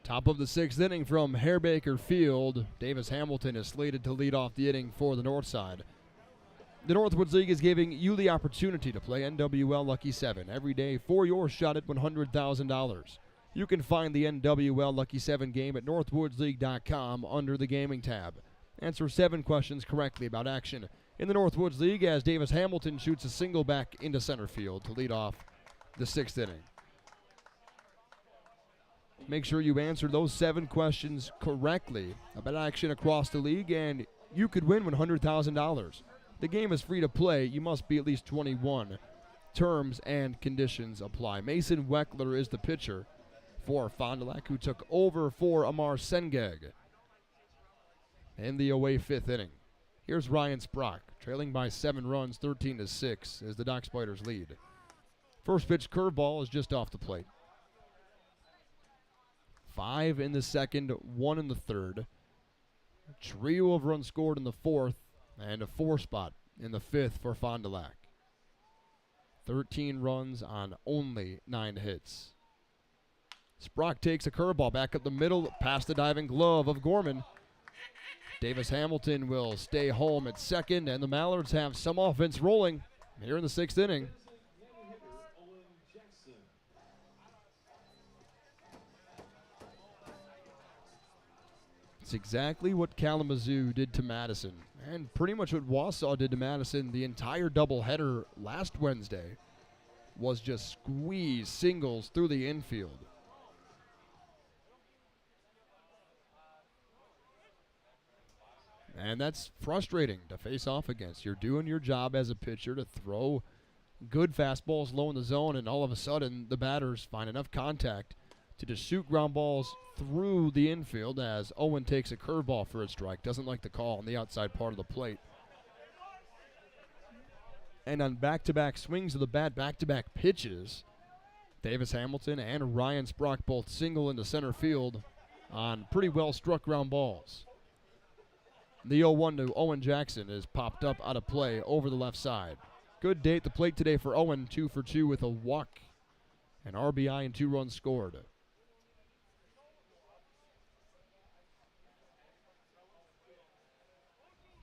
Top of the 6th inning from Herr-Baker Field. Davis Hamilton is slated to lead off the inning for the North Side. The Northwoods League is giving you the opportunity to play NWL Lucky 7 every day for your shot at $100,000. You can find the NWL Lucky 7 game at northwoodsleague.com under the Gaming tab. Answer 7 questions correctly about action in the Northwoods League as Davis Hamilton shoots a single back into center field to lead off the 6th inning. Make sure you answer those 7 questions correctly about action across the league, and you could win $100,000. The game is free to play. You must be at least 21. Terms and conditions apply. Mason Weckler is the pitcher for Fond du Lac, who took over for Amar Sengeg in the away 5th inning. Here's Ryan Sprock, trailing by 7 runs, 13-6, as the Dock Spiders lead. First pitch curveball is just off the plate. 5 in the 2nd, 1 in the 3rd. A trio of runs scored in the 4th, and a 4 spot in the 5th for Fond du Lac. 13 runs on only 9 hits. Sprock takes a curveball back up the middle, past the diving glove of Gorman. Davis Hamilton will stay home at second, and the Mallards have some offense rolling here in the 6th inning. It's exactly what Kalamazoo did to Madison, and pretty much what Wausau did to Madison. The entire doubleheader last Wednesday was just squeeze singles through the infield. And that's frustrating to face off against. You're doing your job as a pitcher to throw good fastballs low in the zone, and all of a sudden the batters find enough contact to just shoot ground balls through the infield as Owen takes a curveball for a strike. Doesn't like the call on the outside part of the plate. And on back-to-back swings of the bat, back-to-back pitches, Davis Hamilton and Ryan Sprock both single into center field on pretty well-struck ground balls. The 0-1 to Owen Jackson is popped up out of play over the left side. Good day at the plate today for Owen, 2 for 2 with a walk, an RBI, and 2 runs scored.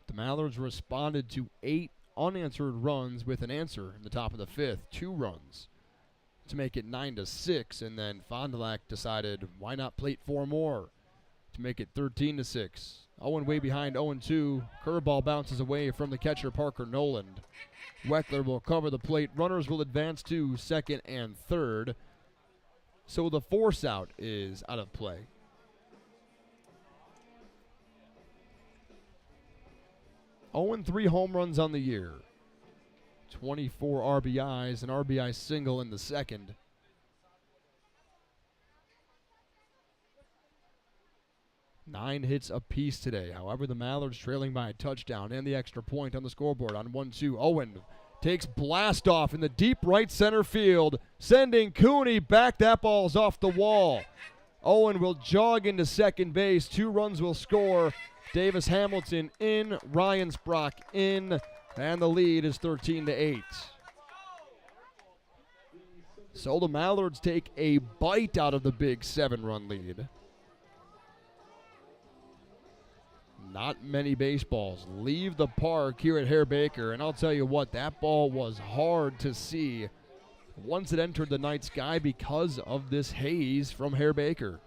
The Mallards responded to 8 unanswered runs with an answer in the top of the 5th, 2 runs to make it 9-6, and then Fond du Lac decided why not plate 4 more to make it 13-6. Owen way behind 0-2. Curveball bounces away from the catcher Parker Noland. Weckler will cover the plate. Runners will advance to second and third. So the force out is out of play. Owen 3 home runs on the year. 24 RBIs, an RBI single in the 2nd. Nine hits apiece today. However, the Mallards trailing by a touchdown and the extra point on the scoreboard on 1-2. Owen takes blast off in the deep right center field, sending Cooney back. That ball's off the wall. Owen will jog into second base. 2 runs will score. Davis Hamilton in, Ryan Sprock in, and the lead is 13-8. So the Mallards take a bite out of the big 7-run lead. Not many baseballs leave the park here at Herr-Baker, and I'll tell you what, that ball was hard to see once it entered the night sky because of this haze from Herr-Baker.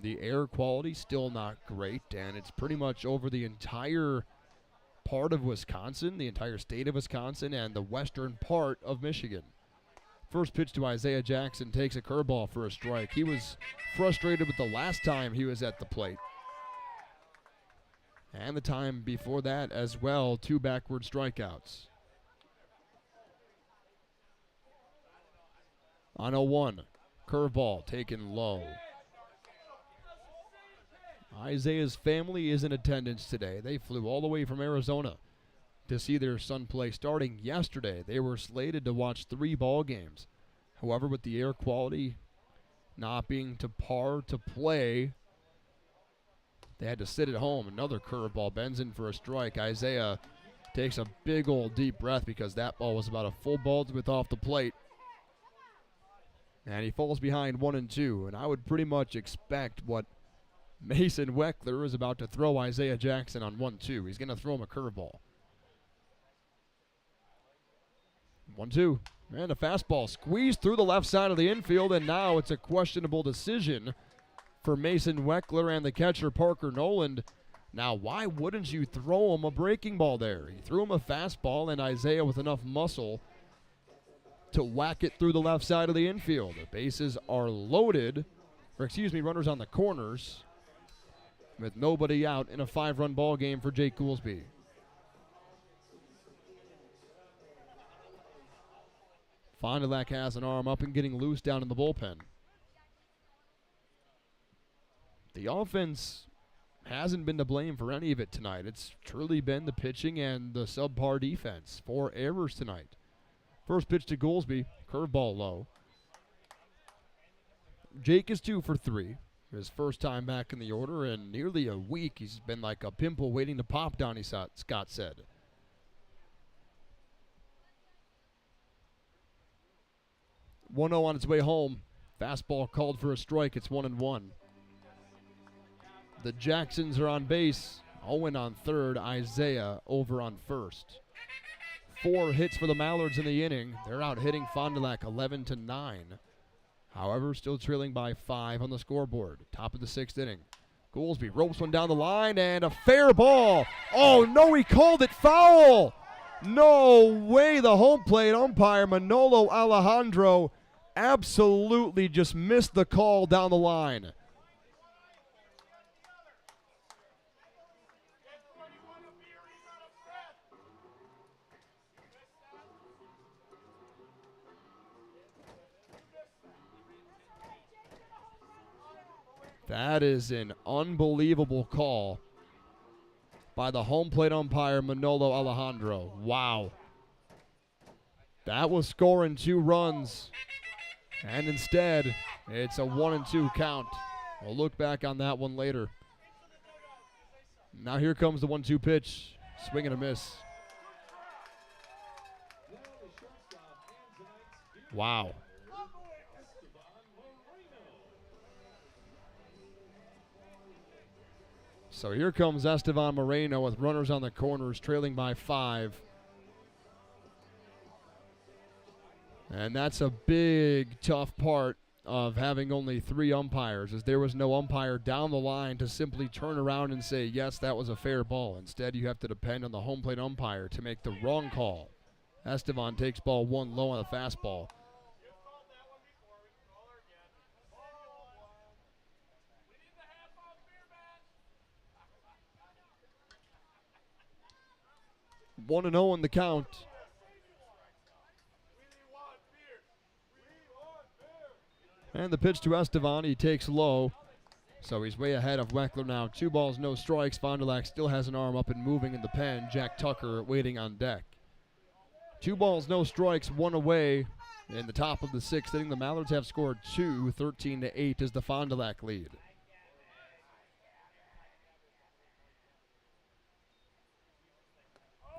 The air quality still not great, and it's pretty much over the entire part of Wisconsin, the entire state of Wisconsin, and the western part of Michigan. First pitch to Isaiah Jackson takes a curveball for a strike. He was frustrated with the last time he was at the plate. And the time before that as well, 2 backward strikeouts. On 0-1, curveball taken low. Isaiah's family is in attendance today. They flew all the way from Arizona to see their son play. Starting yesterday, they were slated to watch 3 ball games. However, with the air quality not being to par to play, they had to sit at home. Another curveball bends in for a strike. Isaiah takes a big old deep breath because that ball was about a full ball's width off the plate. And he falls behind 1-2. And I would pretty much expect what Mason Weckler is about to throw Isaiah Jackson on 1-2. He's going to throw him a curveball. 1-2. And a fastball squeezed through the left side of the infield, and now it's a questionable decision for Mason Weckler and the catcher Parker Noland. Now, why wouldn't you throw him a breaking ball there? He threw him a fastball, and Isaiah with enough muscle to whack it through the left side of the infield. The bases are loaded, runners on the corners, with nobody out in a 5-run ball game for Jake Goolsby. Fond du Lac has an arm up and getting loose down in the bullpen. The offense hasn't been to blame for any of it tonight. It's truly been the pitching and the subpar defense. 4 errors tonight. First pitch to Goolsby, curveball low. Jake is 2 for 3. His first time back in the order in nearly a week. He's been like a pimple waiting to pop, Donnie Scott said. 1-0 on its way home. Fastball called for a strike. It's 1-1. The Jacksons are on base. Owen on third. Isaiah over on first. 4 hits for the Mallards in the inning. They're out hitting Fond du Lac 11-9. However, still trailing by 5 on the scoreboard. Top of the 6th inning. Goolsby ropes one down the line and a fair ball. Oh no, he called it foul. No way. The home plate umpire Manolo Alejandro absolutely just missed the call down the line. That is an unbelievable call by the home plate umpire Manolo Alejandro. Wow. That was scoring 2 runs. And instead, it's a 1-2 count. We'll look back on that one later. Now here comes the 1-2 pitch. Swing and a miss. Wow. So here comes Estevan Moreno with runners on the corners, trailing by 5. And that's a big, tough part of having only 3 umpires, as there was no umpire down the line to simply turn around and say, yes, that was a fair ball. Instead, you have to depend on the home plate umpire to make the wrong call. Estevan takes ball 1 low on the fastball. One and 0 in the count. And the pitch to Estevan, he takes low. So he's way ahead of Weckler now. 2 balls, no strikes. Fond du Lac still has an arm up and moving in the pen. Jack Tucker waiting on deck. 2 balls, no strikes, 1 away in the top of the 6th inning. The Mallards have scored 2. 13-8 is the Fond du Lac lead.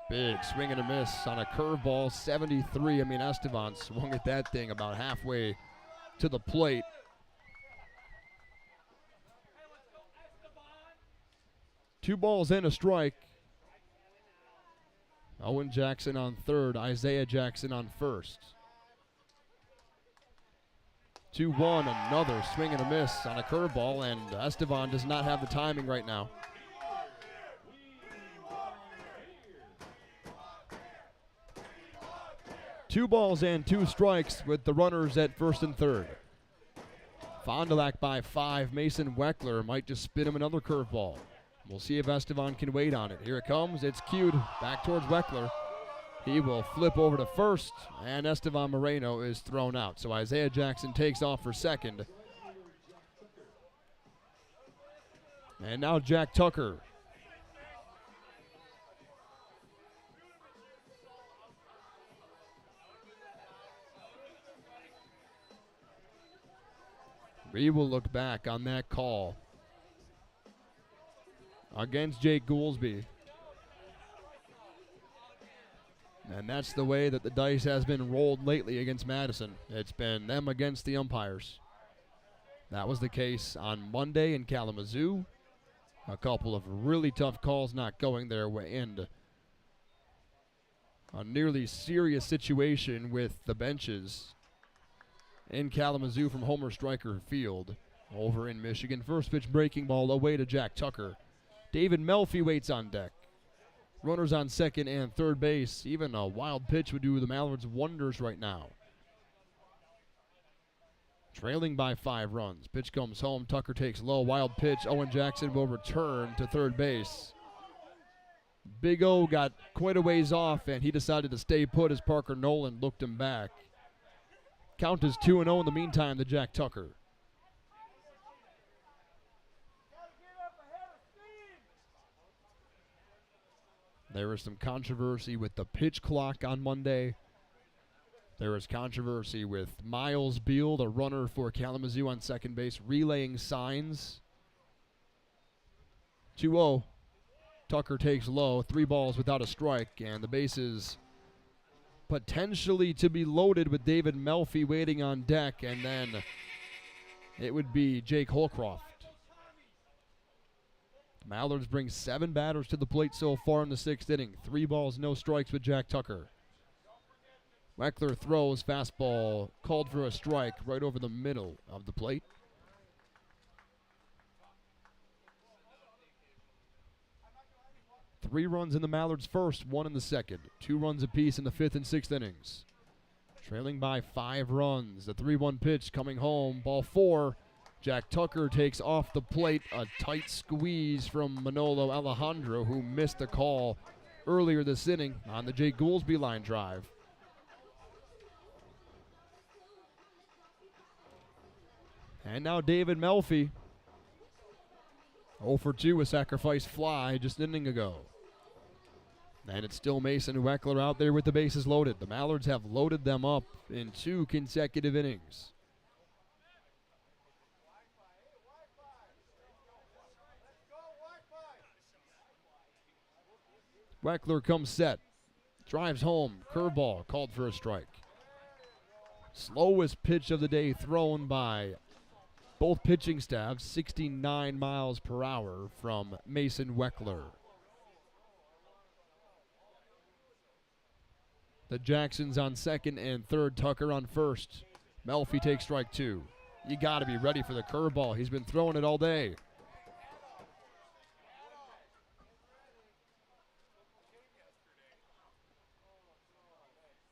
Big swing and a miss on a curveball, 73. I mean, Estevan swung at that thing about halfway to the plate. Two balls and a strike. Owen Jackson on third, Isaiah Jackson on first. 2-1, another swing and a miss on a curveball, and Estevan does not have the timing right now. Two balls and 2 strikes with the runners at first and third. Fond du Lac by 5. Mason Weckler might just spin him another curveball. We'll see if Estevan can wait on it. Here it comes. It's cued back towards Weckler. He will flip over to first, and Estevan Moreno is thrown out. So Isaiah Jackson takes off for second. And now Jack Tucker. We will look back on that call against Jake Goolsby. And that's the way that the dice has been rolled lately against Madison. It's been them against the umpires. That was the case on Monday in Kalamazoo. A couple of really tough calls not going their way, and a nearly serious situation with the benches in Kalamazoo from Herr-Baker Field over in Michigan. First pitch breaking ball away to Jack Tucker. David Melfi waits on deck. Runners on second and third base. Even a wild pitch would do the Mallards wonders right now. Trailing by 5 runs. Pitch comes home. Tucker takes low. Wild pitch. Owen Jackson will return to third base. Big O got quite a ways off, and he decided to stay put as Parker Nolan looked him back. Count is 2-0 in the meantime to Jack Tucker. There was some controversy with the pitch clock on Monday. There was controversy with Miles Beal, the runner for Kalamazoo on second base, relaying signs. 2-0. Tucker takes low, 3 balls without a strike, and the bases potentially to be loaded with David Melfi waiting on deck, and then it would be Jake Holcroft. The Mallards bring 7 batters to the plate so far in the 6th inning. 3 balls, no strikes with Jack Tucker. Weckler throws, fastball called for a strike right over the middle of the plate. Three runs in the Mallards' first, 1 in the second. 2 runs apiece in the 5th and 6th innings. Trailing by 5 runs. The 3-1 pitch coming home. Ball 4. Jack Tucker takes off the plate. A tight squeeze from Manolo Alejandro, who missed a call earlier this inning on the Jake Goolsby line drive. And now David Melfi. 0 for 2, a sacrifice fly just an inning ago. And it's still Mason Weckler out there with the bases loaded. The Mallards have loaded them up in 2 consecutive innings. Weckler comes set. Drives home. Curveball called for a strike. Slowest pitch of the day thrown by both pitching staffs, 69 miles per hour from Mason Weckler. The Jacksons on second and third, Tucker on first. Melfi takes strike 2. You got to be ready for the curveball. He's been throwing it all day.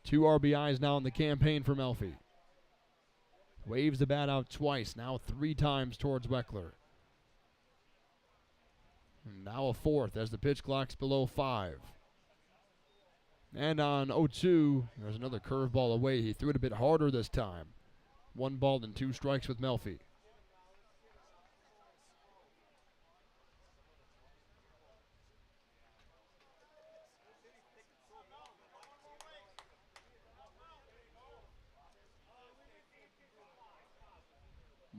Two RBIs now in the campaign for Melfi. Waves the bat out twice, now 3 times towards Weckler. And now a 4th as the pitch clock's below 5. And on 0-2, there's another curveball away. He threw it a bit harder this time. 1 ball and 2 strikes with Melfi.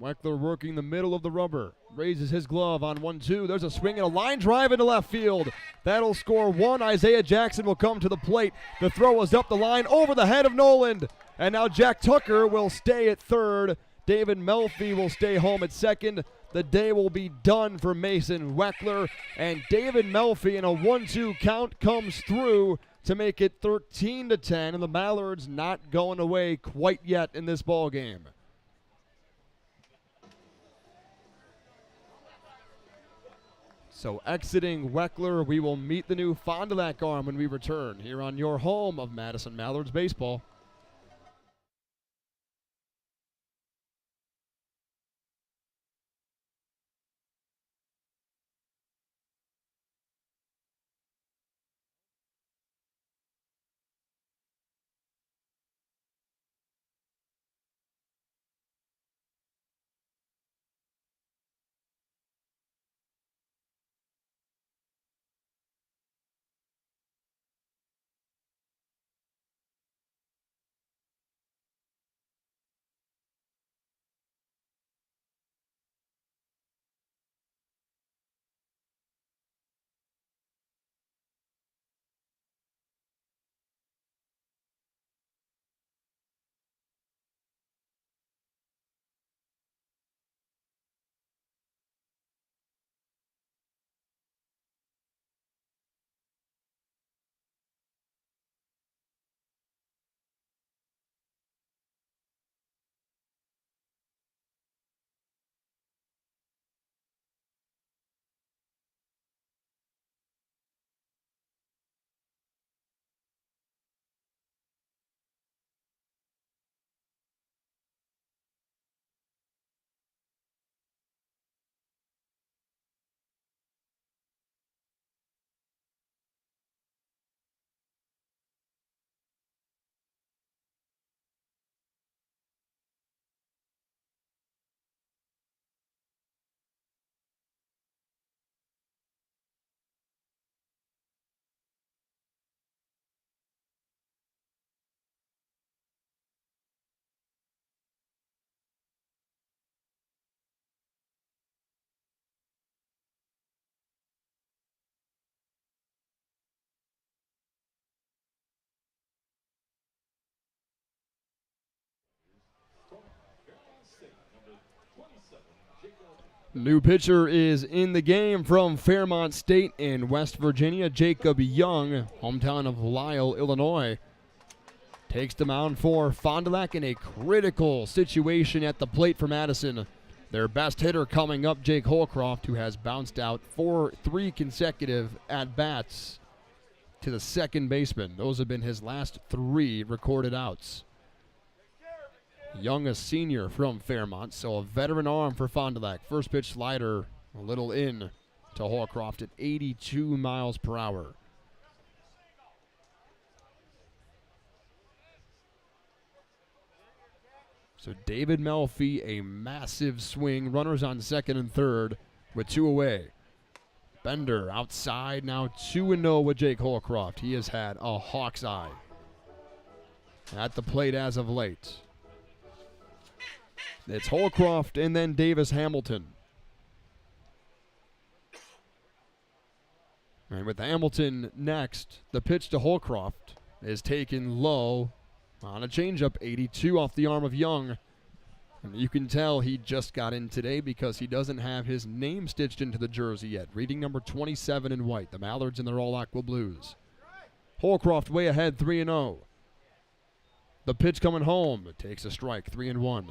Weckler working the middle of the rubber. Raises his glove on 1-2. There's a swing and a line drive into left field. That'll score 1. Isaiah Jackson will come to the plate. The throw is up the line over the head of Noland. And now Jack Tucker will stay at third. David Melfi will stay home at second. The day will be done for Mason Weckler. And David Melfi in a 1-2 count comes through to make it 13-10. And the Mallards not going away quite yet in this ball game. So exiting Weckler, we will meet the new Fond du Lac arm when we return here on your home of Madison Mallards baseball. New pitcher is in the game from Fairmont State in West Virginia. Jacob Young, hometown of Lisle, Illinois, takes the mound for Fond du Lac in a critical situation at the plate for Madison. Their best hitter coming up, Jake Holcroft, who has bounced out for 3 consecutive at-bats to the second baseman. Those have been his last 3 recorded outs. Young, a senior from Fairmont, so a veteran arm for Fond du Lac. First pitch slider, a little in to Holcroft at 82 miles per hour. So David Melfi, a massive swing. Runners on second and third with 2 away. Bender outside, now 2-0 with Jake Holcroft. He has had a hawk's eye at the plate as of late. It's Holcroft and then Davis Hamilton. And with Hamilton next, the pitch to Holcroft is taken low on a changeup, 82 off the arm of Young. And you can tell he just got in today because he doesn't have his name stitched into the jersey yet. Reading number 27 in white, the Mallards and their all-aqua blues. Holcroft way ahead, 3-0. The pitch coming home, it takes a strike, 3-1.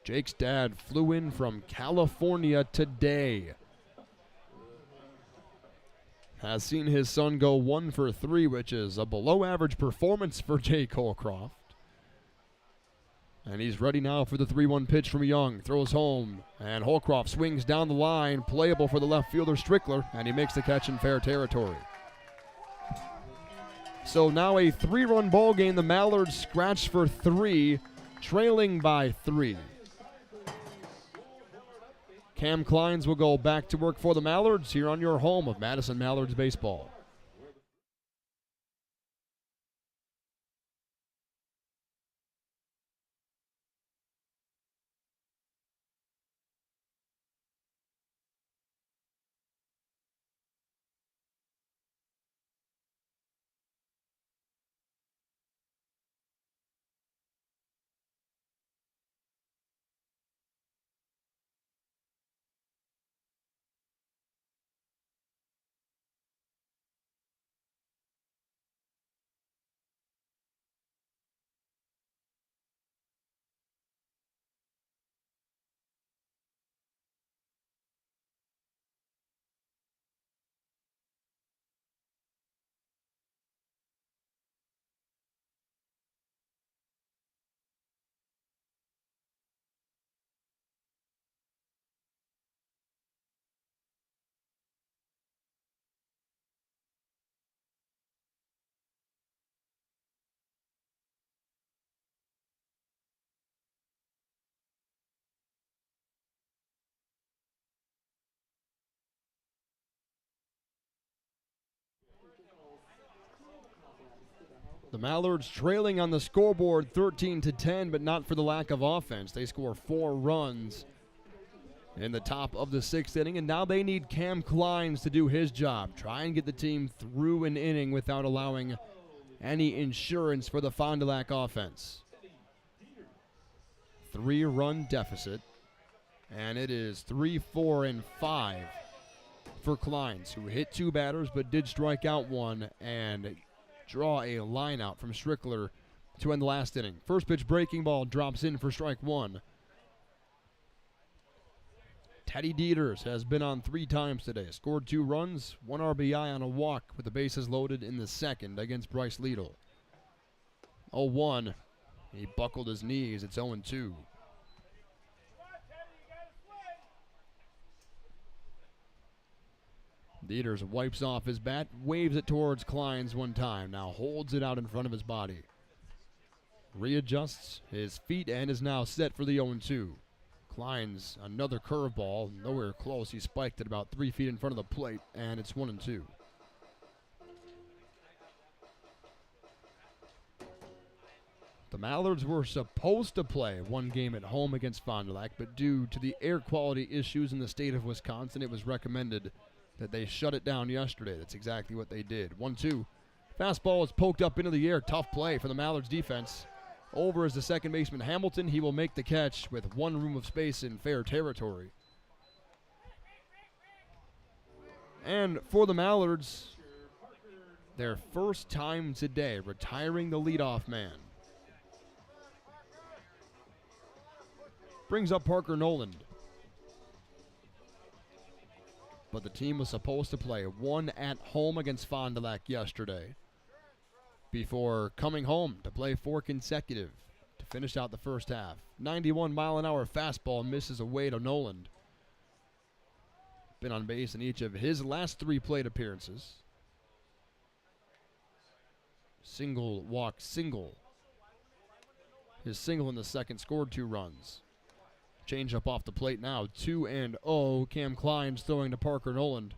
Jake's dad flew in from California today. Has seen his son go 1 for 3, which is a below-average performance for Jake Holcroft. And he's ready now for the 3-1 pitch from Young. Throws home, and Holcroft swings down the line, playable for the left fielder Strickler, and he makes the catch in fair territory. So now a 3-run ball game. The Mallards scratch for 3, trailing by 3. Cam Kleins will go back to work for the Mallards here on your home of Madison Mallards baseball. The Mallards trailing on the scoreboard 13-10, but not for the lack of offense. They score 4 runs in the top of the 6th inning, and now they need Cam Kleins to do his job. Try and get the team through an inning without allowing any insurance for the Fond du Lac offense. 3-run deficit, and it is 3, 4, and 5 for Kleins, who hit 2 batters but did strike out 1 and draw a line out from Strickler to end the last inning. First pitch breaking ball drops in for strike 1. Teddy Dieters has been on 3 times today. Scored 2 runs, 1 RBI on a walk with the bases loaded in the second against Bryce Liedl. 0-1. He buckled his knees. It's 0-2. Dieters wipes off his bat, waves it towards Kleins 1 time, now holds it out in front of his body. Readjusts his feet and is now set for the 0-2. Kleins, another curveball, nowhere close. He spiked it about 3 feet in front of the plate, and it's 1-2. The Mallards were supposed to play 1 game at home against Fond du Lac, but due to the air quality issues in the state of Wisconsin, it was recommended that they shut it down yesterday. That's exactly what they did. 1-2. Fastball is poked up into the air. Tough play for the Mallards defense. Over is the second baseman Hamilton. He will make the catch with one room of space in fair territory. And for the Mallards, their first time today retiring the leadoff man. Brings up Parker Noland. But the team was supposed to play one at home against Fond du Lac yesterday before coming home to play 4 consecutive to finish out the first half. 91-mile-an-hour fastball misses away to Noland. Been on base in each of his last 3 plate appearances. Single, walk, single. His single in the second scored 2 runs. Change up off the plate now, 2-0. Cam Klein's throwing to Parker Noland.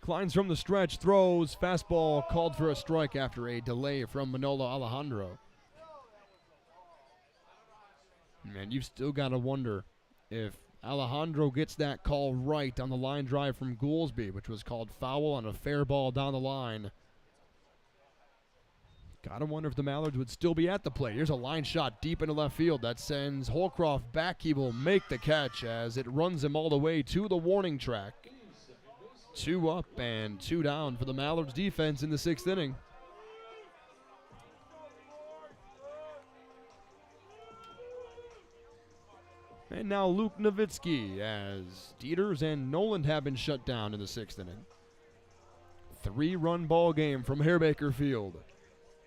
Klein's from the stretch, throws, fastball called for a strike after a delay from Manolo Alejandro. Man, you've still got to wonder if Alejandro gets that call right on the line drive from Goolsby, which was called foul on a fair ball down the line. Gotta wonder if the Mallards would still be at the plate. Here's a line shot deep into left field that sends Holcroft back. He will make the catch as it runs him all the way to the warning track. 2 up and 2 down for the Mallards defense in the 6th inning. And now Luke Nowitzki, as Dieters and Noland have been shut down in the 6th inning. 3-run ball game from Herr-Baker Field.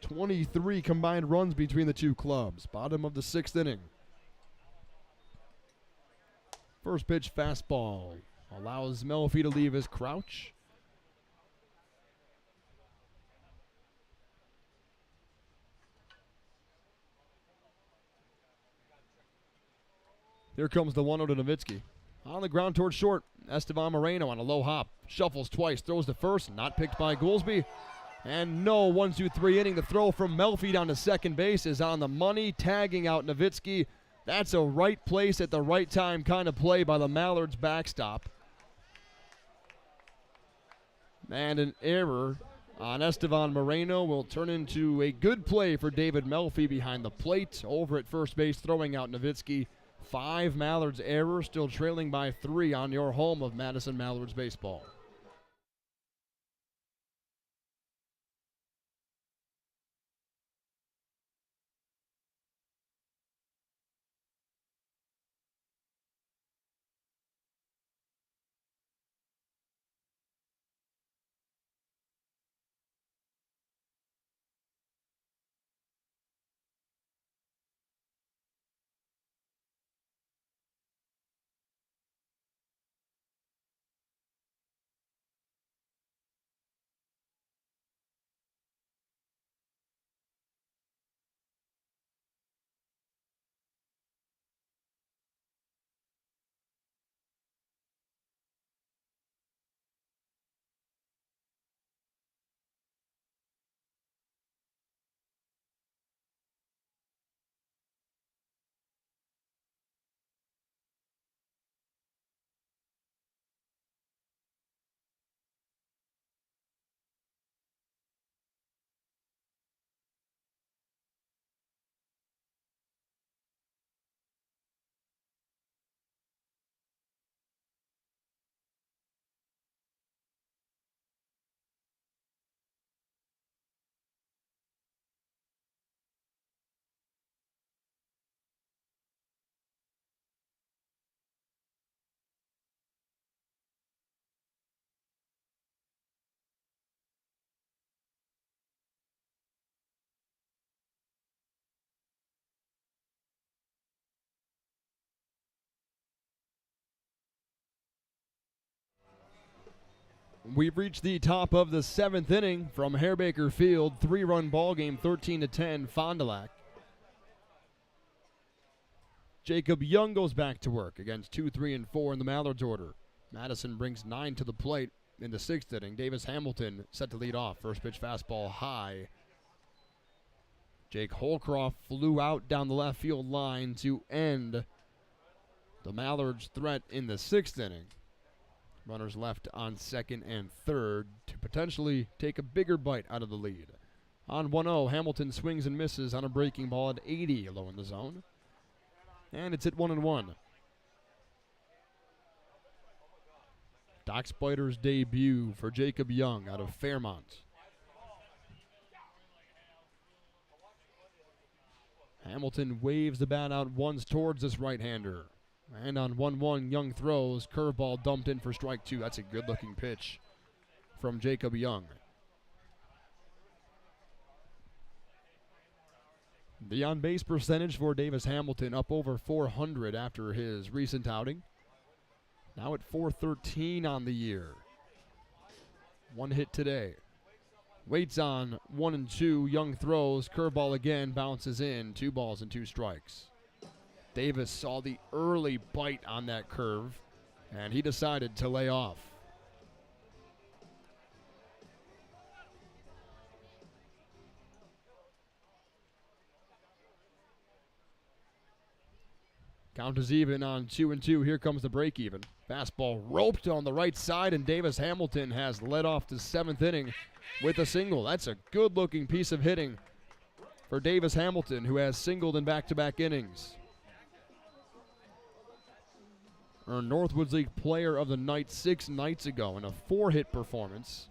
23 combined runs between the 2 clubs. Bottom of the 6th inning. First pitch fastball allows Melfi to leave his crouch. Here comes the 1-0 to Nowitzki. On the ground towards short. Estevan Moreno on a low hop. Shuffles twice. Throws to first. Not picked by Goolsby. And no 1-2-3 inning. The throw from Melfi down to second base is on the money. Tagging out Nowitzki. That's a right place at the right time kind of play by the Mallards backstop. And an error on Estevan Moreno will turn into a good play for David Melfi behind the plate. Over at first base, throwing out Nowitzki. 5 Mallards errors, still trailing by 3 on your home of Madison Mallards baseball. We've reached the top of the 7th inning from Herr-Baker Field. 3-run ball game, 13-10, Fond du Lac. Jacob Young goes back to work against 2, 3, and 4 in the Mallards order. Madison brings 9 to the plate in the 6th inning. Davis Hamilton set to lead off. First pitch fastball high. Jake Holcroft flew out down the left field line to end The Mallards' threat in the 6th inning. Runners left on 2nd and 3rd to potentially take a bigger bite out of the lead. On 1-0, Hamilton swings and misses on a breaking ball at 80, low in the zone. And it's hit 1-1. Doc Spider's debut for Jacob Young out of Fairmont. Hamilton waves the bat out once towards this right-hander. And on 1-1, Young throws. Curveball dumped in for strike 2. That's a good-looking pitch from Jacob Young. The on-base percentage for Davis Hamilton up over 400 after his recent outing. Now at 413 on the year. 1 hit today. Waits on 1-2. Young throws. Curveball again. Bounces in. 2 balls and 2 strikes. Davis saw the early bite on that curve, and he decided to lay off. Count is even on 2-2. Here comes the break even. Fastball roped on the right side, and Davis Hamilton has led off the 7th inning with a single. That's a good-looking piece of hitting for Davis Hamilton, who has singled in back-to-back innings. Earned Northwoods League Player of the Night 6 nights ago in a 4-hit performance.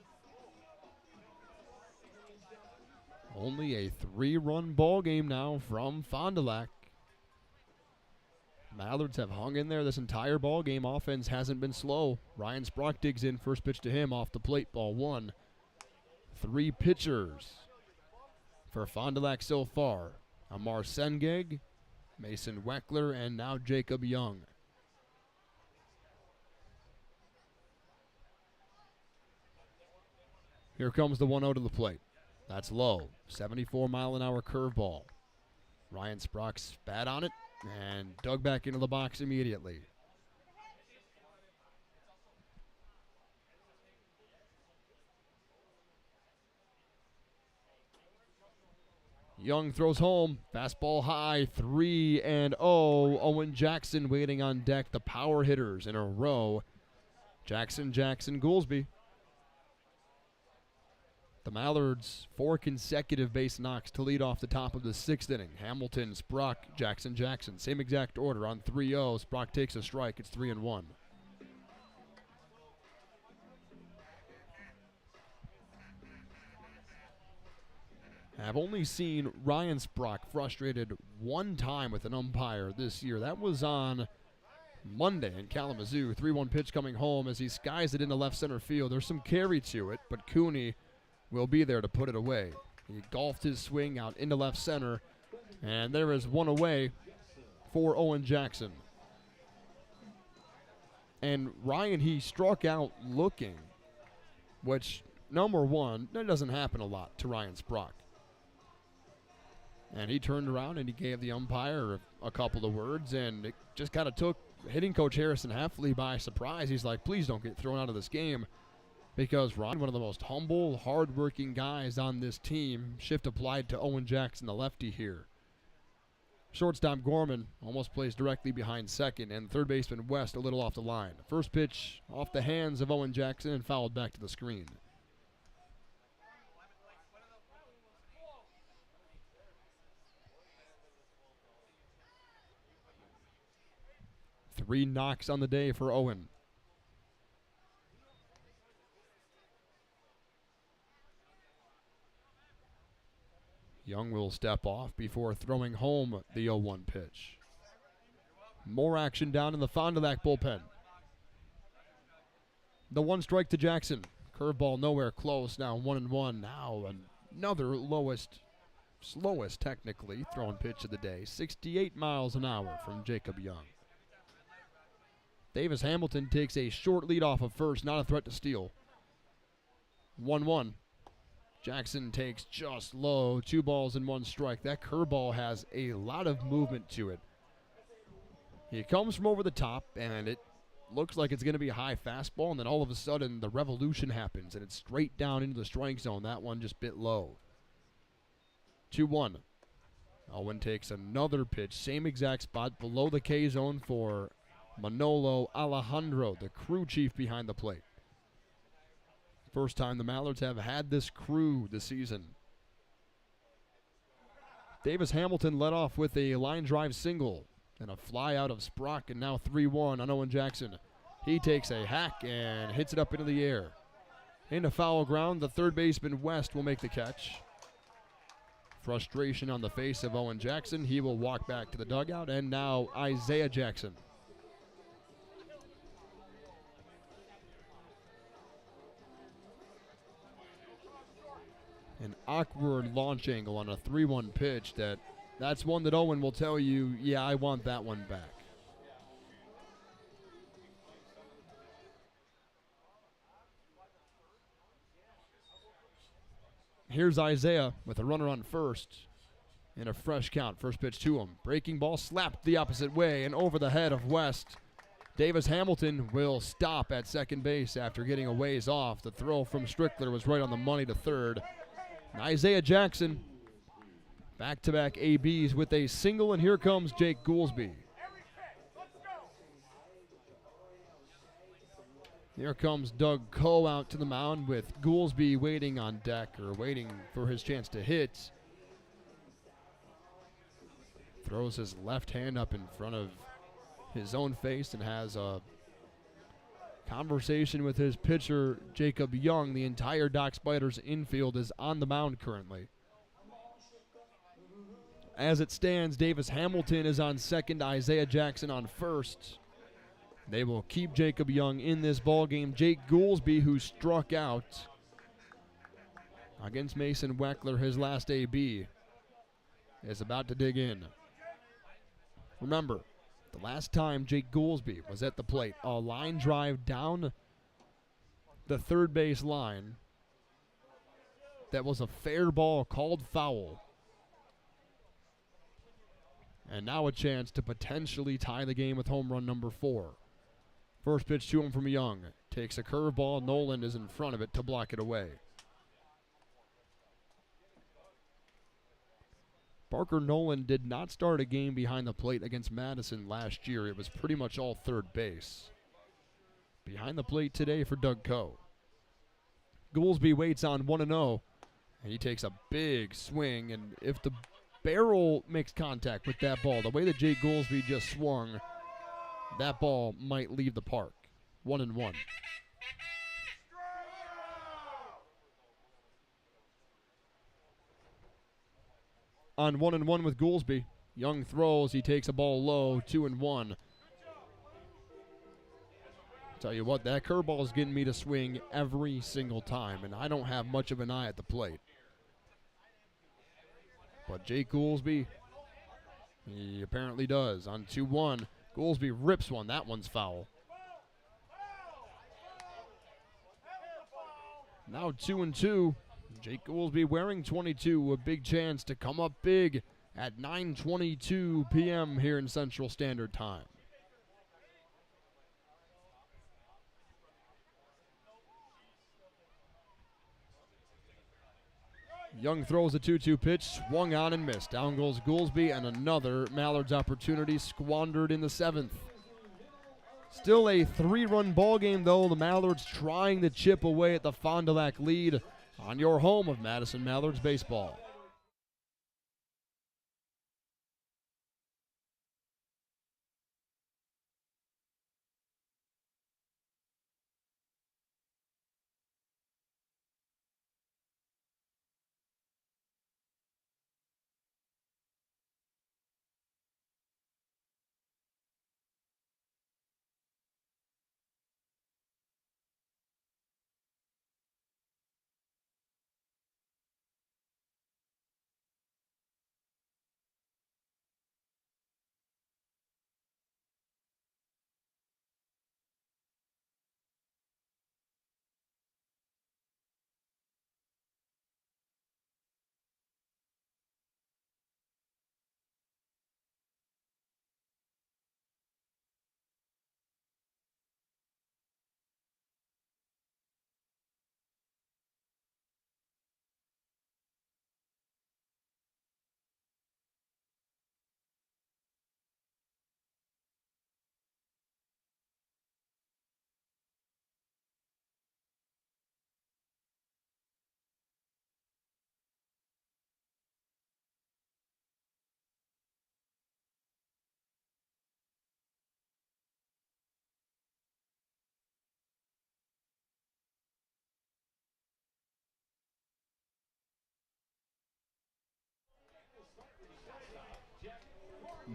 Only a 3-run ball game now from Fond du Lac. Mallards have hung in there this entire ball game. Offense hasn't been slow. Ryan Sprock digs in. First pitch to him off the plate. Ball 1. 3 pitchers for Fond du Lac so far. Amar Sengeg, Mason Weckler, and now Jacob Young. Here comes the 1-0 to the plate. That's low. 74-mile-an-hour curveball. Ryan Sprock spat on it and dug back into the box immediately. Young throws home. Fastball high. 3-0. Owen Jackson waiting on deck. The power hitters in a row. Jackson, Goolsby. The Mallards, 4 consecutive base knocks to lead off the top of the 6th inning. Hamilton, Sprock, Jackson. Same exact order on 3-0. Sprock takes a strike. It's 3-1. I've only seen Ryan Sprock frustrated 1 time with an umpire this year. That was on Monday in Kalamazoo. 3-1 pitch coming home as he skies it into left center field. There's some carry to it, but Cooney will be there to put it away. He golfed his swing out into left center, and there is 1 away for Owen Jackson. And Ryan, he struck out looking, which, number one, that doesn't happen a lot to Ryan Sprock. And he turned around and he gave the umpire a couple of words, and it just kind of took hitting coach Harrison Heffley by surprise. He's like, please don't get thrown out of this game. Because Ron, one of the most humble, hard-working guys on this team, shift applied to Owen Jackson, the lefty here. Shortstop Gorman almost plays directly behind second, and third baseman West a little off the line. First pitch off the hands of Owen Jackson and fouled back to the screen. Three knocks on the day for Owen. Young will step off before throwing home the 0-1 pitch. More action down in the Fond du Lac bullpen. The 1 strike to Jackson. Curveball nowhere close. Now 1-1. Now another slowest technically thrown pitch of the day. 68 miles an hour from Jacob Young. Davis Hamilton takes a short lead off of first. Not a threat to steal. 1-1. Jackson takes just low. 2 balls and 1 strike. That curveball has a lot of movement to it. He comes from over the top, and it looks like it's going to be a high fastball, and then all of a sudden the revolution happens, and it's straight down into the strike zone. That one just bit low. 2-1. Owen takes another pitch. Same exact spot below the K zone for Manolo Alejandro, the crew chief behind the plate. First time the Mallards have had this crew this season. Davis Hamilton led off with a line drive single and a fly out of Sprock, and now 3-1 on Owen Jackson. He takes a hack and hits it up into the air. Into foul ground, the third baseman West will make the catch. Frustration on the face of Owen Jackson. He will walk back to the dugout, and now Isaiah Jackson. An awkward launch angle on a 3-1 pitch. That's one that Owen will tell you, yeah, I want that one back. Here's Isaiah with a runner on first and a fresh count. First pitch to him. Breaking ball slapped the opposite way and over the head of West. Davis Hamilton will stop at second base after getting a ways off. The throw from Strickler was right on the money to third. And Isaiah Jackson, back-to-back ABs with a single, and here comes Jake Goolsby. Here comes Doug Coe out to the mound with Goolsby waiting on deck, or waiting for his chance to hit. Throws his left hand up in front of his own face and has a conversation with his pitcher, Jacob Young. The entire Doc Spiders infield is on the mound currently. As it stands, Davis Hamilton is on second, Isaiah Jackson on first. They will keep Jacob Young in this ballgame. Jake Goolsby, who struck out against Mason Weckler, his last AB, is about to dig in. Remember, the last time Jake Goolsby was at the plate, a line drive down the third base line that was a fair ball called foul. And now a chance to potentially tie the game with home run number 4. First pitch to him from Young. Takes a curveball. Nolan is in front of it to block it away. Parker Nolan did not start a game behind the plate against Madison last year. It was pretty much all third base. Behind the plate today for Doug Coe. Goolsby waits on 1-0. And he takes a big swing, and if the barrel makes contact with that ball, the way that Jake Goolsby just swung, that ball might leave the park. 1-1. On 1-1 with Goolsby. Young throws. He takes a ball low. 2-1. Tell you what, that curveball is getting me to swing every single time, and I don't have much of an eye at the plate. But Jake Goolsby, he apparently does. On 2-1, Goolsby rips one. That one's foul. Now 2-2. Jake Goolsby wearing 22. A big chance to come up big at 9:22 p.m. here in Central Standard Time. Young throws a 2-2 pitch, swung on and missed. Down goes Goolsby, and another Mallards opportunity squandered in the 7th. Still a 3-run ball game, though. The Mallards trying to chip away at the Fond du Lac lead on your home of Madison Mallards baseball.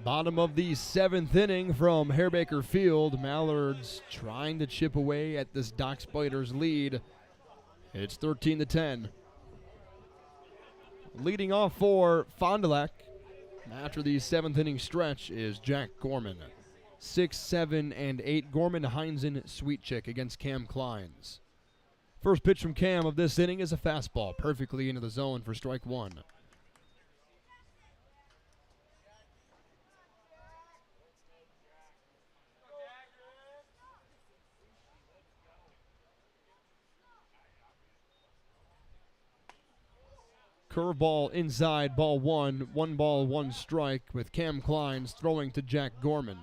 Bottom of the 7th inning from Herr-Baker Field. Mallards trying to chip away at this Dock Spiders lead. It's 13-10. Leading off for Fond du Lac after the 7th inning stretch is Jack Gorman. 6, 7, and 8. Gorman, Heinzen, Sweetchick against Cam Kleins. First pitch from Cam of this inning is a fastball, perfectly into the zone for strike one. Curveball inside, ball one. 1 ball, 1 strike with Cam Kleins throwing to Jack Gorman.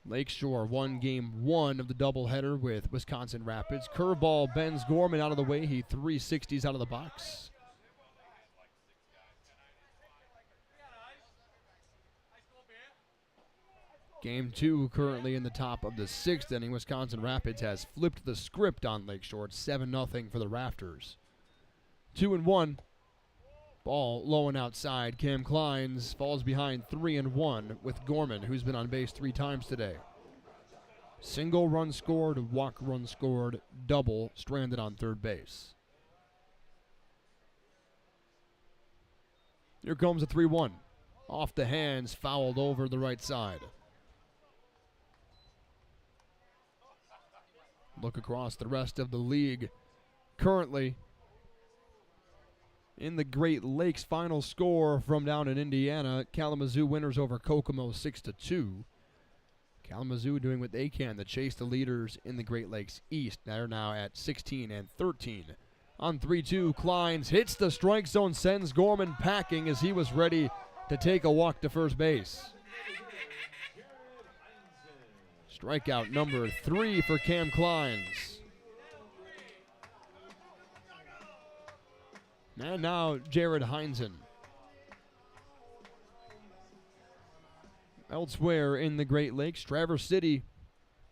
Lakeshore won game 1 of the doubleheader with Wisconsin Rapids. Curveball bends Gorman out of the way. He 360s out of the box. Game 2 currently in the top of the 6th inning. Wisconsin Rapids has flipped the script on Lakeshore. It's 7-0 for the Rafters. 2-1. Ball low and outside. Cam Kleins falls behind 3-1 with Gorman, who's been on base 3 times today. Single run scored, walk run scored, double stranded on third base. Here comes a 3-1. Off the hands, fouled over the right side. Look across the rest of the league. Currently, in the Great Lakes, final score from down in Indiana, Kalamazoo winners over Kokomo 6-2. Kalamazoo doing what they can to chase the leaders in the Great Lakes East. They're now at 16-13. On 3-2, Kleins hits the strike zone, sends Gorman packing as he was ready to take a walk to first base. Strikeout number 3 for Cam Kleins. And now Jared Heinzen. Elsewhere in the Great Lakes, Traverse City,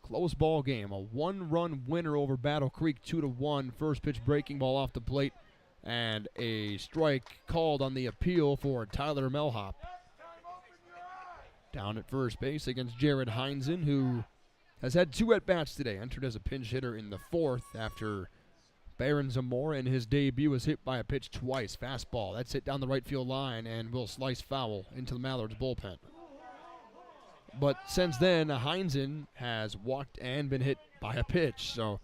close ball game. A 1-run winner over Battle Creek, 2-1. First pitch breaking ball off the plate, and a strike called on the appeal for Tyler Melhop. Down at first base against Jared Heinzen, who has had 2 at-bats today. Entered as a pinch hitter in the 4th after Baron Zamora in his debut was hit by a pitch twice. Fastball. That's hit down the right field line and will slice foul into the Mallards bullpen. But since then, Heinzen has walked and been hit by a pitch. So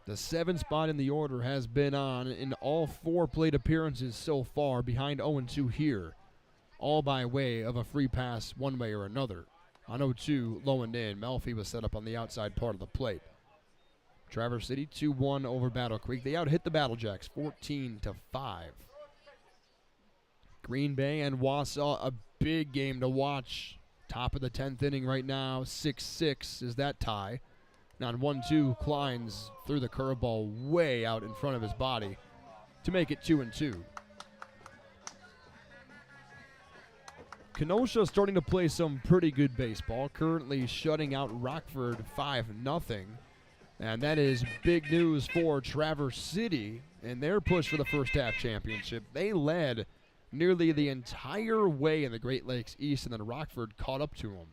the 7th spot in the order has been on in all 4 plate appearances so far, behind 0-2 here. All by way of a free pass one way or another. On 0-2, low and in, Melfi was set up on the outside part of the plate. Traverse City 2-1 over Battle Creek. They out-hit the Battle Jacks 14-5. Green Bay and Wausau, a big game to watch. Top of the 10th inning right now, 6-6 is that tie. And on 1-2, Kleins threw the curveball way out in front of his body to make it 2-2. Kenosha starting to play some pretty good baseball, currently shutting out Rockford 5-0. And that is big news for Traverse City in their push for the first half championship. They led nearly the entire way in the Great Lakes East, and then Rockford caught up to them.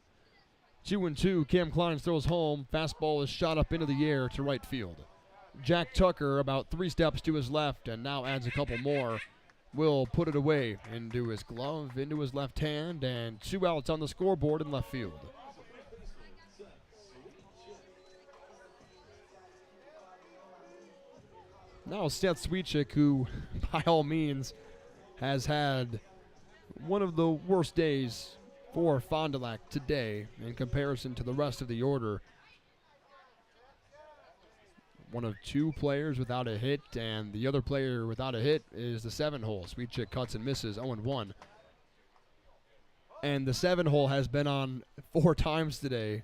2-2, Cam Kleins throws home. Fastball is shot up into the air to right field. Jack Tucker about 3 steps to his left and now adds a couple more. Will put it away into his glove, into his left hand, and 2 outs on the scoreboard in left field. Now Seth Sweetchick, who by all means has had one of the worst days for Fond du Lac today in comparison to the rest of the order. One of 2 players without a hit, and the other player without a hit is the 7-hole. Sweetchick cuts and misses, 0-1. And the 7-hole has been on 4 times today.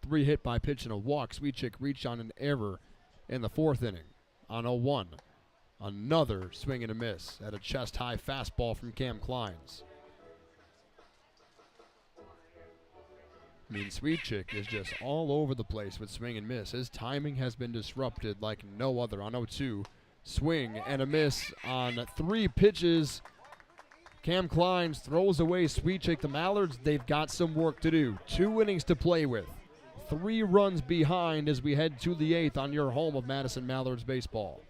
3 hit by pitch and a walk. Sweetchick reached on an error in the 4th inning on 0-1. Another swing and a miss at a chest-high fastball from Cam Kleins. I mean, Sweetchick is just all over the place with swing and miss. His timing has been disrupted like no other. On 0-2, Swing and a miss on 3 pitches. Cam Kleins throws away Sweet Chick. The Mallards, they've got some work to do. 2 innings to play with. 3 runs behind as we head to the 8th on your home of Madison Mallards baseball.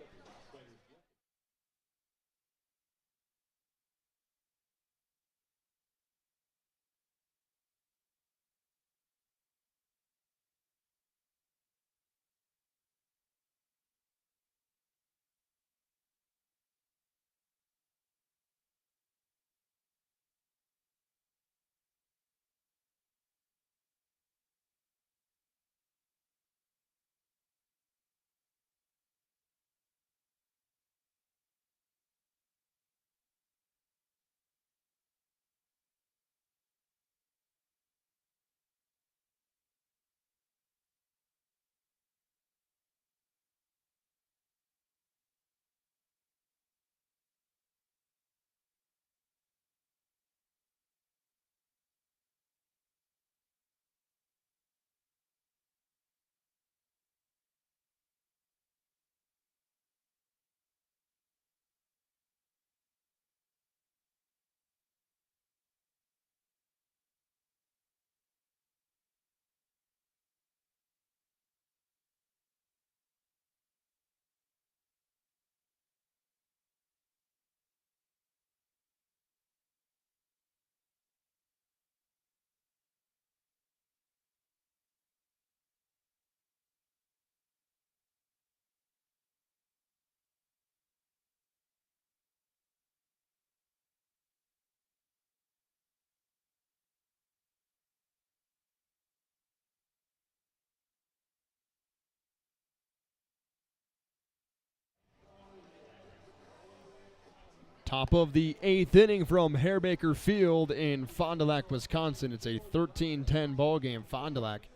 Top of the 8th inning from Herr-Baker Field in Fond du Lac, Wisconsin. It's a 13-10 ball game. Fond du Lac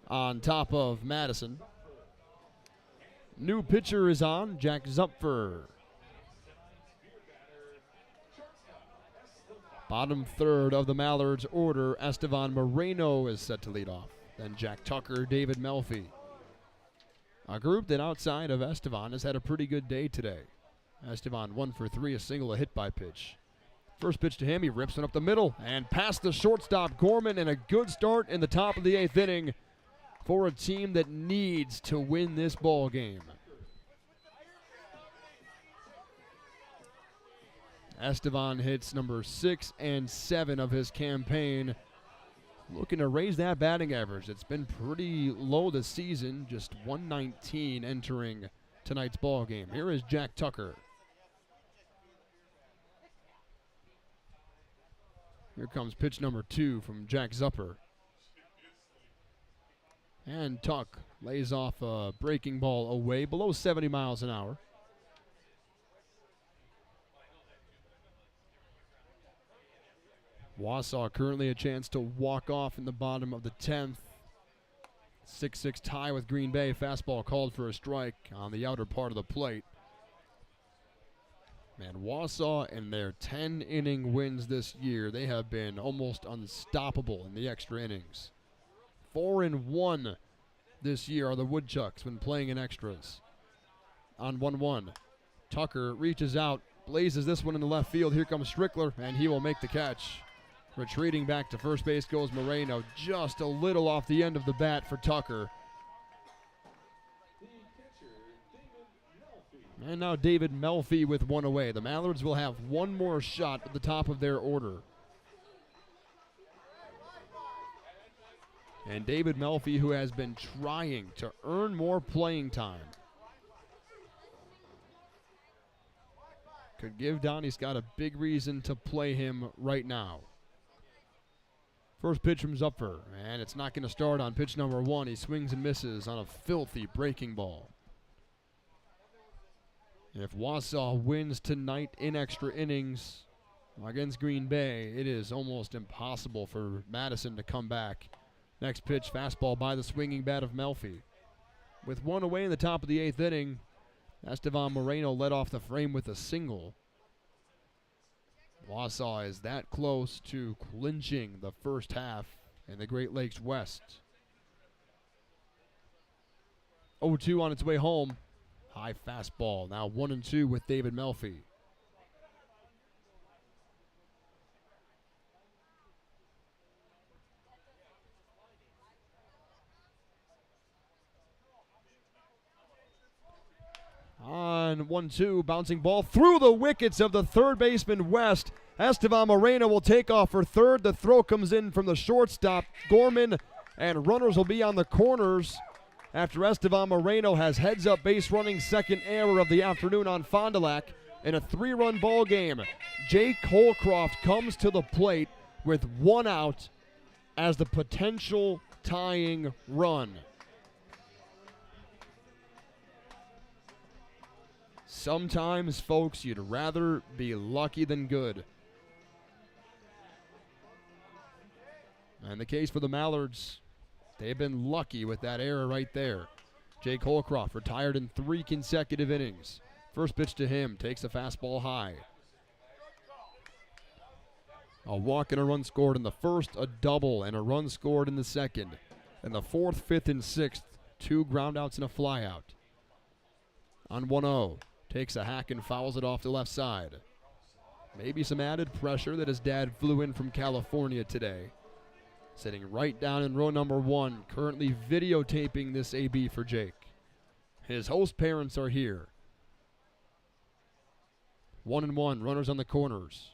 on top of Madison. New pitcher is on, Jack Zupfer. Bottom third of the Mallards order, Estevan Moreno is set to lead off. Then Jack Tucker, David Melfi. A group that outside of Estevan has had a pretty good day today. Estevan 1 for 3, a single, a hit by pitch. First pitch to him, he rips it up the middle and past the shortstop Gorman, and a good start in the top of the 8th inning for a team that needs to win this ball game. Estevan hits number 6 and 7 of his campaign, looking to raise that batting average. It's been pretty low this season, just 119 entering tonight's ball game. Here is Jack Tucker. Here comes pitch number 2 from Jack Zupfer. And Tuck lays off a breaking ball away, below 70 miles an hour. Wausau currently a chance to walk off in the bottom of the 10th. 6-6 tie with Green Bay. Fastball called for a strike on the outer part of the plate. Man, Wausau in their 10-inning wins this year, they have been almost unstoppable in the extra innings. 4-1 this year are the Woodchucks when playing in extras. On 1-1, Tucker reaches out, blazes this one in the left field. Here comes Strickler, and he will make the catch. Retreating back to first base goes Moreno, just a little off the end of the bat for Tucker. And now David Melfi with 1 away. The Mallards will have 1 more shot at the top of their order. And David Melfi, who has been trying to earn more playing time, could give Donnie Scott a big reason to play him right now. First pitch from Zupfer, and it's not going to start on pitch number 1. He swings and misses on a filthy breaking ball. If Wausau wins tonight in extra innings against Green Bay, it is almost impossible for Madison to come back. Next pitch, fastball by the swinging bat of Melfi. With 1 away in the top of the 8th inning, Estevan Moreno led off the frame with a single. Wausau is that close to clinching the first half in the Great Lakes West. 0-2 on its way home. High fastball. Now 1-2 with David Melfi. On 1-2, bouncing ball through the wickets of the third baseman West. Estevan Moreno will take off for third. The throw comes in from the shortstop, Gorman, and runners will be on the corners after Estevan Moreno has heads-up base running second error of the afternoon on Fond du Lac in a 3-run ball game. Jake Holcroft comes to the plate with 1 out as the potential tying run. Sometimes, folks, you'd rather be lucky than good. And the case for the Mallards, they've been lucky with that error right there. Jake Holcroft retired in 3 consecutive innings. First pitch to him, takes a fastball high. A walk and a run scored in the first, a double and a run scored in the second. In the fourth, fifth, and sixth, 2 groundouts and a flyout. On 1-0, takes a hack and fouls it off the left side. Maybe some added pressure that his dad flew in from California today. Sitting right down in row number 1, currently videotaping this AB for Jake. His host parents are here. 1-1, runners on the corners.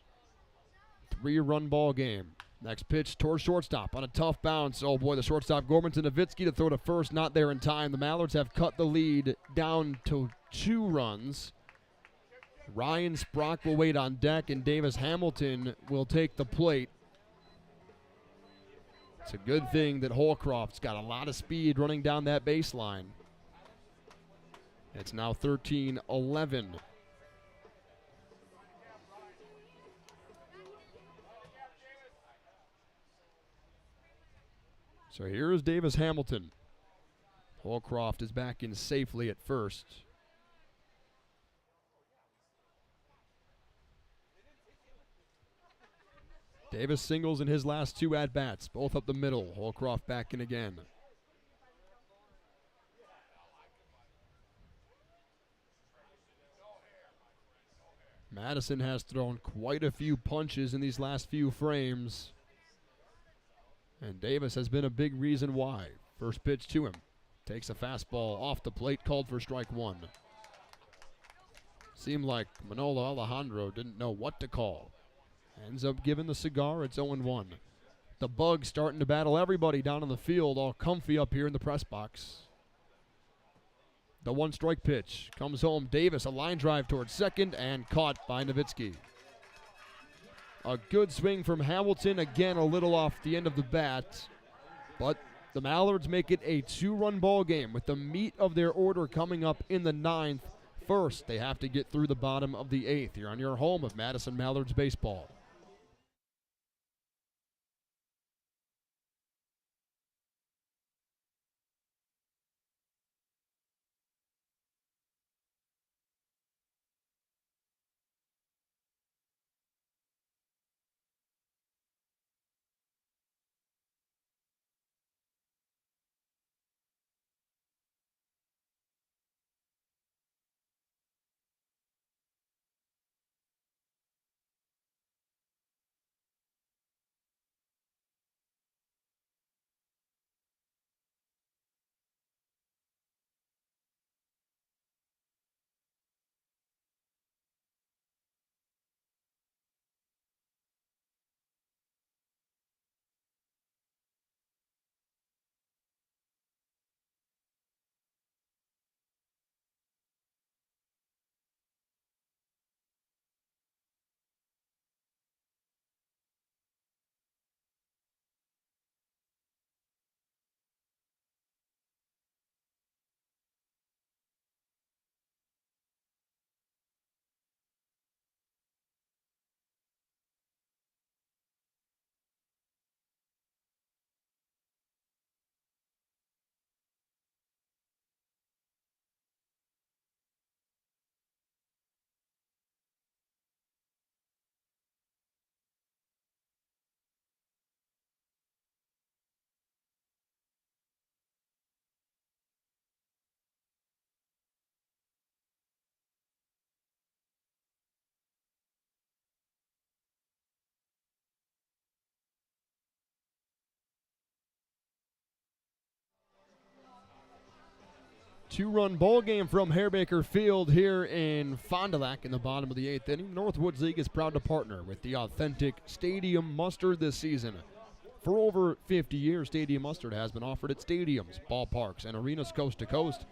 3-run ball game. Next pitch towards shortstop on a tough bounce. Oh boy, the shortstop Gorman to Nowitzki to throw to first, not there in time. The Mallards have cut the lead down to 2 runs. Ryan Sprock will wait on deck, and Davis Hamilton will take the plate. It's a good thing that Holcroft's got a lot of speed running down that baseline. It's now 13-11. So here is Davis Hamilton. Holcroft is back in safely at first. Davis singles in his last 2 at-bats, both up the middle. Holcroft back in again. Madison has thrown quite a few punches in these last few frames. And Davis has been a big reason why. First pitch to him. Takes a fastball off the plate, called for strike 1. Seemed like Manolo Alejandro didn't know what to call. Ends up giving the cigar. It's 0-1. The Bugs starting to battle everybody down on the field, all comfy up here in the press box. The 1-strike pitch comes home. Davis, a line drive towards second, and caught by Nowitzki. A good swing from Hamilton, again a little off the end of the bat, but the Mallards make it a 2-run ball game with the meat of their order coming up in the 9th. First, they have to get through the bottom of the 8th. You're on your home of Madison Mallards baseball. Two-run ball game from Herr-Baker Field here in Fond du Lac in the bottom of the 8th inning. Northwoods League is proud to partner with the authentic Stadium Mustard this season. For over 50 years, Stadium Mustard has been offered at stadiums, ballparks, and arenas coast to coast.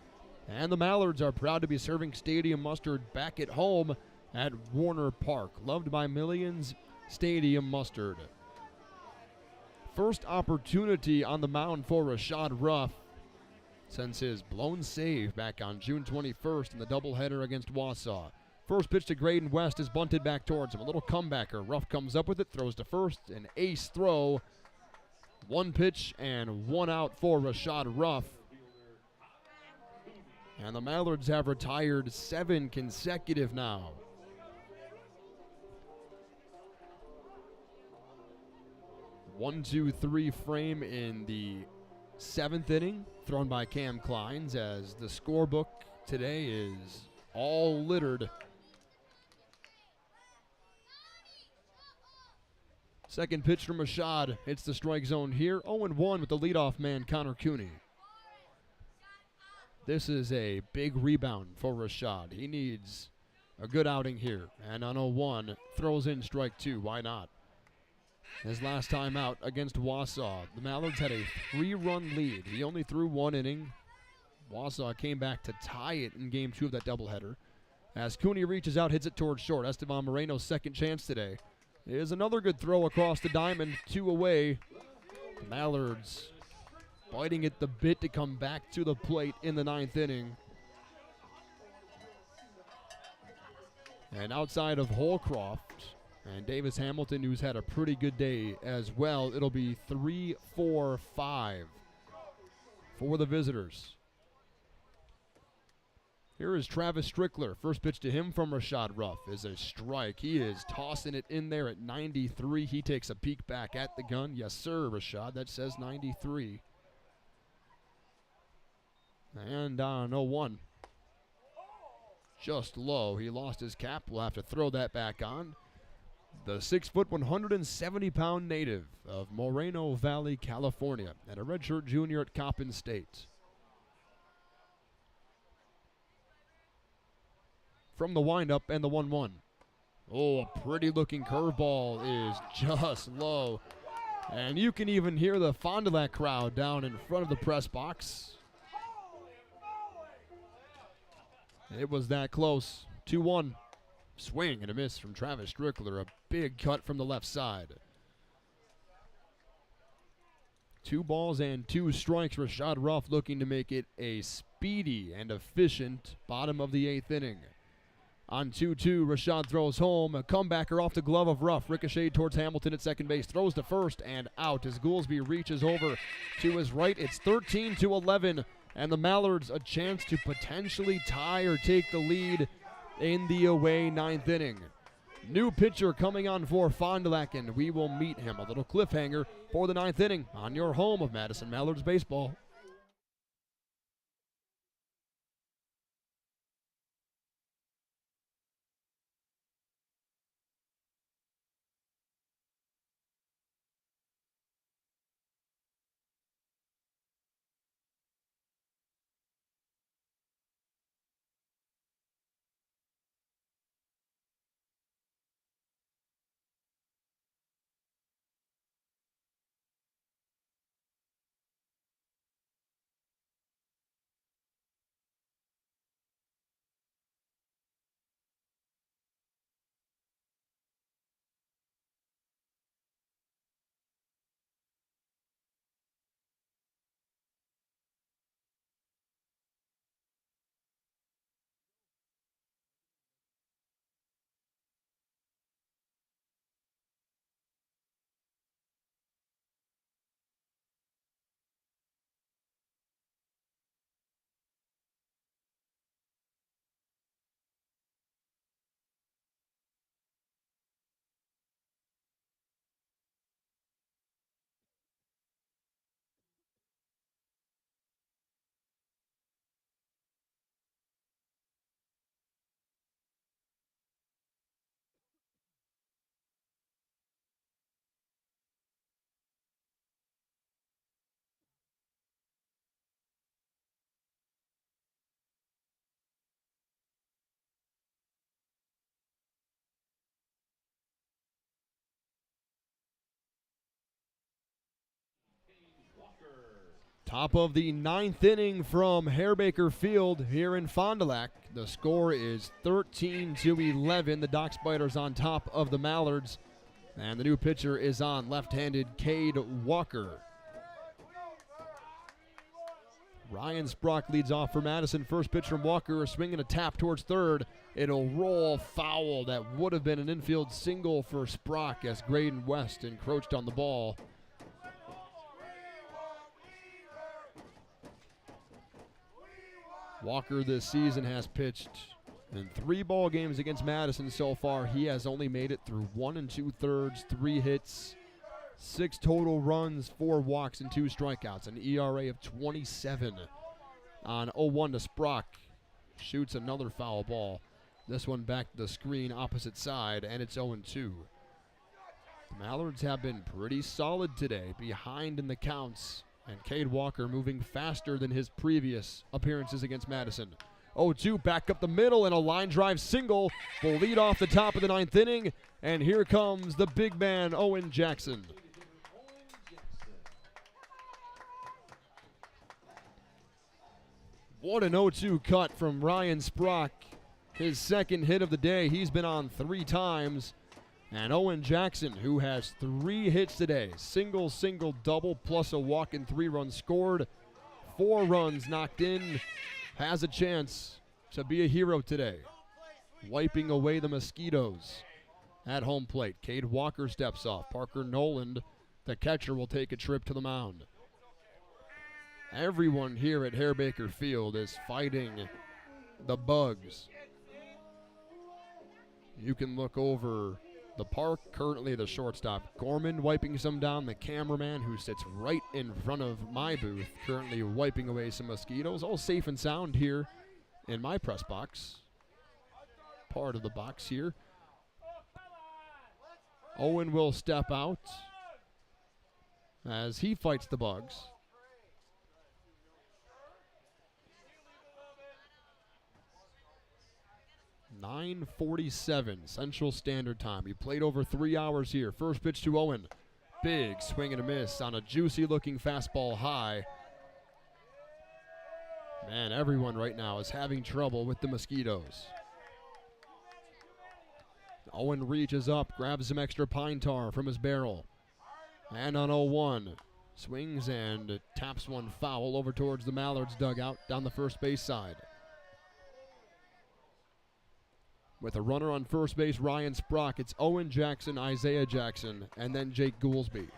And the Mallards are proud to be serving Stadium Mustard back at home at Warner Park. Loved by millions, Stadium Mustard. First opportunity on the mound for Rashad Ruff since his blown save back on June 21st in the doubleheader against Wausau. First pitch to Graydon West is bunted back towards him. A little comebacker. Ruff comes up with it, throws to first, an ace throw. One pitch and one out for Rashad Ruff. And the Mallards have retired 7 consecutive now. One, two, three frame in the 7th inning, thrown by Cam Kleins, as the scorebook today is all littered. Second pitch from Rashad hits the strike zone here. 0-1 with the leadoff man, Connor Cooney. This is a big rebound for Rashad. He needs a good outing here. And on 0-1, throws in strike 2. Why not? His last time out against Wausau, the Mallards had a 3-run lead. He only threw 1 inning. Wausau came back to tie it in Game 2 of that doubleheader. As Cooney reaches out, hits it towards short. Estevan Moreno's second chance today. Is another good throw across the diamond, 2 away. The Mallards biting at the bit to come back to the plate in the 9th inning. And outside of Holcroft and Davis Hamilton, who's had a pretty good day as well, it'll be 3-4-5 for the visitors. Here is Travis Strickler. First pitch to him from Rashad Ruff is a strike. He is tossing it in there at 93. He takes a peek back at the gun. Yes, sir, Rashad. That says 93. And on 0-1. Just low. He lost his cap. We'll have to throw that back on. The 6-foot, 170-pound native of Moreno Valley, California, and a redshirt junior at Coppin State. From the windup and the 1-1. Oh, a pretty-looking curveball is just low. And you can even hear the Fond du Lac crowd down in front of the press box. It was that close. 2-1. Swing and a miss from Travis Strickler. A big cut from the left side. 2 balls and 2 strikes. Rashad Ruff looking to make it a speedy and efficient bottom of the 8th inning. On 2-2, Rashad throws home. A comebacker off the glove of Ruff. Ricocheted towards Hamilton at second base. Throws to first and out as Goolsby reaches over to his right. It's 13-11, and the Mallards a chance to potentially tie or take the lead in the away 9th inning. New pitcher coming on for Fond du Lac, and we will meet him. A little cliffhanger for the 9th inning on your home of Madison Mallards baseball. Top of the 9th inning from Herr-Baker Field here in Fond du Lac. The score is 13-11. The Dock Spiders on top of the Mallards. And the new pitcher is on, left-handed Cade Walker. Ryan Sprock leads off for Madison. First pitch from Walker, swinging a tap towards third. It'll roll foul. That would have been an infield single for Sprock as Graydon West encroached on the ball. Walker this season has pitched in 3 ball games against Madison so far. He has only made it through 1 2/3, 3 hits, 6 total runs, 4 walks, and 2 strikeouts. An ERA of 27 on 0-1 to Sprock. Shoots another foul ball. This one back to the screen, opposite side, and it's 0-2. The Mallards have been pretty solid today, behind in the counts. And Cade Walker moving faster than his previous appearances against Madison. 0-2, back up the middle, and a line drive single will lead off the top of the 9th inning. And here comes the big man, Owen Jackson. What an 0-2 cut from Ryan Sprock. His second hit of the day. He's been on 3 times. And Owen Jackson, who has 3 hits today, single, double, plus a walk and 3 runs scored, 4 runs knocked in, has a chance to be a hero today. Wiping away the mosquitoes at home plate. Cade Walker steps off. Parker Noland, the catcher, will take a trip to the mound. Everyone here at Herr-Baker Field is fighting the bugs. You can look over the park, currently the shortstop Gorman wiping some down. The cameraman, who sits right in front of my booth, currently wiping away some mosquitoes. All safe and sound here in my press box. Part of the box here. Owen will step out as he fights the bugs. .9:47 Central Standard Time. He played over 3 hours here. First pitch to Owen. Big swing and a miss on a juicy-looking fastball high. Man, everyone right now is having trouble with the mosquitoes. Owen reaches up, grabs some extra pine tar from his barrel. And on 0-1, swings and taps one foul over towards the Mallards dugout down the first base side. With a runner on first base, Ryan Sprock, it's Owen Jackson, Isaiah Jackson, and then Jake Goolsby.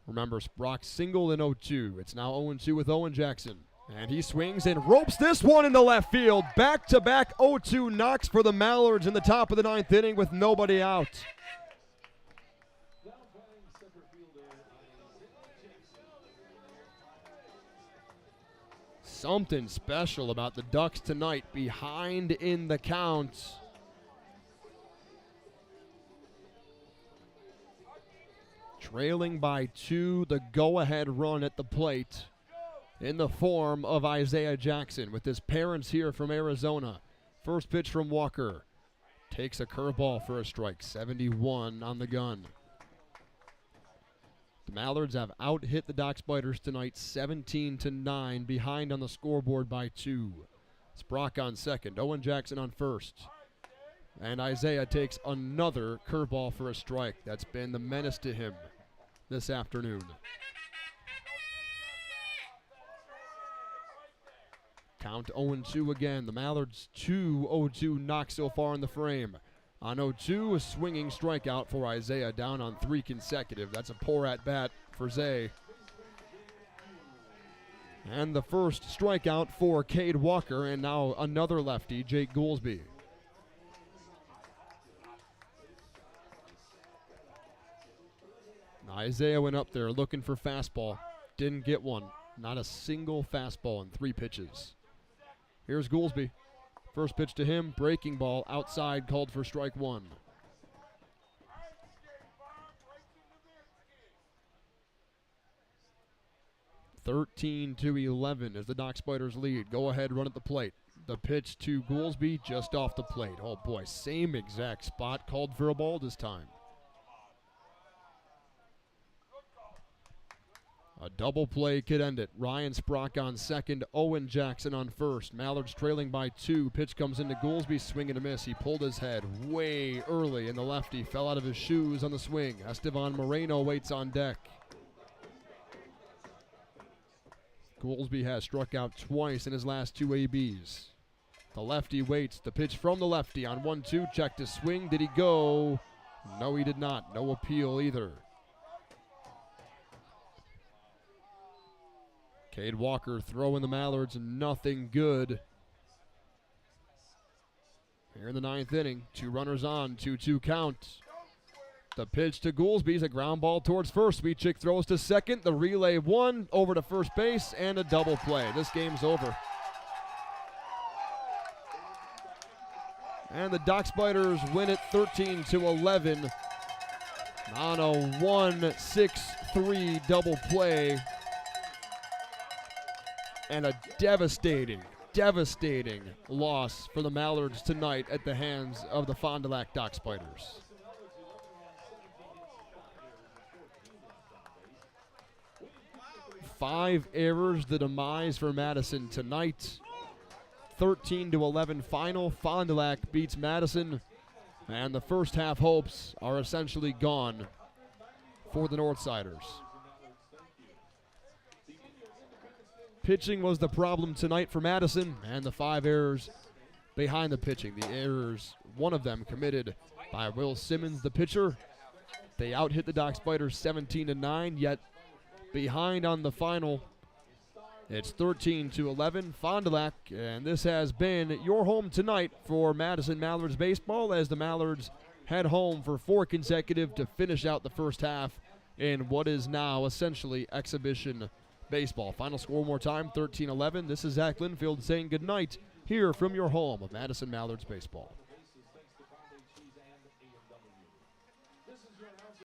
Remember, Sprock singled in 0-2. It's now 0-2 with Owen Jackson. And he swings and ropes this one into left field. Back-to-back 0-2 knocks for the Mallards in the top of the 9th inning with nobody out. Something special about the Ducks tonight, behind in the count. Trailing by 2, the go-ahead run at the plate in the form of Isaiah Jackson with his parents here from Arizona. First pitch from Walker. Takes a curveball for a strike, 71 on the gun. The Mallards have out-hit the Dock Spiders tonight, 17-9, behind on the scoreboard by 2. Sprock on second, Owen Jackson on first. And Isaiah takes another curveball for a strike. That's been the menace to him this afternoon. Count 0-2 again. The Mallards 2 0-2 knocks so far in the frame. On 0-2, a swinging strikeout for Isaiah, down on 3 consecutive. That's a poor at-bat for Zay. And the first strikeout for Cade Walker, and now another lefty, Jake Goolsby. Isaiah went up there looking for fastball. Didn't get one. Not a single fastball in 3 pitches. Here's Goolsby. First pitch to him, breaking ball outside, called for strike 1. (13-11) as the Dock Spiders lead. Go ahead, run at the plate. The pitch to Goolsby just off the plate. Oh boy, same exact spot, called for a ball this time. A double play could end it. Ryan Sprock on second, Owen Jackson on first. Mallards trailing by 2. Pitch comes into Goolsby, swing and a miss. He pulled his head way early, and the lefty fell out of his shoes on the swing. Estevan Moreno waits on deck. Goolsby has struck out twice in his last 2 ABs. The lefty waits. The pitch from the lefty on 1-2. Checked his swing. Did he go? No, he did not. No appeal either. Cade Walker throwing the Mallards, nothing good. Here in the 9th inning, 2 runners on, 2-2 count. The pitch to Goolsby's a ground ball towards first. Sweet Chick throws to second. The relay 1 over to first base and a double play. This game's over. And the Dock Spiders win it 13-11 on a 1-6-3 double play. And a devastating loss for the Mallards tonight at the hands of the Fond du Lac Dock Spiders. Five errors, the demise for Madison tonight. 13-11 final. Fond du Lac beats Madison, and the first half hopes are essentially gone for the Northsiders. Pitching was the problem tonight for Madison, and the 5 errors behind the pitching. The errors, one of them committed by Will Simmons, the pitcher. They out-hit the Dock Spiders 17-9, yet behind on the final. It's 13-11, Fond du Lac, and this has been your home tonight for Madison Mallards baseball as the Mallards head home for 4 consecutive to finish out the first half in what is now essentially exhibition baseball. Final score one more time, 13-11. This is Zach Linfield saying goodnight here from your home of Madison Mallards baseball.